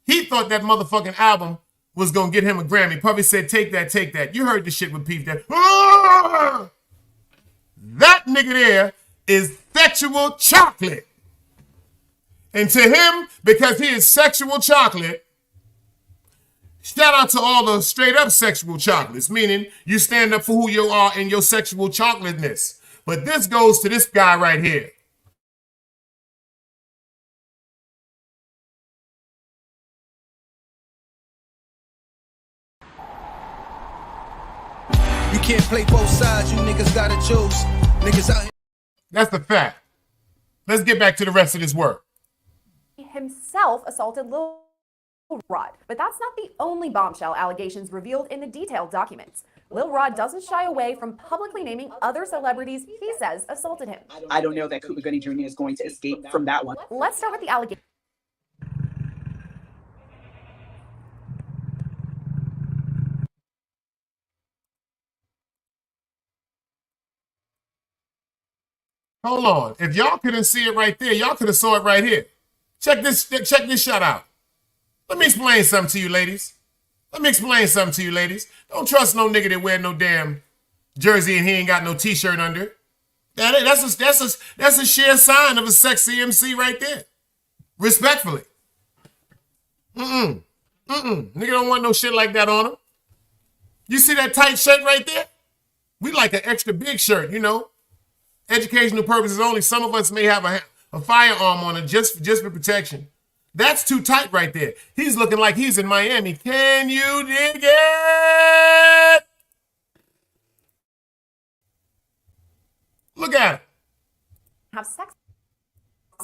He thought that motherfucking album was going to get him a Grammy. Puffy said, take that, take that. You heard the shit with Peep that. Ah! That nigga there is sexual chocolate. And to him, because he is sexual chocolate, shout out to all the straight up sexual chocolates, meaning you stand up for who you are in your sexual chocolateness. But this goes to this guy right here. You can't play both sides, you niggas gotta choose. Niggas out here. That's the fact. Let's get back to the rest of this work. Himself assaulted Lil Rod, but that's not the only bombshell allegations revealed in the detailed documents. Lil Rod doesn't shy away from publicly naming other celebrities he says assaulted him. I don't know that Cuba Gooding Jr. is going to escape from that one. Let's start with the allegations. Hold on. If y'all couldn't see it right there, y'all could have saw it right here. Check this shot out. Let me explain something to you, ladies. Don't trust no nigga that wear no damn jersey and he ain't got no t-shirt under. That's a sheer sign of a sexy MC right there. Respectfully. Nigga don't want no shit like that on him. You see that tight shirt right there? We like an extra big shirt, you know. Educational purposes only. Some of us may have a firearm on it just for protection. That's too tight right there. He's looking like he's in Miami. Can you dig it? Look at it. Have sex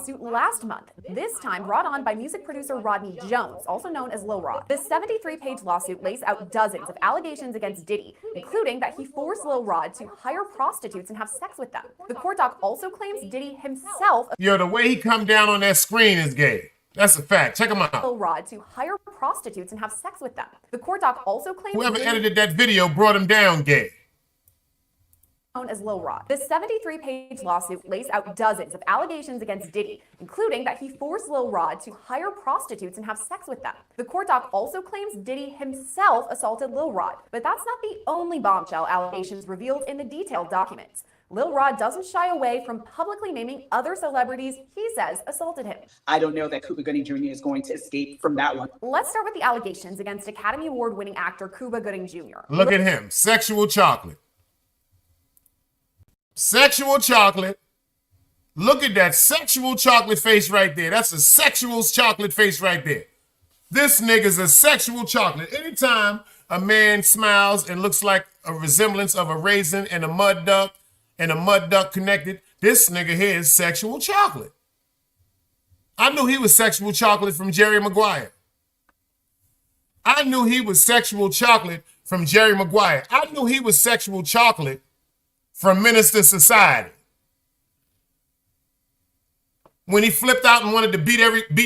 suit last month, this time brought on by music producer Rodney Jones, also known as Lil Rod. The 73-page lawsuit lays out dozens of allegations against Diddy, including that he forced Lil Rod to hire prostitutes and have sex with them. The court doc also claims Diddy himself... Yo, the way he come down on that screen is gay. That's a fact. Check him out. Lil Rod to hire prostitutes and have sex with them. The court doc also claims... Whoever edited that video brought him down gay. known as Lil Rod. The 73-page lawsuit lays out dozens of allegations against Diddy, including that he forced Lil Rod to hire prostitutes and have sex with them. The court doc also claims Diddy himself assaulted Lil Rod, but that's not the only bombshell allegations revealed in the detailed documents. Lil Rod doesn't shy away from publicly naming other celebrities he says assaulted him. I don't know that Cuba Gooding Jr. is going to escape from that one. Let's start with the allegations against Academy Award-winning actor Cuba Gooding Jr. Look at him, sexual chocolate. Sexual chocolate. Look at that sexual chocolate face right there. That's a sexual chocolate face right there. This nigga's a sexual chocolate. Anytime a man smiles and looks like a resemblance of a raisin and a mud duck connected, this nigga here is sexual chocolate. I knew he was sexual chocolate from Jerry Maguire. I knew he was sexual chocolate from Jerry Maguire. I knew he was sexual chocolate from Minister Society. When he flipped out and wanted to beat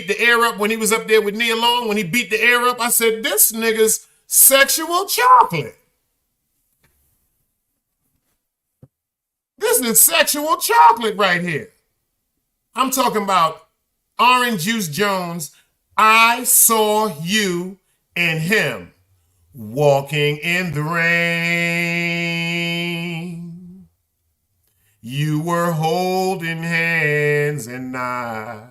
the air up when he was up there with Nia Long, when he beat the air up, I said, this nigga's sexual chocolate. This is sexual chocolate right here. I'm talking about Orange Juice Jones. I saw you and him walking in the rain. You were holding hands and I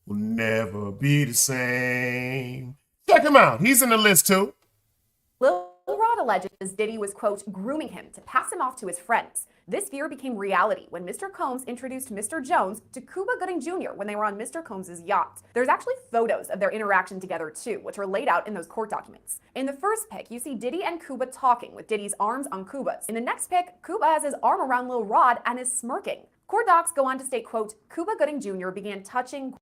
will never be the same. Check him out. He's in the list too. Lil Rod alleges Diddy was, quote, grooming him to pass him off to his friends. This fear became reality when Mr. Combs introduced Mr. Jones to Cuba Gooding Jr. when they were on Mr. Combs' yacht. There's actually photos of their interaction together too, which are laid out in those court documents. In the first pic, you see Diddy and Cuba talking with Diddy's arms on Cuba's. In the next pic, Cuba has his arm around Lil Rod and is smirking. Court docs go on to state, quote, Cuba Gooding Jr. began touching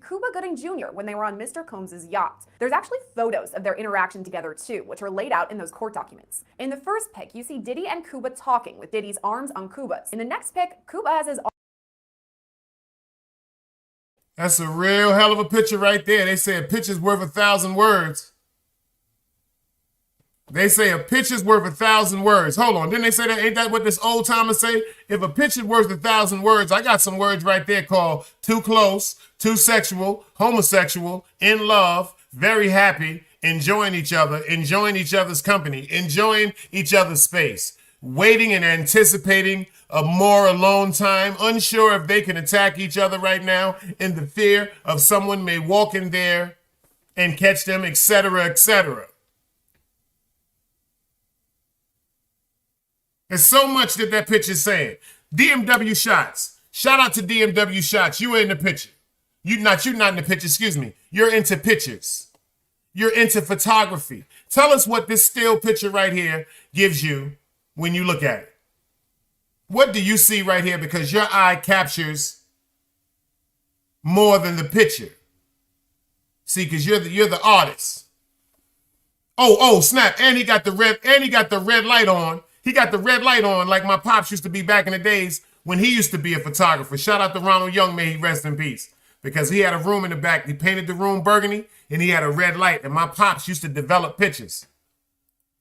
Cuba Gooding Jr. when they were on Mr. Combs' yacht. There's actually photos of their interaction together too, which are laid out in those court documents. In the first pic, you see Diddy and Cuba talking with Diddy's arms on Cuba's. In the next pic, Cuba has his arm. That's a real hell of a picture right there. They say a picture's worth 1,000 words. They say a picture's worth 1,000 words. Hold on, didn't they say that? Ain't that what this old timer say? If a picture's worth 1,000 words, I got some words right there called too close, too sexual, homosexual, in love, very happy, enjoying each other, enjoying each other's company, enjoying each other's space, waiting and anticipating a more alone time, unsure if they can attack each other right now, in the fear of someone may walk in there and catch them, etc., etc. There's so much that that picture's saying. DMW Shots. Shout out to DMW Shots. You were in the picture. You're not in the picture, excuse me. You're into pictures. You're into photography. Tell us what this still picture right here gives you when you look at it. What do you see right here? Because your eye captures more than the picture. See, because you're the artist. Oh, snap. And he got the red light on. He got the red light on like my pops used to be back in the days when he used to be a photographer. Shout out to Ronald Young, may he rest in peace. Because he had a room in the back. He painted the room burgundy and he had a red light. And my pops used to develop pictures.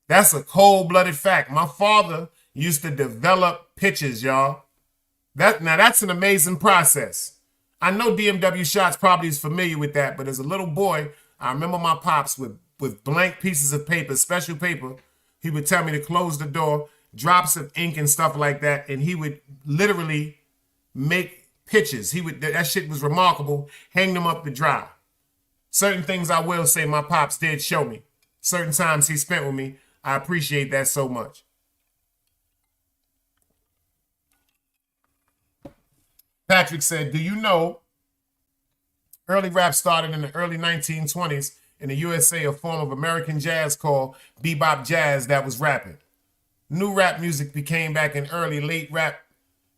That's a cold-blooded fact. My father used to develop pictures, y'all. Now that's an amazing process. I know DMW Shots probably is familiar with that, but as a little boy, I remember my pops with blank pieces of paper, special paper. He would tell me to close the door, drops of ink and stuff like that, and he would literally make pictures. That shit was remarkable, hang them up to dry. Certain things I will say my pops did show me. Certain times he spent with me, I appreciate that so much. Patrick said, do you know early rap started in the early 1920s in the USA, a form of American jazz called bebop jazz that was rapping. New rap music became back in late rap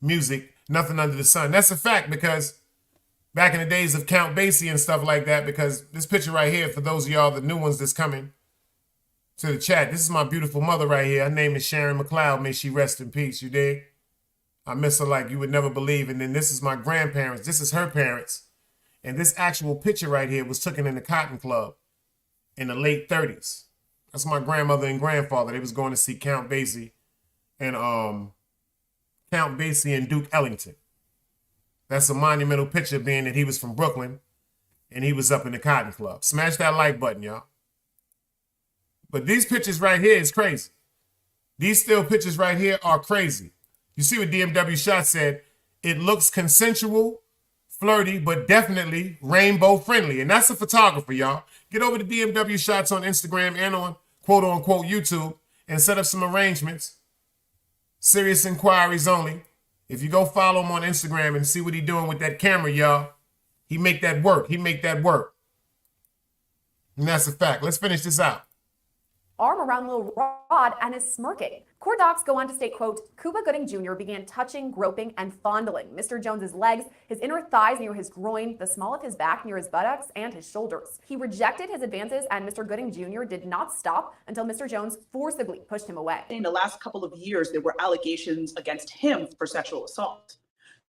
music, nothing under the sun. That's a fact because back in the days of Count Basie and stuff like that, because this picture right here, for those of y'all, the new ones that's coming to the chat, this is my beautiful mother right here. Her name is Sharon McLeod. May she rest in peace, you dig? I miss her like you would never believe. And then this is my grandparents. This is her parents. And this actual picture right here was taken in the Cotton Club in the late 30s. That's my grandmother and grandfather. They was going to see Count Basie and Duke Ellington. That's a monumental picture, being that he was from Brooklyn and he was up in the Cotton Club. Smash that like button, y'all. But these pictures right here is crazy. These still pictures right here are crazy. You see what DMW Shot said? It looks consensual, flirty, but definitely rainbow friendly. And that's a photographer, y'all. Get over to DMW Shots on Instagram and on quote unquote YouTube and set up some arrangements. Serious inquiries only. If you go follow him on Instagram and see what he doing with that camera, y'all, he make that work. He make that work. And that's a fact. Let's finish this out. Arm around Lil Rod and is smirking. Court docs go on to state, quote, Cuba Gooding Jr. began touching, groping, and fondling Mr. Jones's legs, his inner thighs near his groin, the small of his back near his buttocks, and his shoulders. He rejected his advances, and Mr. Gooding Jr. did not stop until Mr. Jones forcibly pushed him away. In the last couple of years, there were allegations against him for sexual assault.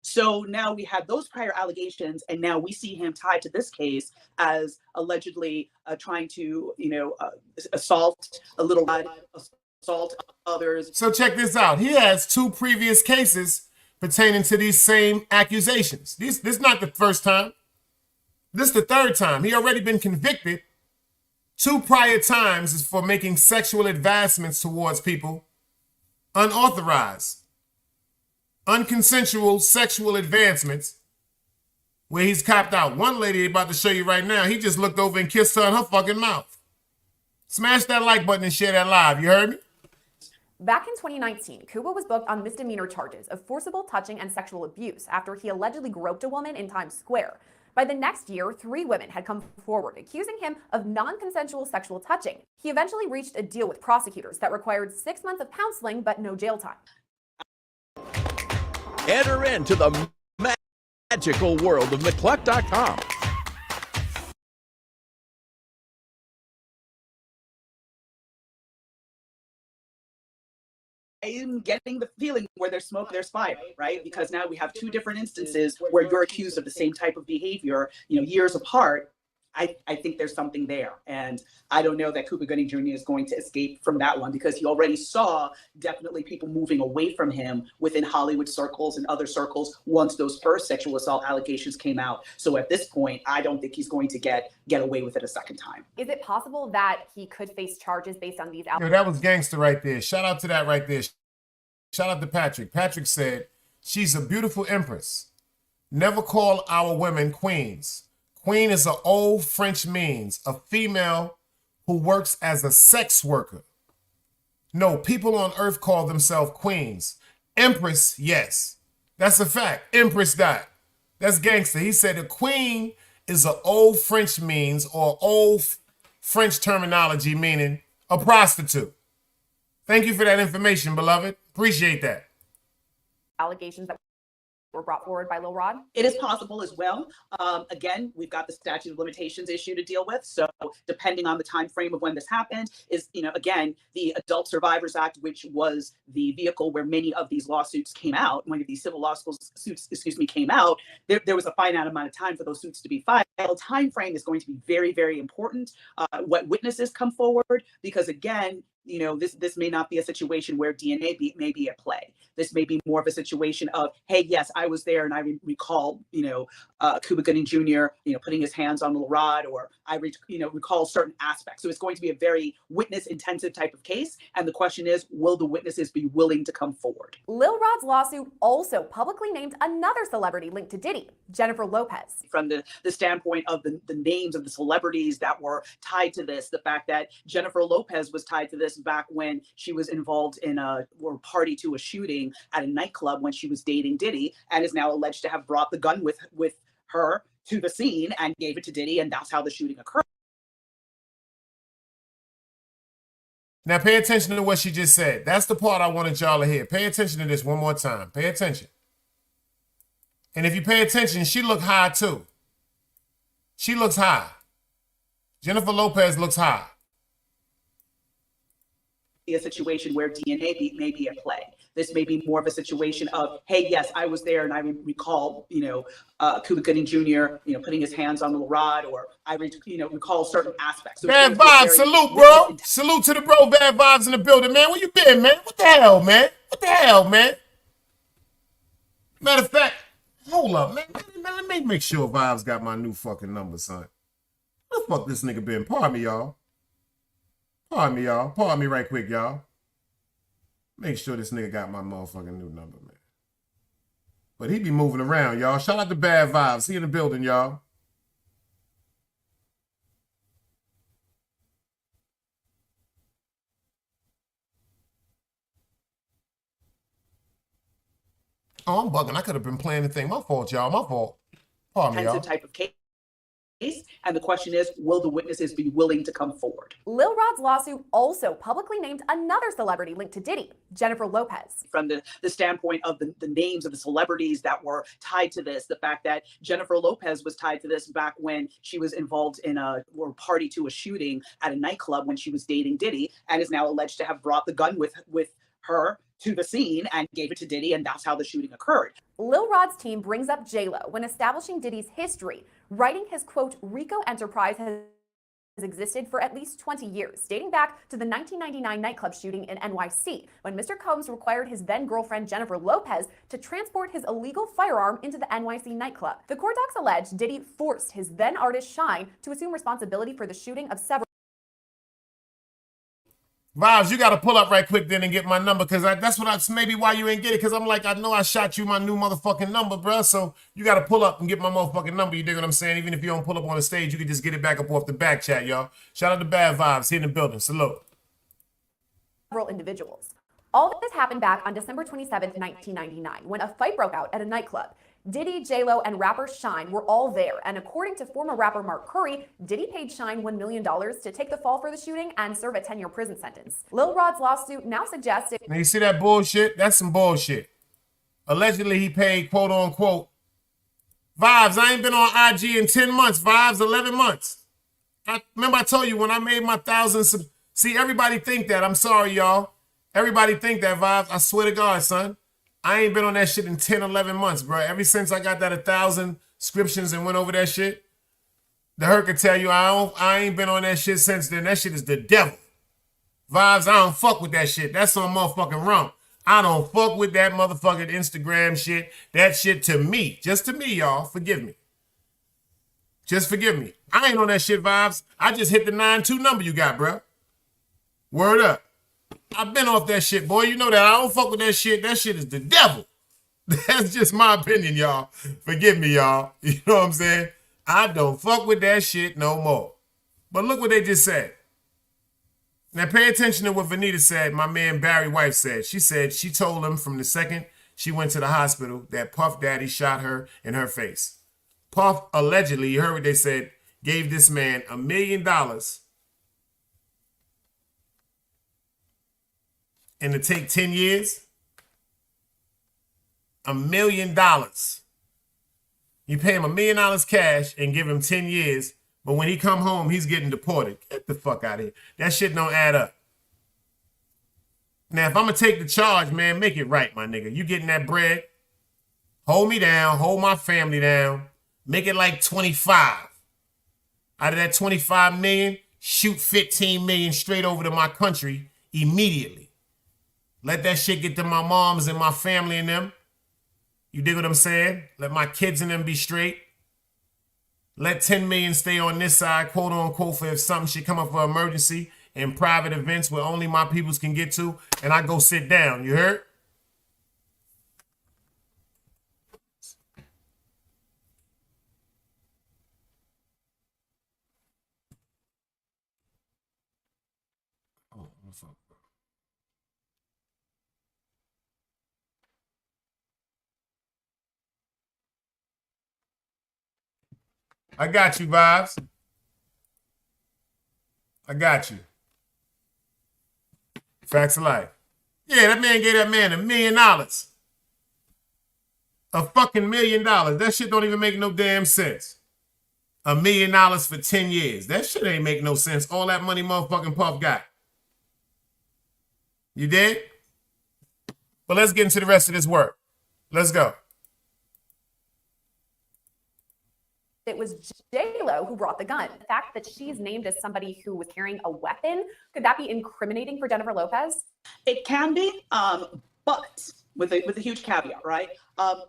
So now we have those prior allegations, and now we see him tied to this case as allegedly trying to, assault a little Rod, assault others. So check this out. He has 2 previous cases pertaining to these same accusations. This is not the first time. This is the 3rd time. He already been convicted 2 prior times is for making sexual advancements towards people unauthorized. Unconsensual sexual advancements where he's copped out. One lady about to show you right now, he just looked over and kissed her in her fucking mouth. Smash that like button and share that live. You heard me? Back in 2019, Cuba was booked on misdemeanor charges of forcible touching and sexual abuse after he allegedly groped a woman in Times Square. By the next year, 3 women had come forward accusing him of non-consensual sexual touching. He eventually reached a deal with prosecutors that required 6 months of counseling but no jail time. Enter into the magical world of McCluck.com. I am getting the feeling where there's smoke, there's fire, right? Because now we have 2 different instances where you're accused of the same type of behavior, years apart. I think there's something there. And I don't know that Cuba Gooding Jr. is going to escape from that one, because he already saw definitely people moving away from him within Hollywood circles and other circles once those first sexual assault allegations came out. So at this point, I don't think he's going to get away with it a second time. Is it possible that he could face charges based on these Yo, that was gangster right there. Shout out to that right there. Shout out to Patrick. Patrick said, she's a beautiful empress. Never call our women queens. Queen is an old French means, a female who works as a sex worker. No, people on earth call themselves queens. Empress, yes. That's a fact. Empress died. That's gangster. He said a queen is an old French means, or old French terminology meaning a prostitute. Thank you for that information, beloved. Appreciate that. Allegations that were brought forward by Lil Rod? It is possible as well. Again, we've got the statute of limitations issue to deal with. So depending on the time frame of when this happened is, again, the Adult Survivors Act, which was the vehicle where many of these lawsuits came out, many of these civil lawsuits, came out, there was a finite amount of time for those suits to be filed. The time frame is going to be very, very important. What witnesses come forward, because again, this may not be a situation where DNA may be at play. This may be more of a situation of, hey, yes, I was there and I recall, Cuba Gooding Jr., putting his hands on Lil Rod, or I, recall certain aspects. So it's going to be a very witness intensive type of case. And the question is, will the witnesses be willing to come forward? Lil Rod's lawsuit also publicly named another celebrity linked to Diddy, Jennifer Lopez. From the standpoint of the names of the celebrities that were tied to this, the fact that Jennifer Lopez was tied to this back when she was involved in or party to a shooting at a nightclub when she was dating Diddy, and is now alleged to have brought the gun with her to the scene and gave it to Diddy, and that's how the shooting occurred. Now pay attention to what she just said. That's the part I wanted y'all to hear. Pay attention to this one more time. Pay attention. And if you pay attention, she look high too. She looks high. Jennifer Lopez looks high. A situation where DNA may be at play. This may be more of a situation of, hey, yes, I was there, and I recall, Cuba Gooding Jr., putting his hands on Lil Rod, or I, recall certain aspects. So Bad vibes, salute, bro. Salute to the bro. Bad vibes in the building, man. Where you been, man? What the hell, man? What the hell, man? Matter of fact, hold up, man. Let me make sure Vibes got my new fucking number, son. Where the fuck this nigga been? Pardon me, y'all. Pardon me, y'all. Pardon me right quick, y'all. Make sure this nigga got my motherfucking new number, man. But he be moving around, y'all. Shout out to Bad Vibes. He in the building, y'all. Oh, I'm bugging. I could have been playing the thing. My fault, y'all. My fault. Pardon me, y'all. Type of case. And the question is, will the witnesses be willing to come forward? Lil Rod's lawsuit also publicly named another celebrity linked to Diddy, Jennifer Lopez. From the standpoint of the names of the celebrities that were tied to this, the fact that Jennifer Lopez was tied to this back when she was involved in or party to a shooting at a nightclub when she was dating Diddy, and is now alleged to have brought the gun with her to the scene and gave it to Diddy, and that's how the shooting occurred. Lil Rod's team brings up J-Lo when establishing Diddy's history, writing his, quote, RICO enterprise has existed for at least 20 years, dating back to the 1999 nightclub shooting in NYC, when Mr. Combs required his then-girlfriend Jennifer Lopez to transport his illegal firearm into the NYC nightclub. The court docs allege Diddy forced his then-artist Shine to assume responsibility for the shooting of several. Vibes, you got to pull up right quick then and get my number, because that's maybe why you ain't get it, because I'm like, I know I shot you my new motherfucking number, bro, so you got to pull up and get my motherfucking number, you dig what I'm saying? Even if you don't pull up on the stage, you can just get it back up off the back chat, y'all. Shout out to Bad Vibes, here in the building. Salute. Several individuals. All of this happened back on December 27th, 1999, when a fight broke out at a nightclub. Diddy, J-Lo, and rapper Shine were all there, and according to former rapper Mark Curry, Diddy paid Shine $1 million to take the fall for the shooting and serve a 10-year prison sentence. Lil Rod's lawsuit now suggests it. Now you see that bullshit? That's some bullshit. Allegedly, he paid, quote unquote, Vibes, I ain't been on IG in 10 months, Vibes, 11 months. Remember I told you when I made my thousands. See, everybody think that. I'm sorry, y'all. Everybody think that, Vibes. I swear to God, son. I ain't been on that shit in 10, 11 months, bro. Ever since I got that 1,000 subscriptions and went over that shit, the hurt could tell you I ain't been on that shit since then. That shit is the devil. Vibes, I don't fuck with that shit. That's on motherfucking wrong. I don't fuck with that motherfucking Instagram shit. That shit to me. Just to me, y'all. Forgive me. Just forgive me. I ain't on that shit, Vibes. I just hit the 9-2 number you got, bro. Word up. I've been off that shit, boy. You know that. I don't fuck with that shit. That shit is the devil. That's just my opinion, y'all. Forgive me, y'all. You know what I'm saying? I don't fuck with that shit no more. But look what they just said. Now pay attention to what Vanita said, my man Barry wife said. She said she told him from the second she went to the hospital that Puff Daddy shot her in her face. Puff allegedly, you heard what they said, gave this man $1 million and to take 10 years, $1 million. You pay him $1 million cash and give him 10 years, but when he come home, he's getting deported. Get the fuck out of here. That shit don't add up. Now, if I'm going to take the charge, man, make it right, my nigga. You getting that bread, hold me down, hold my family down, make it like 25. Out of that 25 million, shoot 15 million straight over to my country immediately. Let that shit get to my moms and my family and them. You dig what I'm saying? Let my kids and them be straight. Let 10 million stay on this side, quote unquote, for if something should come up for emergency and private events where only my peoples can get to, and I go sit down. You heard? Oh, what's up? I got you, Vibes. I got you. Facts of life. Yeah, that man gave that man $1 million. A fucking $1 million. That shit don't even make no damn sense. $1 million for 10 years. That shit ain't make no sense. All that money motherfucking Puff got. You did? But let's get into the rest of this work. Let's go. It was J-Lo who brought the gun. The fact that she's named as somebody who was carrying a weapon, could that be incriminating for Jennifer Lopez? It can be, but with a huge caveat, right?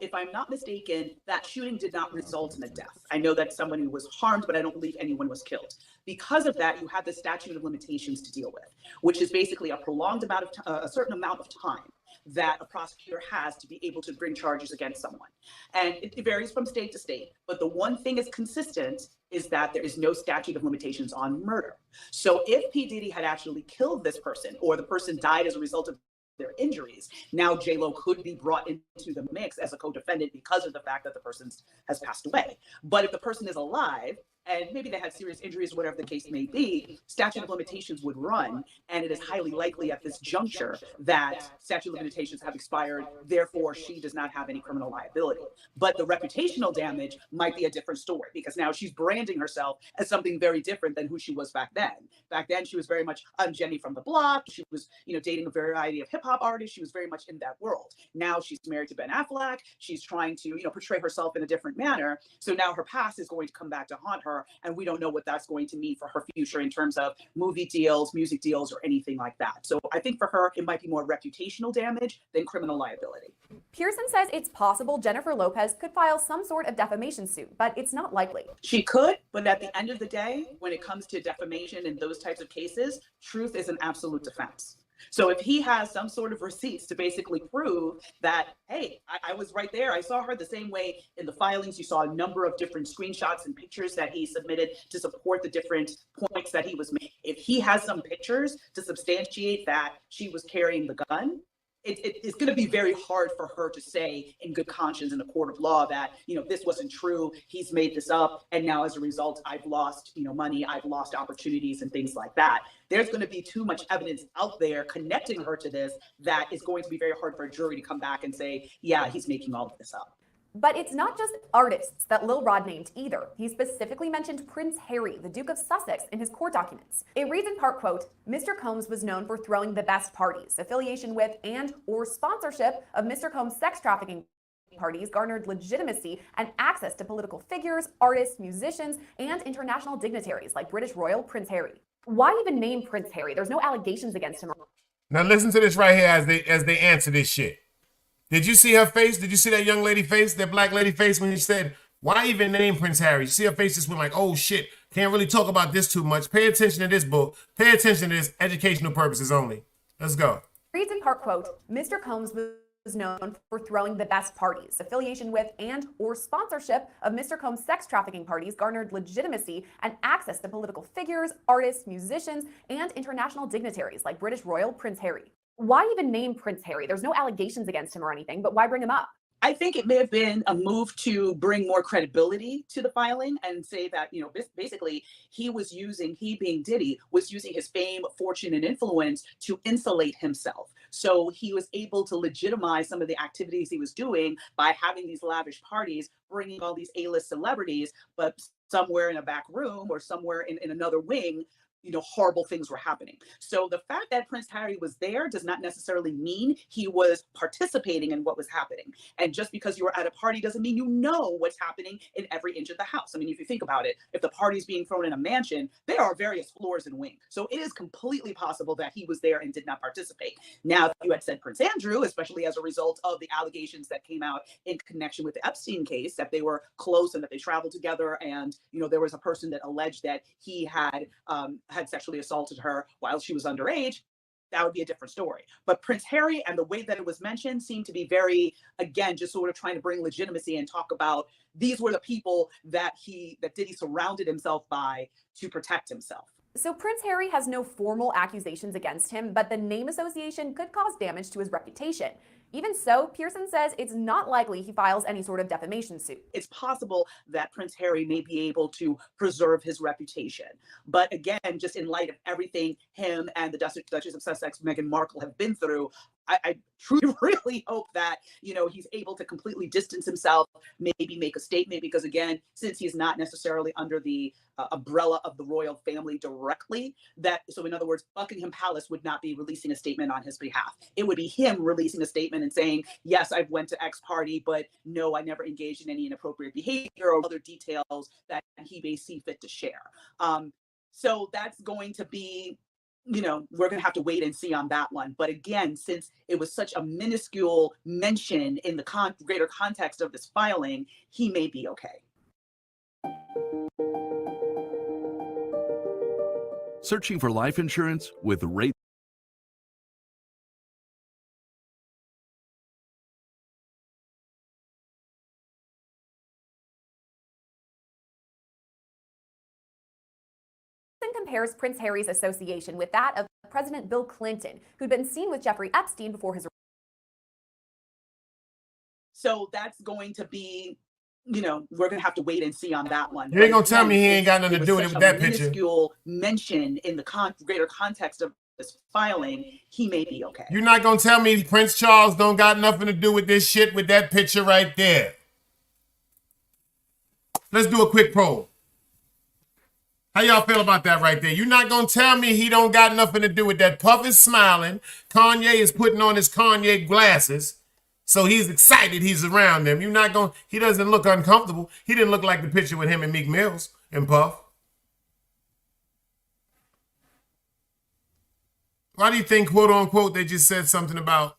If I'm not mistaken, that shooting did not result in a death. I know that somebody was harmed, but I don't believe anyone was killed. Because of that, you have the statute of limitations to deal with, which is basically a prolonged amount of a certain amount of time that a prosecutor has to be able to bring charges against someone. And it varies from state to state, but the one thing is consistent is that there is no statute of limitations on murder. So if P. Diddy had actually killed this person, or the person died as a result of their injuries, now J-Lo could be brought into the mix as a co-defendant because of the fact that the person has passed away. But if the person is alive, and maybe they had serious injuries, whatever the case may be, statute of limitations would run, and it is highly likely at this juncture that statute of limitations have expired, therefore she does not have any criminal liability. But the reputational damage might be a different story, because now she's branding herself as something very different than who she was back then. Back then, she was very much Jenny from the block. She was, dating a variety of hip hop artists. She was very much in that world. Now she's married to Ben Affleck. She's trying to, portray herself in a different manner. So now her past is going to come back to haunt her, and we don't know what that's going to mean for her future in terms of movie deals, music deals, or anything like that. So I think for her, it might be more reputational damage than criminal liability. Pearson says it's possible Jennifer Lopez could file some sort of defamation suit, but it's not likely. She could, but at the end of the day, when it comes to defamation and those types of cases, truth is an absolute defense. So if he has some sort of receipts to basically prove that, hey, I was right there, I saw her the same way in the filings, you saw a number of different screenshots and pictures that he submitted to support the different points that he was making. If he has some pictures to substantiate that she was carrying the gun, it's going to be very hard for her to say in good conscience in a court of law that, this wasn't true, he's made this up, and now as a result, I've lost, money, I've lost opportunities and things like that. There's going to be too much evidence out there connecting her to this that is going to be very hard for a jury to come back and say, yeah, he's making all of this up. But it's not just artists that Lil Rod named either. He specifically mentioned Prince Harry, the Duke of Sussex, in his court documents. It reads in part, quote, Mr. Combs was known for throwing the best parties. Affiliation with and or sponsorship of Mr. Combs' sex trafficking parties garnered legitimacy and access to political figures, artists, musicians, and international dignitaries like British Royal Prince Harry. Why even name Prince Harry? There's no allegations against him. Now listen to this right here as they answer this shit. Did you see her face? Did you see that young lady face, that black lady face when he said, why even name Prince Harry? You see her face just went like, oh shit, can't really talk about this too much. Pay attention to this book. Pay attention to this, educational purposes only. Let's go. Reads in part, quote, Mr. Combs was known for throwing the best parties. Affiliation with and or sponsorship of Mr. Combs' sex trafficking parties garnered legitimacy and access to political figures, artists, musicians, and international dignitaries like British Royal Prince Harry. Why even name Prince Harry? There's no allegations against him or anything, but why bring him up? I think it may have been a move to bring more credibility to the filing and say that, basically he being Diddy, was using his fame, fortune, and influence to insulate himself. So he was able to legitimize some of the activities he was doing by having these lavish parties, bringing all these A-list celebrities, but somewhere in a back room or somewhere in another wing, horrible things were happening. So the fact that Prince Harry was there does not necessarily mean he was participating in what was happening. And just because you were at a party doesn't mean you know what's happening in every inch of the house. I mean, if you think about it, if the party's being thrown in a mansion, there are various floors and wings. So it is completely possible that he was there and did not participate. Now, if you had said Prince Andrew, especially as a result of the allegations that came out in connection with the Epstein case, that they were close and that they traveled together, and there was a person that alleged that he had sexually assaulted her while she was underage, that would be a different story. But Prince Harry and the way that it was mentioned seemed to be very, again, just sort of trying to bring legitimacy and talk about these were the people that Diddy surrounded himself by to protect himself. So Prince Harry has no formal accusations against him, but the name association could cause damage to his reputation. Even so, Pearson says it's not likely he files any sort of defamation suit. It's possible that Prince Harry may be able to preserve his reputation. But again, just in light of everything him and the Duchess of Sussex, Meghan Markle, have been through, I truly really hope that, he's able to completely distance himself, maybe make a statement, because again, since he's not necessarily under the umbrella of the royal family directly, so in other words, Buckingham Palace would not be releasing a statement on his behalf. It would be him releasing a statement and saying, yes, I went to X party, but no, I never engaged in any inappropriate behavior or other details that he may see fit to share. So that's going to be, we're going to have to wait and see on that one. But again, since it was such a minuscule mention in the greater context of this filing, he may be okay. Searching for life insurance with rate. Compares Prince Harry's association with that of President Bill Clinton, who'd been seen with Jeffrey Epstein before his. So that's going to be, we're going to have to wait and see on that one. You ain't gonna tell me he ain't got nothing to do with that picture. Minuscule mention in the greater context of this filing, he may be okay. You're not gonna tell me Prince Charles don't got nothing to do with this shit with that picture right there. Let's do a quick poll. How y'all feel about that right there? You're not going to tell me he don't got nothing to do with that. Puff is smiling. Kanye is putting on his Kanye glasses. So he's excited he's around them. You're not going to, he doesn't look uncomfortable. He didn't look like the picture with him and Meek Mills and Puff. Why do you think, quote unquote, they just said something about,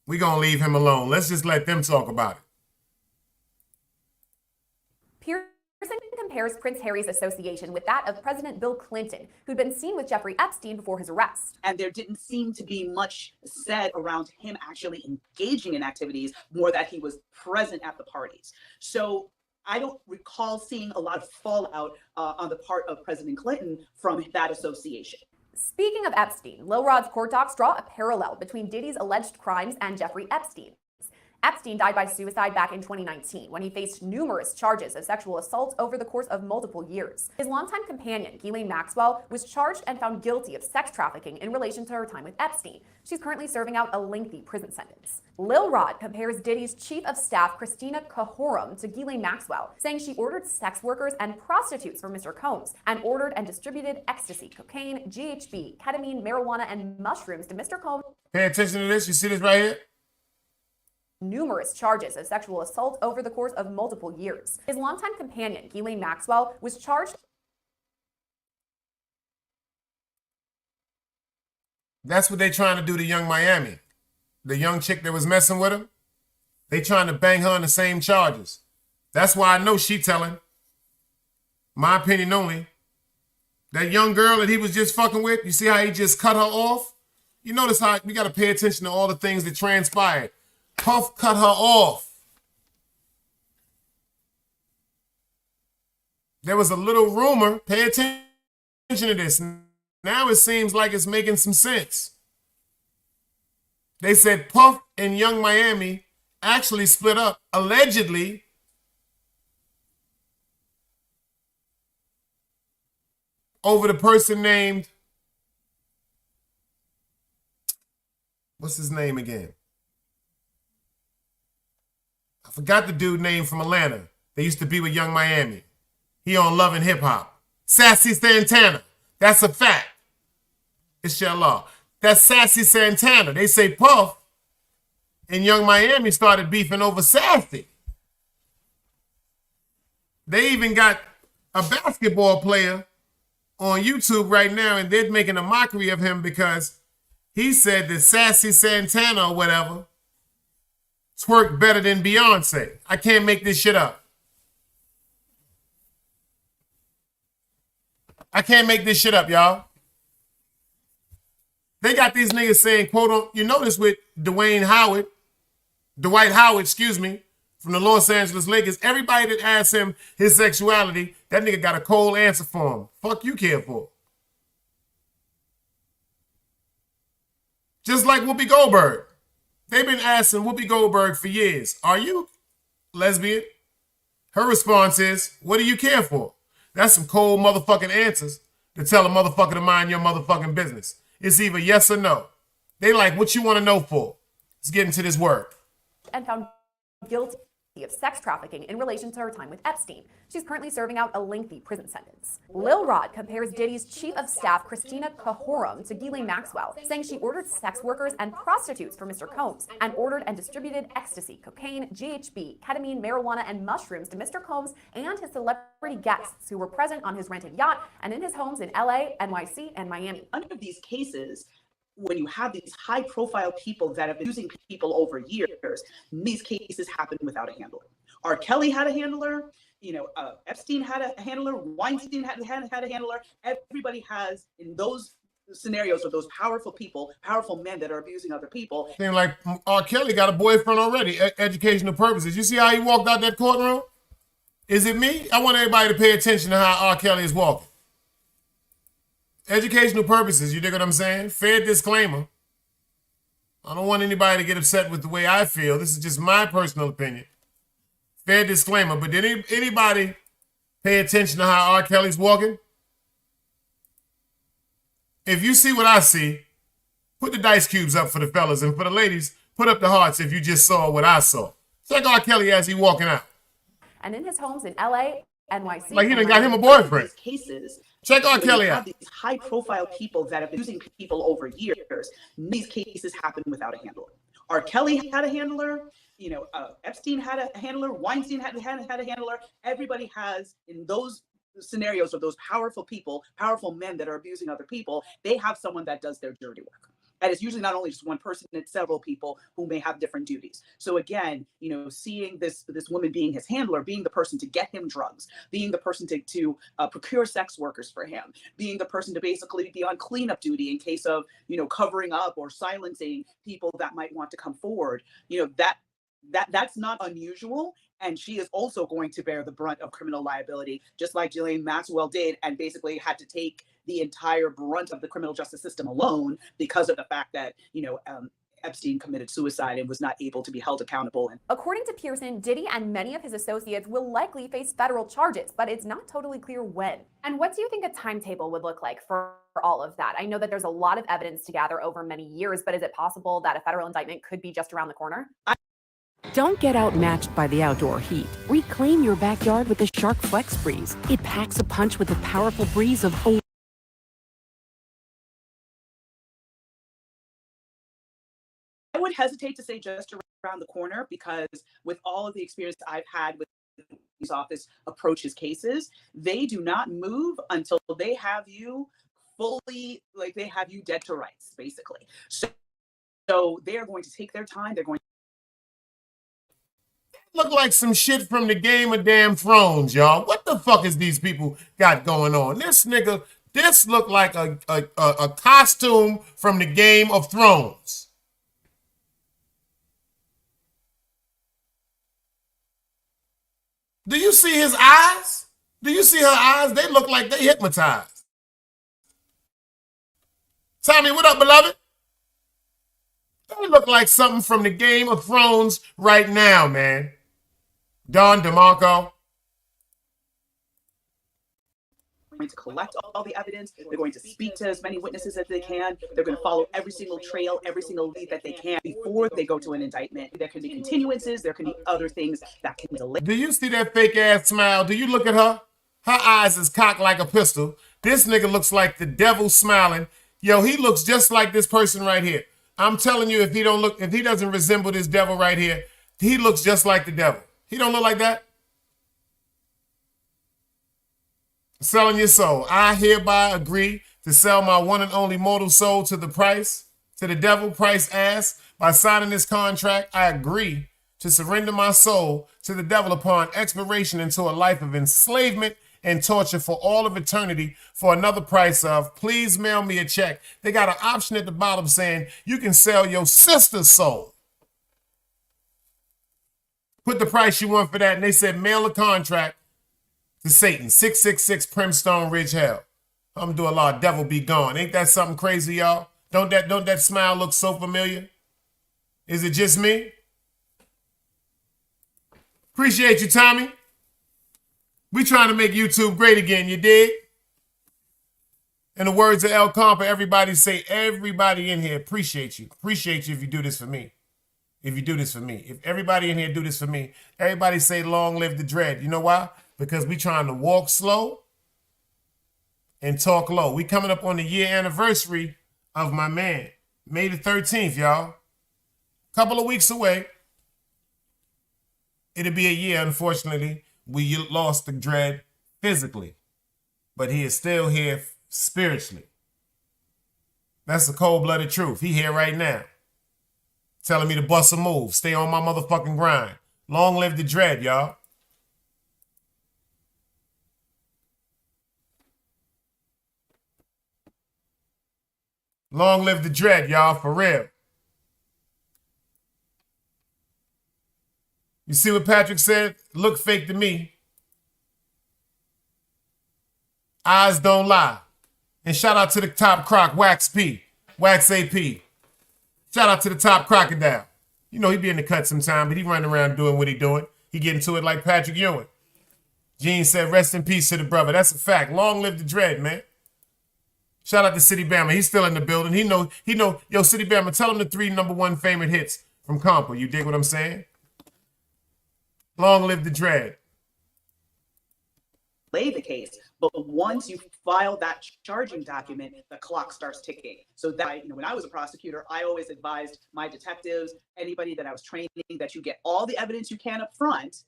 we going to leave him alone. Let's just let them talk about it. Compares Prince Harry's association with that of President Bill Clinton, who'd been seen with Jeffrey Epstein before his arrest. And there didn't seem to be much said around him actually engaging in activities, more that he was present at the parties. So I don't recall seeing a lot of fallout on the part of President Clinton from that association. Speaking of Epstein, Lil Rod's court docs draw a parallel between Diddy's alleged crimes and Jeffrey Epstein. Epstein died by suicide back in 2019 when he faced numerous charges of sexual assault over the course of multiple years. His longtime companion, Ghislaine Maxwell, was charged and found guilty of sex trafficking in relation to her time with Epstein. She's currently serving out a lengthy prison sentence. Lil Rod compares Diddy's chief of staff, Christina Cahorum, to Ghislaine Maxwell, saying she ordered sex workers and prostitutes for Mr. Combs and ordered and distributed ecstasy, cocaine, GHB, ketamine, marijuana, and mushrooms to Mr. Combs. Pay attention to this. You see this right here? Numerous charges of sexual assault over the course of multiple years. His longtime companion, Ghislaine Maxwell, was charged. That's what they trying to do to Young Miami. The young chick that was messing with him, they trying to bang her on the same charges. That's why I know she telling. My opinion only. That young girl that he was just fucking with, you see how he just cut her off? You notice how we got to pay attention to all the things that transpired. Puff cut her off. There was a little rumor. Pay attention to this. Now it seems like it's making some sense. They said Puff and Young Miami actually split up, allegedly, over the person named, what's his name again? I forgot the dude name from Atlanta. They used to be with Young Miami. He on Love and Hip Hop. Sassy Santana. That's a fact. Inshallah. That's Sassy Santana. They say Puff and Young Miami started beefing over Sassy. They even got a basketball player on YouTube right now, and they're making a mockery of him because he said that Sassy Santana or whatever twerk better than Beyonce. I can't make this shit up. I can't make this shit up, y'all. They got these niggas saying, quote, you notice with Dwight Howard, excuse me, from the Los Angeles Lakers, everybody that asks him his sexuality, that nigga got a cold answer for him. Fuck you care for. Just like Whoopi Goldberg. They've been asking Whoopi Goldberg for years, are you lesbian? Her response is, what do you care for? That's some cold motherfucking answers to tell a motherfucker to mind your motherfucking business. It's either yes or no. They like, what you want to know for? Let's get into this work. And found guilty of sex trafficking in relation to her time with Epstein. She's currently serving out a lengthy prison sentence. Lil Rod compares Diddy's chief of staff, Christina Cahorum, to Ghislaine Maxwell, saying she ordered sex workers and prostitutes for Mr. Combs and ordered and distributed ecstasy, cocaine, GHB, ketamine, marijuana, and mushrooms to Mr. Combs and his celebrity guests who were present on his rented yacht and in his homes in LA, NYC, and Miami. Under these cases, when you have these high-profile people that have been using people over years, these cases happen without a handler. R. Kelly had a handler. Epstein had a handler. Weinstein had a handler. Everybody has, in those scenarios of those powerful people, powerful men that are abusing other people. Seem like R. Kelly got a boyfriend already, educational purposes. You see how he walked out that courtroom? Is it me? I want everybody to pay attention to how R. Kelly is walking. Educational purposes, you dig what I'm saying? Fair disclaimer. I don't want anybody to get upset with the way I feel. This is just my personal opinion. Fair disclaimer. But did anybody pay attention to how R. Kelly's walking? If you see what I see, put the dice cubes up for the fellas. And for the ladies, put up the hearts if you just saw what I saw. Check R. Kelly as he walking out. And in his homes in LA, NYC. Like he done got him a boyfriend. Cases. Check R. Kelly out. These high-profile people that have been using people over years. These cases happen without a handler. R. Kelly had a handler. Epstein had a handler. Weinstein had a handler. Everybody has, in those scenarios of those powerful people, powerful men that are abusing other people, they have someone that does their dirty work. And it's usually not only just one person, it's several people who may have different duties. So again, seeing this woman being his handler, being the person to get him drugs, being the person to procure sex workers for him, being the person to basically be on cleanup duty in case of, covering up or silencing people that might want to come forward, that's not unusual. And she is also going to bear the brunt of criminal liability, just like Ghislaine Maxwell did, and basically had to take the entire brunt of the criminal justice system alone because of the fact that, Epstein committed suicide and was not able to be held accountable. According to Pearson, Diddy and many of his associates will likely face federal charges, but it's not totally clear when. And what do you think a timetable would look like for all of that? I know that there's a lot of evidence to gather over many years, but is it possible that a federal indictment could be just around the corner? Don't get outmatched by the outdoor heat. Reclaim your backyard with the Shark Flex Breeze. It packs a punch with the powerful breeze of I would hesitate to say just around the corner, because with all of the experience I've had with his office approaches cases, they do not move until they have you fully, they have you dead to rights, basically. So they are going to take their time. They're going Look like some shit from the Game of Damn Thrones, y'all. What the fuck is these people got going on? This look like a costume from the Game of Thrones. Do you see his eyes? Do you see her eyes? They look like they hypnotized. Tommy, what up, beloved? They look like something from the Game of Thrones right now, man. Don DeMarco. going to collect all the evidence. They're going to speak to as many witnesses as they can. They're going to follow every single trail, every single lead that they can before they go to an indictment. There can be continuances. There can be other things that can delay. Do you see that fake ass smile? Do you look at her? Her eyes is cocked like a pistol. This nigga looks like the devil smiling. Yo, he looks just like this person right here. I'm telling you, if he doesn't resemble this devil right here, he looks just like the devil. He don't look like that. Selling your soul. I hereby agree to sell my one and only mortal soul to the devil, price ass. By signing this contract, I agree to surrender my soul to the devil upon expiration into a life of enslavement and torture for all of eternity for another price of, please mail me a check. They got an option at the bottom saying you can sell your sister's soul. Put the price you want for that. And they said mail a contract to Satan, 666 Primstone Ridge Hell. I'm gonna do a lot of devil be gone. Ain't that something crazy, y'all? Don't that smile look so familiar? Is it just me? Appreciate you, Tommy. We trying to make YouTube great again, you dig? In the words of El Compa, everybody say, everybody in here appreciate you. Appreciate you if you do this for me. If you do this for me. If everybody in here do this for me, everybody say long live the dread. You know why? Because we trying to walk slow and talk low. We coming up on the year anniversary of my man. May the 13th, y'all. Couple of weeks away. It'll be a year, unfortunately. We lost the dread physically. But he is still here spiritually. That's the cold-blooded truth. He here right now. Telling me to bust a move. Stay on my motherfucking grind. Long live the dread, y'all. Long live the dread, y'all, for real. You see what Patrick said? Look fake to me. Eyes don't lie. And shout out to the top croc, Wax P, Wax AP. Shout out to the top crocodile. You know, he be in the cut sometime, but he running around doing what he doing. He getting to it like Patrick Ewing. Gene said, rest in peace to the brother. That's a fact. Long live the dread, man. Shout out to City Bama. He's still in the building. He know. Yo, City Bama, tell him the 3 #1 favorite hits from Compa. You dig what I'm saying? Long live the dread. Play the case, but once you file that charging document, the clock starts ticking. So that, when I was a prosecutor, I always advised my detectives, anybody that I was training, that you get all the evidence you can up front,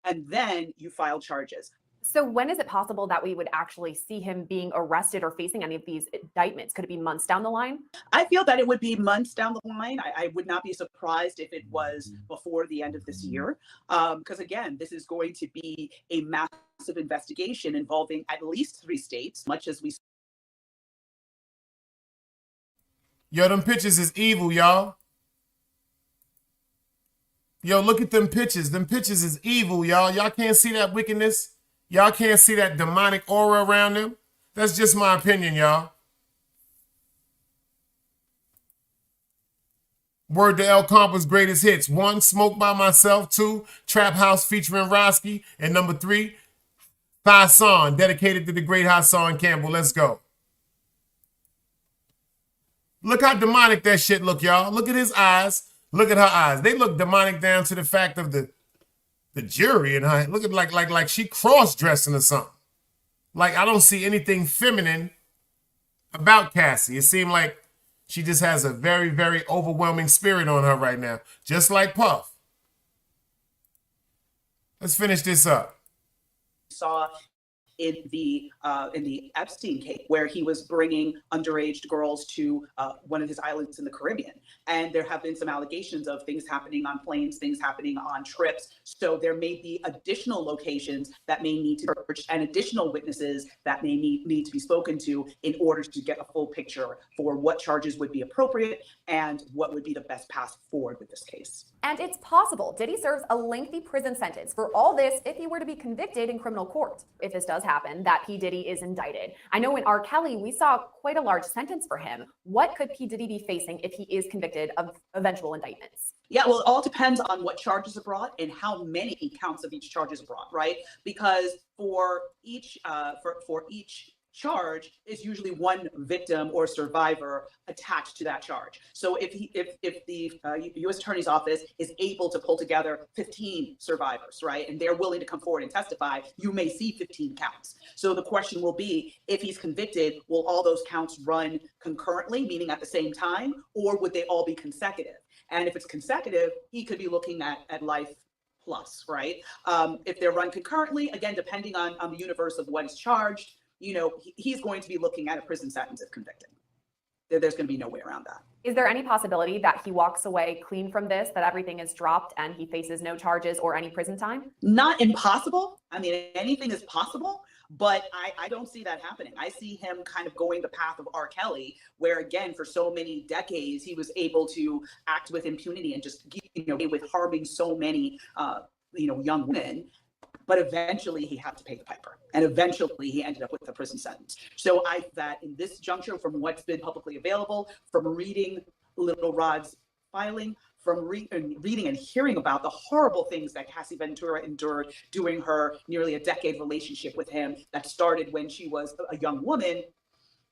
and then you file charges. So when is it possible that we would actually see him being arrested or facing any of these indictments? Could it be months down the line? I feel that it would be months down the line. I would not be surprised if it was before the end of this year. Because again, this is going to be a massive investigation involving at least 3 states, much as we. Yo, them pictures is evil, y'all. Yo, look at them pictures. Them pictures is evil, y'all. Y'all can't see that wickedness. Y'all can't see that demonic aura around them. That's just my opinion, y'all. Word to El Compa's greatest hits. 1, Smoke by Myself. 2, Trap House featuring Roski. And number 3, Hassan, dedicated to the great Hassan Campbell. Let's go. Look how demonic that shit look, y'all. Look at his eyes. Look at her eyes. They look demonic down to the fact of the jury and her looking like she cross-dressing or something. Like, I don't see anything feminine about Cassie. It seemed like she just has a very, very overwhelming spirit on her right now, just like Puff. Let's finish this up. Saw in the Epstein case, where he was bringing underage girls to one of his islands in the Caribbean. And there have been some allegations of things happening on planes, things happening on trips. So there may be additional locations that may need to be searched and additional witnesses that may need to be spoken to in order to get a full picture for what charges would be appropriate and what would be the best path forward with this case. And it's possible Diddy serves a lengthy prison sentence for all this if he were to be convicted in criminal court. If this does happen, that P. Diddy is indicted. I know in R. Kelly, we saw quite a large sentence for him. What could P. Diddy be facing if he is convicted of eventual indictments? Yeah, well, it all depends on what charges are brought and how many counts of each charge is brought, right? Because for each charge is usually one victim or survivor attached to that charge. So if the U.S. Attorney's Office is able to pull together 15 survivors, right, and they're willing to come forward and testify, you may see 15 counts. So the question will be, if he's convicted, will all those counts run concurrently, meaning at the same time, or would they all be consecutive? And if it's consecutive, he could be looking at life plus, right? If they're run concurrently, again, depending on the universe of what is charged, he's going to be looking at a prison sentence if convicted. There's going to be no way around that. Is there any possibility that he walks away clean from this, that everything is dropped and he faces no charges or any prison time? Not impossible. I mean, anything is possible, but I don't see that happening. I see him kind of going the path of R. Kelly, where again, for so many decades, he was able to act with impunity and just, with harming so many, young women. But eventually he had to pay the piper, and eventually he ended up with a prison sentence. So that in this juncture, from what's been publicly available, from reading Little Rod's filing, from reading and hearing about the horrible things that Cassie Ventura endured during her nearly a decade relationship with him that started when she was a young woman,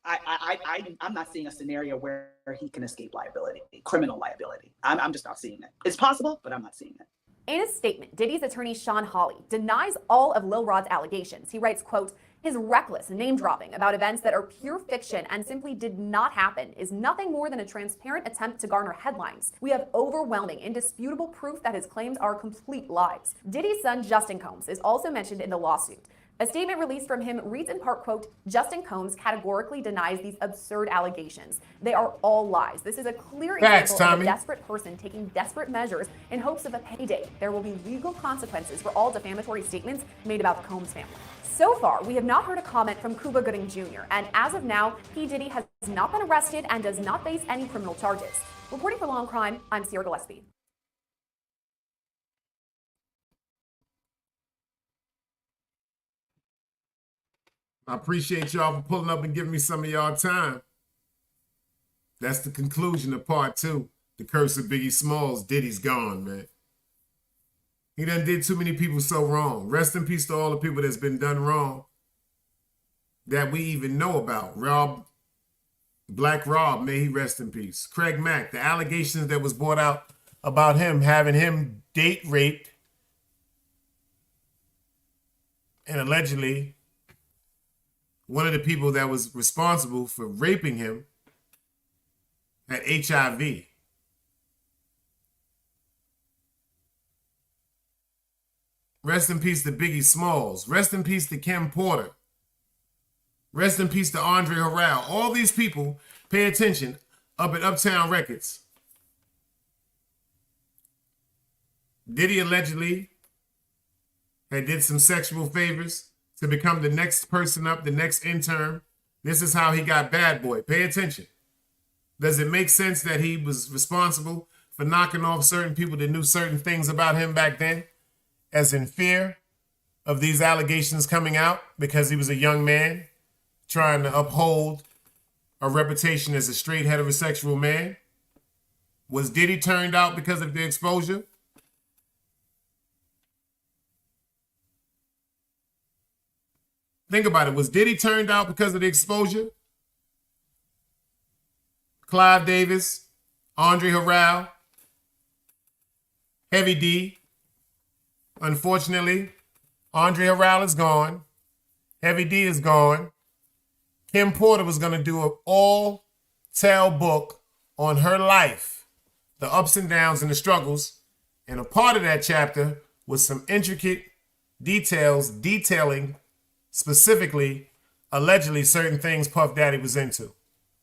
I'm not seeing a scenario where he can escape liability, criminal liability. I'm just not seeing it. It's possible, but I'm not seeing it. In a statement, Diddy's attorney Sean Hawley denies all of Lil Rod's allegations. He writes, quote, his reckless name-dropping about events that are pure fiction and simply did not happen is nothing more than a transparent attempt to garner headlines. We have overwhelming, indisputable proof that his claims are complete lies. Diddy's son, Justin Combs, is also mentioned in the lawsuit. A statement released from him reads in part, quote, Justin Combs categorically denies these absurd allegations. They are all lies. This is a clear example of a desperate person taking desperate measures in hopes of a payday. There will be legal consequences for all defamatory statements made about the Combs family. So far, we have not heard a comment from Cuba Gooding Jr., and as of now, P. Diddy has not been arrested and does not face any criminal charges. Reporting for Law and Crime, I'm Sierra Gillespie. I appreciate y'all for pulling up and giving me some of y'all time. That's the conclusion of part 2. The curse of Biggie Smalls. Diddy's gone, man. He done did too many people so wrong. Rest in peace to all the people that's been done wrong that we even know about. Black Rob, may he rest in peace. Craig Mack, the allegations that was brought out about him having him date raped and allegedly one of the people that was responsible for raping him had HIV. Rest in peace to Biggie Smalls. Rest in peace to Kim Porter. Rest in peace to Andre Harrell. All these people, pay attention, up at Uptown Records. Diddy allegedly had did some sexual favors to become the next person up, the next intern. This is how he got Bad Boy. Pay attention. Does it make sense that he was responsible for knocking off certain people that knew certain things about him back then, as in fear of these allegations coming out because he was a young man trying to uphold a reputation as a straight heterosexual man? Was Diddy turned out because of the exposure? Think about it. Was Diddy turned out because of the exposure? Clive Davis, Andre Harrell, Heavy D. Unfortunately, Andre Harrell is gone. Heavy D is gone. Kim Porter was going to do an all-tell book on her life, the ups and downs and the struggles. And a part of that chapter was some intricate details detailing specifically, allegedly, certain things Puff Daddy was into.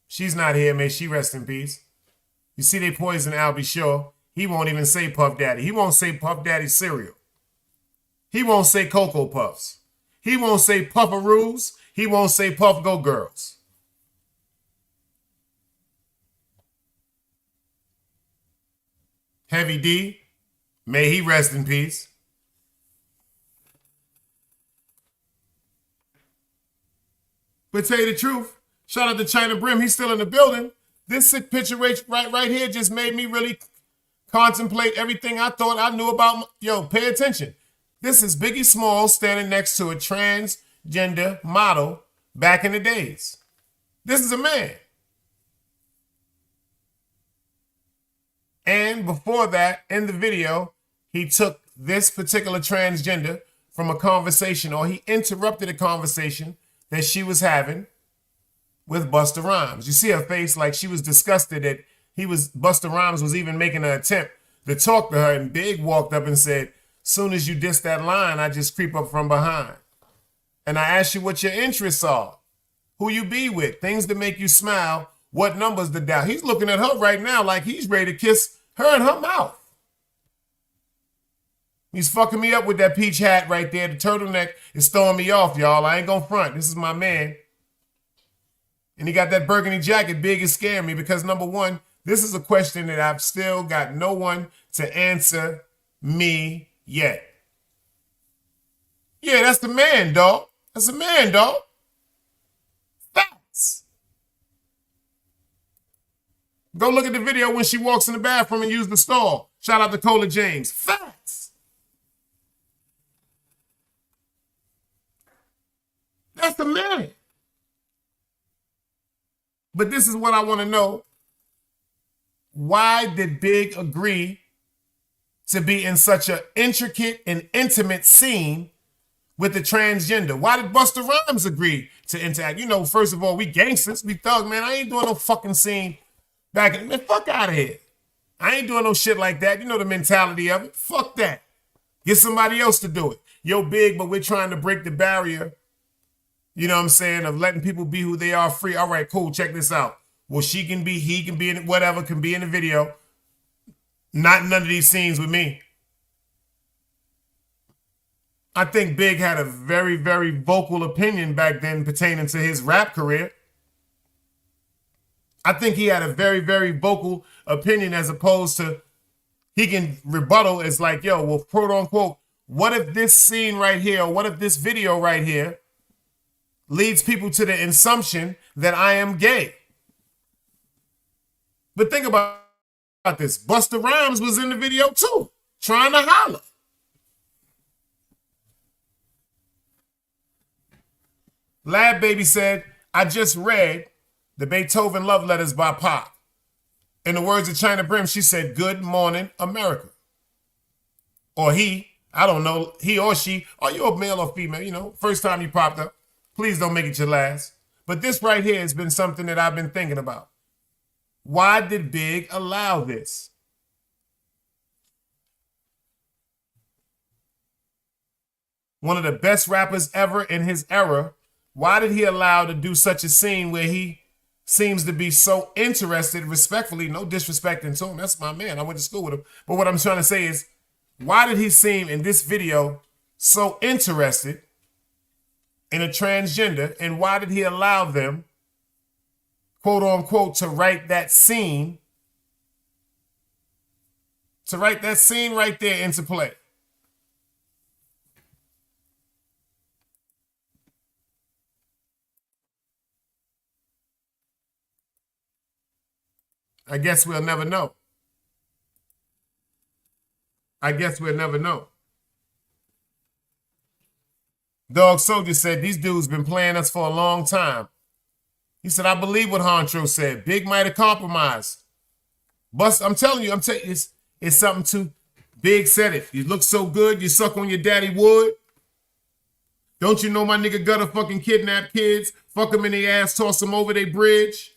She's not here. May she rest in peace. You see, they poisoned Albie Shaw. He won't even say Puff Daddy. He won't say Puff Daddy cereal. He won't say Cocoa Puffs. He won't say Puffaroos. He won't say Puff Go Girls. Heavy D, may he rest in peace. But tell you the truth, shout out to China Brim. He's still in the building. This sick picture right here just made me really contemplate everything I thought I knew about. Yo, pay attention. This is Biggie Smalls standing next to a transgender model back in the days. This is a man. And before that, in the video, he took this particular transgender from a conversation, or he interrupted a conversation that she was having with Busta Rhymes. You see her face like she was disgusted that Busta Rhymes was even making an attempt to talk to her, and Big walked up and said, soon as you diss that line, I just creep up from behind. And I ask you what your interests are, who you be with, things that make you smile, what numbers to dial. He's looking at her right now like he's ready to kiss her in her mouth. He's fucking me up with that peach hat right there. The turtleneck is throwing me off, y'all. I ain't gonna front. This is my man. And he got that burgundy jacket. Big is scaring me because, number one, this is a question that I've still got no one to answer me yet. Yeah, that's the man, dog. That's the man, dog. Facts. Go look at the video when she walks in the bathroom and use the stall. Shout out to Cola James. Facts. That's the man. But this is what I want to know. Why did Big agree to be in such an intricate and intimate scene with the transgender? Why did Busta Rhymes agree to interact? You know, first of all, we gangsters, we thug, man. I ain't doing no fucking scene back in, man, fuck out of here. I ain't doing no shit like that. You know the mentality of it. Fuck that. Get somebody else to do it. Yo, Big, but we're trying to break the barrier, you know what I'm saying, of letting people be who they are free. All right, cool, check this out. Well, she can be, he can be in it, whatever, can be in the video. Not none of these scenes with me. I think Big had a very, very vocal opinion back then pertaining to his rap career. I think he had a very, very vocal opinion as opposed to he can rebuttal as like, yo, well, quote unquote, what if this scene right here, or what if this video right here leads people to the assumption that I am gay? But think about this. Busta Rhymes was in the video too, trying to holler. Lab Baby said, I just read the Beethoven love letters by Pop. In the words of China Brim, she said, good morning, America. Or he, I don't know, he or she, are you a male or female? You know, first time you popped up. Please don't make it your last. But this right here has been something that I've been thinking about. Why did Big allow this? One of the best rappers ever in his era. Why did he allow to do such a scene where he seems to be so interested, respectfully, no disrespecting to him. That's my man. I went to school with him. But what I'm trying to say is, why did he seem in this video so interested in a transgender? And why did he allow them, quote unquote, to write that scene right there into play? I guess we'll never know. I guess we'll never know. Dog Soldier said, these dudes been playing us for a long time. He said, I believe what Honcho said. Big might have compromised. Bust, I'm telling you, it's something to Big said it. You look so good, you suck on your daddy wood. Don't you know my nigga Gutter fucking kidnap kids, fuck them in the ass, toss them over their bridge?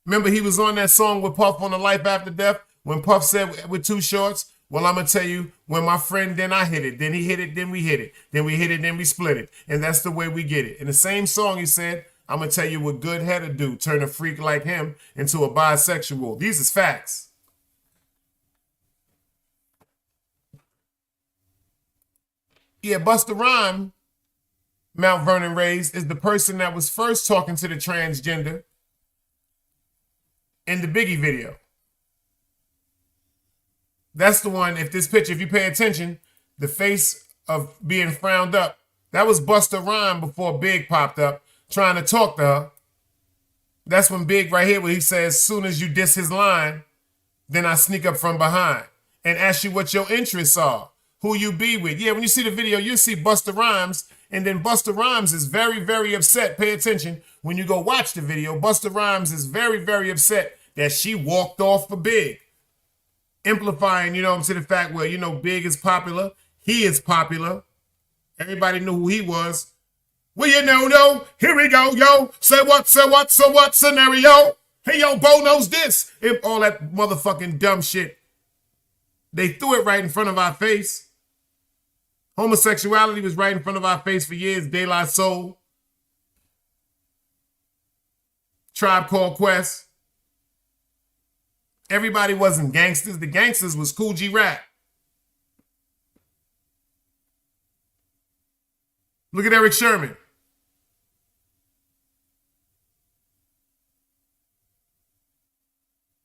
Remember he was on that song with Puff on the Life After Death when Puff said with Too Shorts, well, I'm going to tell you, when my friend, then I hit it. Then he hit it, then we hit it. Then we hit it, then we split it. And that's the way we get it. In the same song, he said, I'm going to tell you what good head'll do. Turn a freak like him into a bisexual. These is facts. Yeah, Busta Rhymes, Mount Vernon raised, is the person that was first talking to the transgender in the Biggie video. That's the one, if this picture, if you pay attention, the face of being frowned up, that was Busta Rhymes before Big popped up trying to talk to her. That's when Big right here, where he says, as soon as you diss his line, then I sneak up from behind and ask you what your interests are, who you be with. Yeah, when you see the video, you'll see Busta Rhymes, and then Busta Rhymes is very, very upset. Pay attention. When you go watch the video, Busta Rhymes is very, very upset that she walked off for Big. Amplifying, you know, to the fact where, you know, Big is popular. He is popular. Everybody knew who he was. Well, you know, here we go, yo. Say what, scenario? Hey, yo, Bo knows this. If all that motherfucking dumb shit. They threw it right in front of our face. Homosexuality was right in front of our face for years. De La Soul. Tribe Called Quest. Everybody wasn't gangsters. The gangsters was Cool G Rap. Look at Eric Sherman.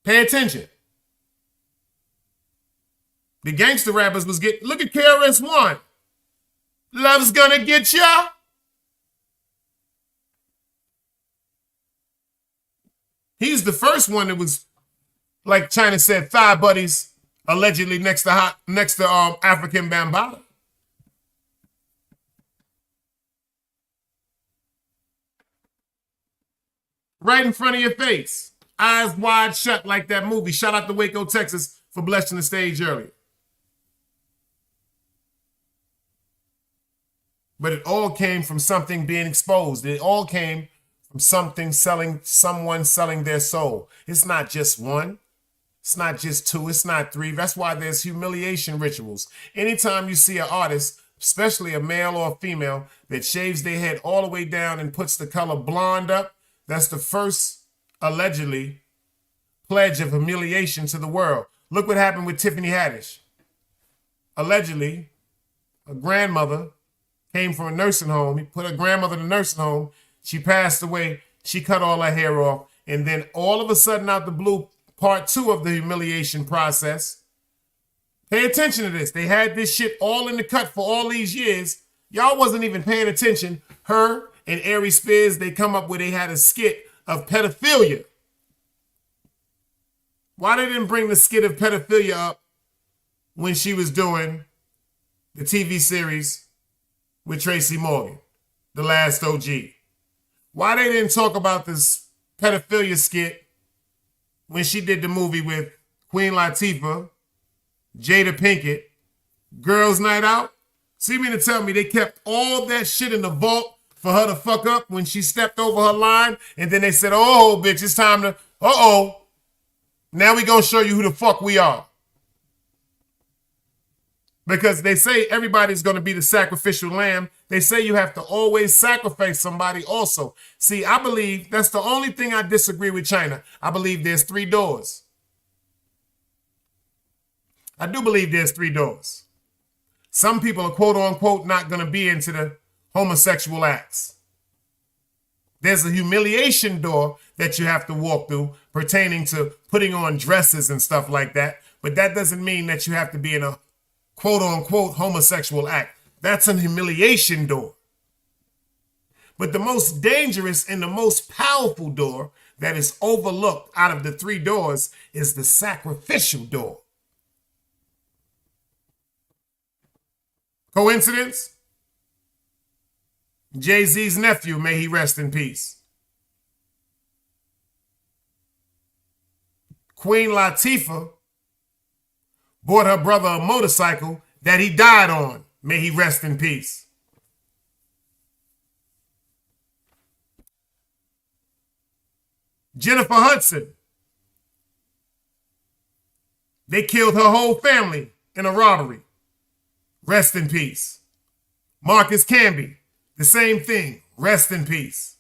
Pay attention. The gangster rappers was getting, look at KRS-One. Love's gonna get ya. He's the first one that was, like China said, thigh buddies allegedly next to African Bambaataa. Right in front of your face. Eyes wide shut like that movie. Shout out to Waco, Texas for blessing the stage earlier. But it all came from something being exposed. It all came from someone selling their soul. It's not just one. It's not just two. It's not three. That's why there's humiliation rituals. Anytime you see an artist, especially a male or a female, that shaves their head all the way down and puts the color blonde up, that's the first, allegedly, pledge of humiliation to the world. Look what happened with Tiffany Haddish. Allegedly, a grandmother came from a nursing home. He put her grandmother in a nursing home. She passed away. She cut all her hair off. And then all of a sudden, out the blue, part 2 of the humiliation process. Pay attention to this. They had this shit all in the cut for all these years. Y'all wasn't even paying attention. Her and Ari Spears, they come up with, they had a skit of pedophilia. Why they didn't bring the skit of pedophilia up when she was doing the TV series with Tracy Morgan, The Last OG? Why they didn't talk about this pedophilia skit when she did the movie with Queen Latifah, Jada Pinkett, Girls Night Out? See me to tell me they kept all that shit in the vault for her to fuck up when she stepped over her line, and then they said, oh, bitch, it's time to, now we gonna show you who the fuck we are. Because they say everybody's gonna be the sacrificial lamb. They say you have to always sacrifice somebody also. See, I believe that's the only thing I disagree with China. I believe there's 3 doors. I do believe there's 3 doors. Some people are quote unquote not gonna be into the homosexual acts. There's a humiliation door that you have to walk through pertaining to putting on dresses and stuff like that. But that doesn't mean that you have to be in a quote unquote homosexual act. That's an humiliation door. But the most dangerous and the most powerful door that is overlooked out of the 3 doors is the sacrificial door. Coincidence? Jay-Z's nephew, may he rest in peace. Queen Latifah bought her brother a motorcycle that he died on. May he rest in peace. Jennifer Hudson. They killed her whole family in a robbery. Rest in peace. Marcus Camby. The same thing. Rest in peace.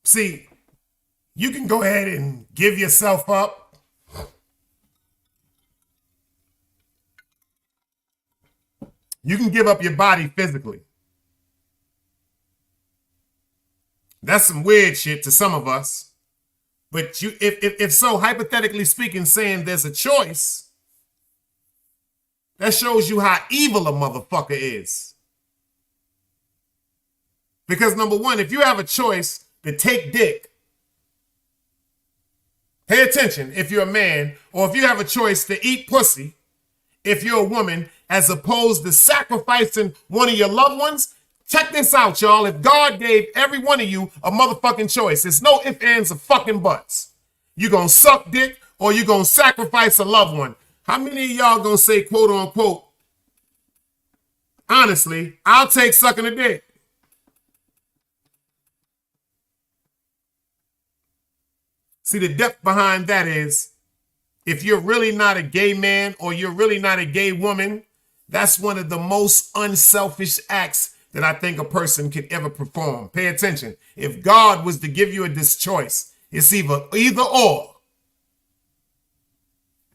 See, you can go ahead and give yourself up. You can give up your body physically. That's some weird shit to some of us. But you, if so, hypothetically speaking, saying there's a choice, that shows you how evil a motherfucker is. Because number one, if you have a choice to take dick, pay attention if you're a man, or if you have a choice to eat pussy, if you're a woman, as opposed to sacrificing one of your loved ones, check this out, y'all. If God gave every one of you a motherfucking choice, it's no ifs, ands, or fucking buts. You gonna suck dick or you gonna sacrifice a loved one. How many of y'all gonna say, quote unquote, honestly, I'll take sucking a dick? See, the depth behind that is, if you're really not a gay man or you're really not a gay woman, that's one of the most unselfish acts that I think a person could ever perform. Pay attention. If God was to give you this choice, it's either or.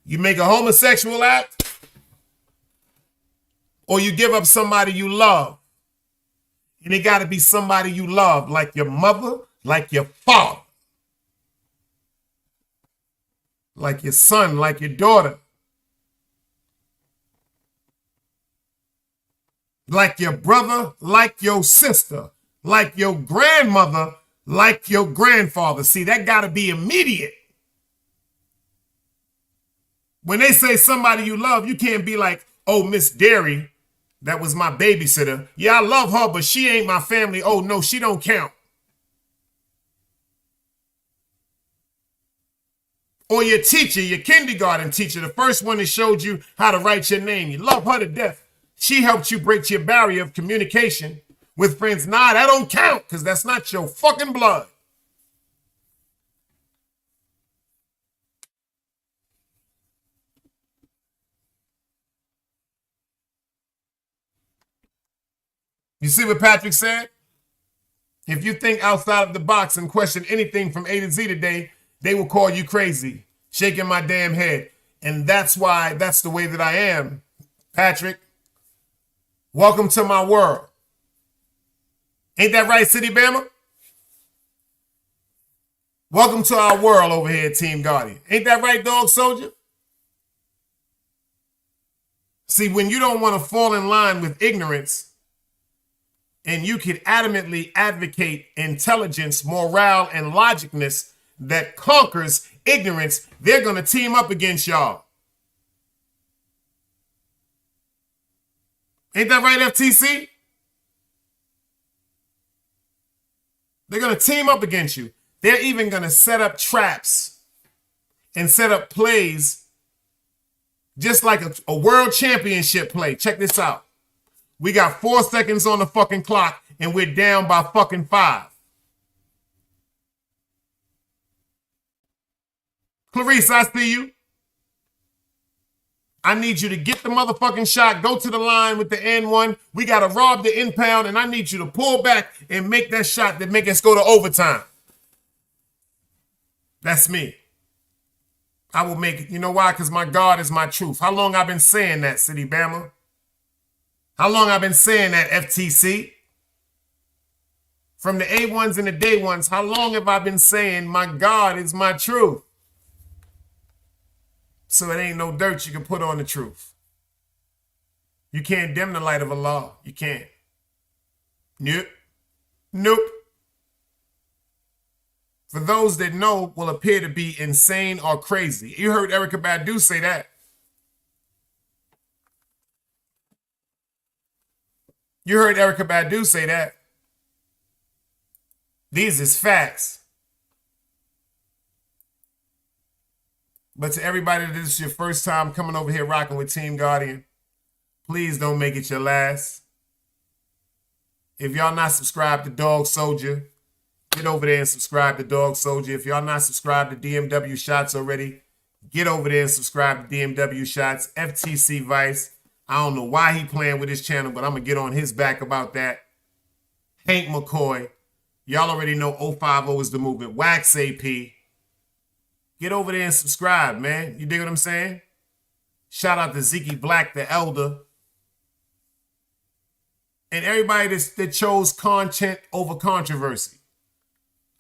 You make a homosexual act, or you give up somebody you love. And it got to be somebody you love, like your mother, like your father, like your son, like your daughter, like your brother, like your sister, like your grandmother, like your grandfather. See, that got to be immediate. When they say somebody you love, you can't be like, oh, Miss Dairy, That was my babysitter. Yeah, I love her, but she ain't my family. Oh, no, she don't count. Or your teacher, your kindergarten teacher, the first one that showed you how to write your name. You love her to death. She helped you break your barrier of communication with friends. Nah, that don't count because that's not your fucking blood. You see what Patrick said? If you think outside of the box and question anything from A to Z today, they will call you crazy, shaking my damn head. And that's why that's the way that I am, Patrick. Welcome to my world. Ain't that right, City Bama? Welcome to our world over here, Team Guardian. Ain't that right, Dog Soldier? See, when you don't want to fall in line with ignorance, and you could adamantly advocate intelligence, morale, and logicness that conquers ignorance, they're going to team up against y'all. Ain't that right, FTC? They're going to team up against you. They're even going to set up traps and set up plays just like a world championship play. Check this out. We got 4 seconds on the fucking clock and we're down by fucking 5. Clarice, I see you. I need you to get the motherfucking shot, go to the line with the N1. We got to rob the impound and I need you to pull back and make that shot that make us go to overtime. That's me. I will make it. You know why? Because my God is my truth. How long I've been saying that, City Bama? How long I've been saying that, FTC? From the A1s and the day ones, how long have I been saying my God is my truth? So it ain't no dirt you can put on the truth. You can't dim the light of Allah. You can't. Nope. Nope. For those that know, will appear to be insane or crazy. You heard Erykah Badu say that. You heard Erykah Badu say that. These is facts. But to everybody that this is your first time coming over here rocking with Team Guardian, please don't make it your last. If y'all not subscribed to Dog Soldier, get over there and subscribe to Dog Soldier. If y'all not subscribed to DMW Shots already, get over there and subscribe to DMW Shots. FTC Vice. I don't know why he playing with his channel, but I'm going to get on his back about that. Hank McCoy. Y'all already know 050 is the movement. Wax AP. Get over there and subscribe, man. You dig what I'm saying? Shout out to Zeke Black, the elder. And everybody that chose content over controversy.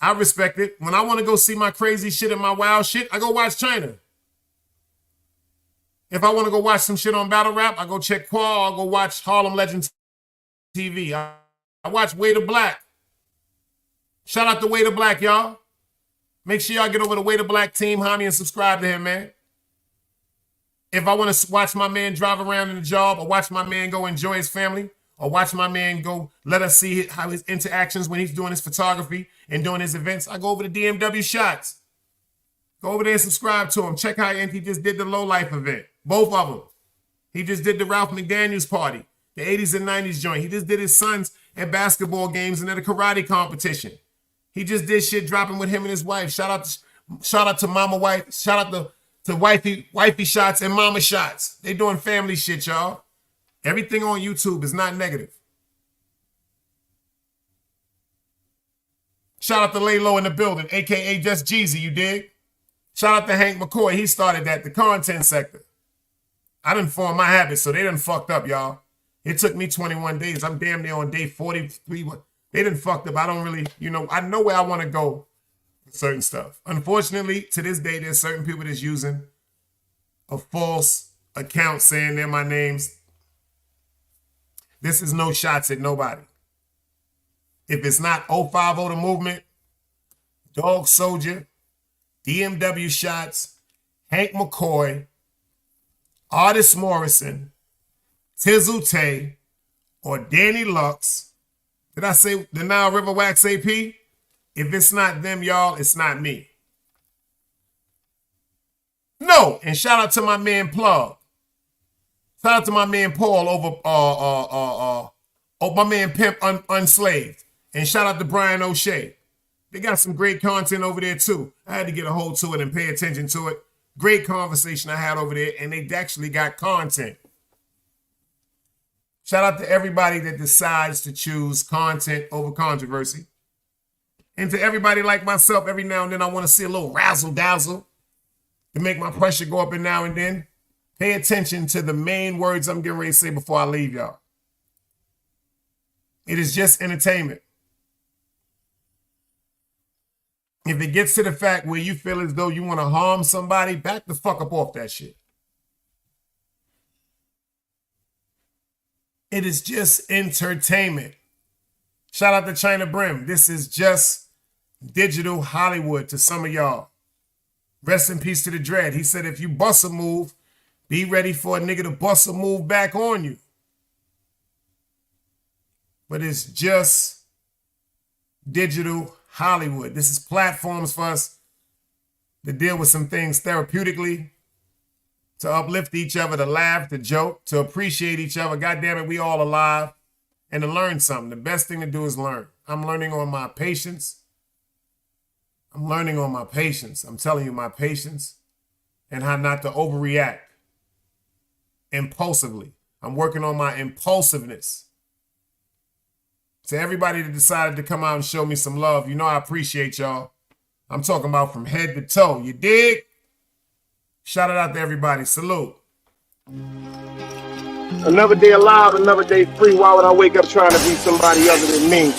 I respect it. When I want to go see my crazy shit and my wild shit, I go watch China. If I want to go watch some shit on Battle Rap, I go check Qual. I'll go watch Harlem Legends TV. I watch Way to Black. Shout out to Way to Black, y'all. Make sure y'all get over to Way to Black Team Homie and subscribe to him, man. If I want to watch my man drive around in the job or watch my man go enjoy his family or watch my man go let us see how his interactions when he's doing his photography and doing his events, I go over to DMW Shots. Go over there and subscribe to him. Check how he just did the Low Life event. Both of them. He just did the Ralph McDaniels party, the 80s and 90s joint. He just did his sons at basketball games and at a karate competition. He just did shit dropping with him and his wife. Shout out to Mama Wife. Shout out to Wifey Shots and Mama Shots. They doing family shit, y'all. Everything on YouTube is not negative. Shout out to Lay Low in the building, a.k.a. Just Jeezy, you dig? Shout out to Hank McCoy. He started that, the content sector. I done formed my habits, so they done fucked up, y'all. It took me 21 days. I'm damn near on day 43. They done fucked up. I don't really, I know where I want to go with certain stuff. Unfortunately, to this day, there's certain people that's using a false account saying they're my names. This is no shots at nobody. If it's not 050 the movement, Dog Soldier, DMW Shots, Hank McCoy, Artist Morrison, Tizzle Tay, or Danny Lux. Did I say the Nile River Wax AP? If it's not them, y'all, it's not me. No, and shout out to my man Plug. Shout out to my man Paul over my man Pimp Unslaved. And shout out to Brian O'Shea. They got some great content over there too. I had to get a hold to it and pay attention to it. Great conversation I had over there, and they actually got content. Shout out to everybody that decides to choose content over controversy. And to everybody like myself, every now and then I want to see a little razzle-dazzle to make my pressure go up and now and then. Pay attention to the main words I'm getting ready to say before I leave y'all. It is just entertainment. If it gets to the fact where you feel as though you want to harm somebody, back the fuck up off that shit. It is just entertainment. Shout out to China Brim. This is just digital Hollywood to some of y'all. Rest in peace to the Dread. He said, if you bust a move, be ready for a nigga to bust a move back on you. But it's just digital Hollywood. This is platforms for us to deal with some things therapeutically, to uplift each other, to laugh, to joke, to appreciate each other. God damn it, we all alive. And to learn something. The best thing to do is learn. I'm learning on my patience. I'm learning on my patience. I'm telling you, my patience and how not to overreact impulsively. I'm working on my impulsiveness. To everybody that decided to come out and show me some love, you know I appreciate y'all. I'm talking about from head to toe. You dig? Shout it out to everybody. Salute. Another day alive, another day free. Why would I wake up trying to be somebody other than me?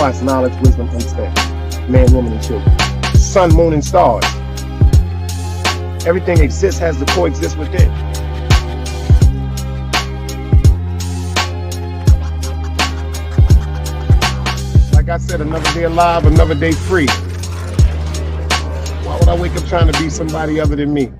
It's knowledge, wisdom, insight, man, woman, and children. Sun, moon, and stars. Everything exists, has to coexist within. Like I said, another day alive, another day free. Why would I wake up trying to be somebody other than me?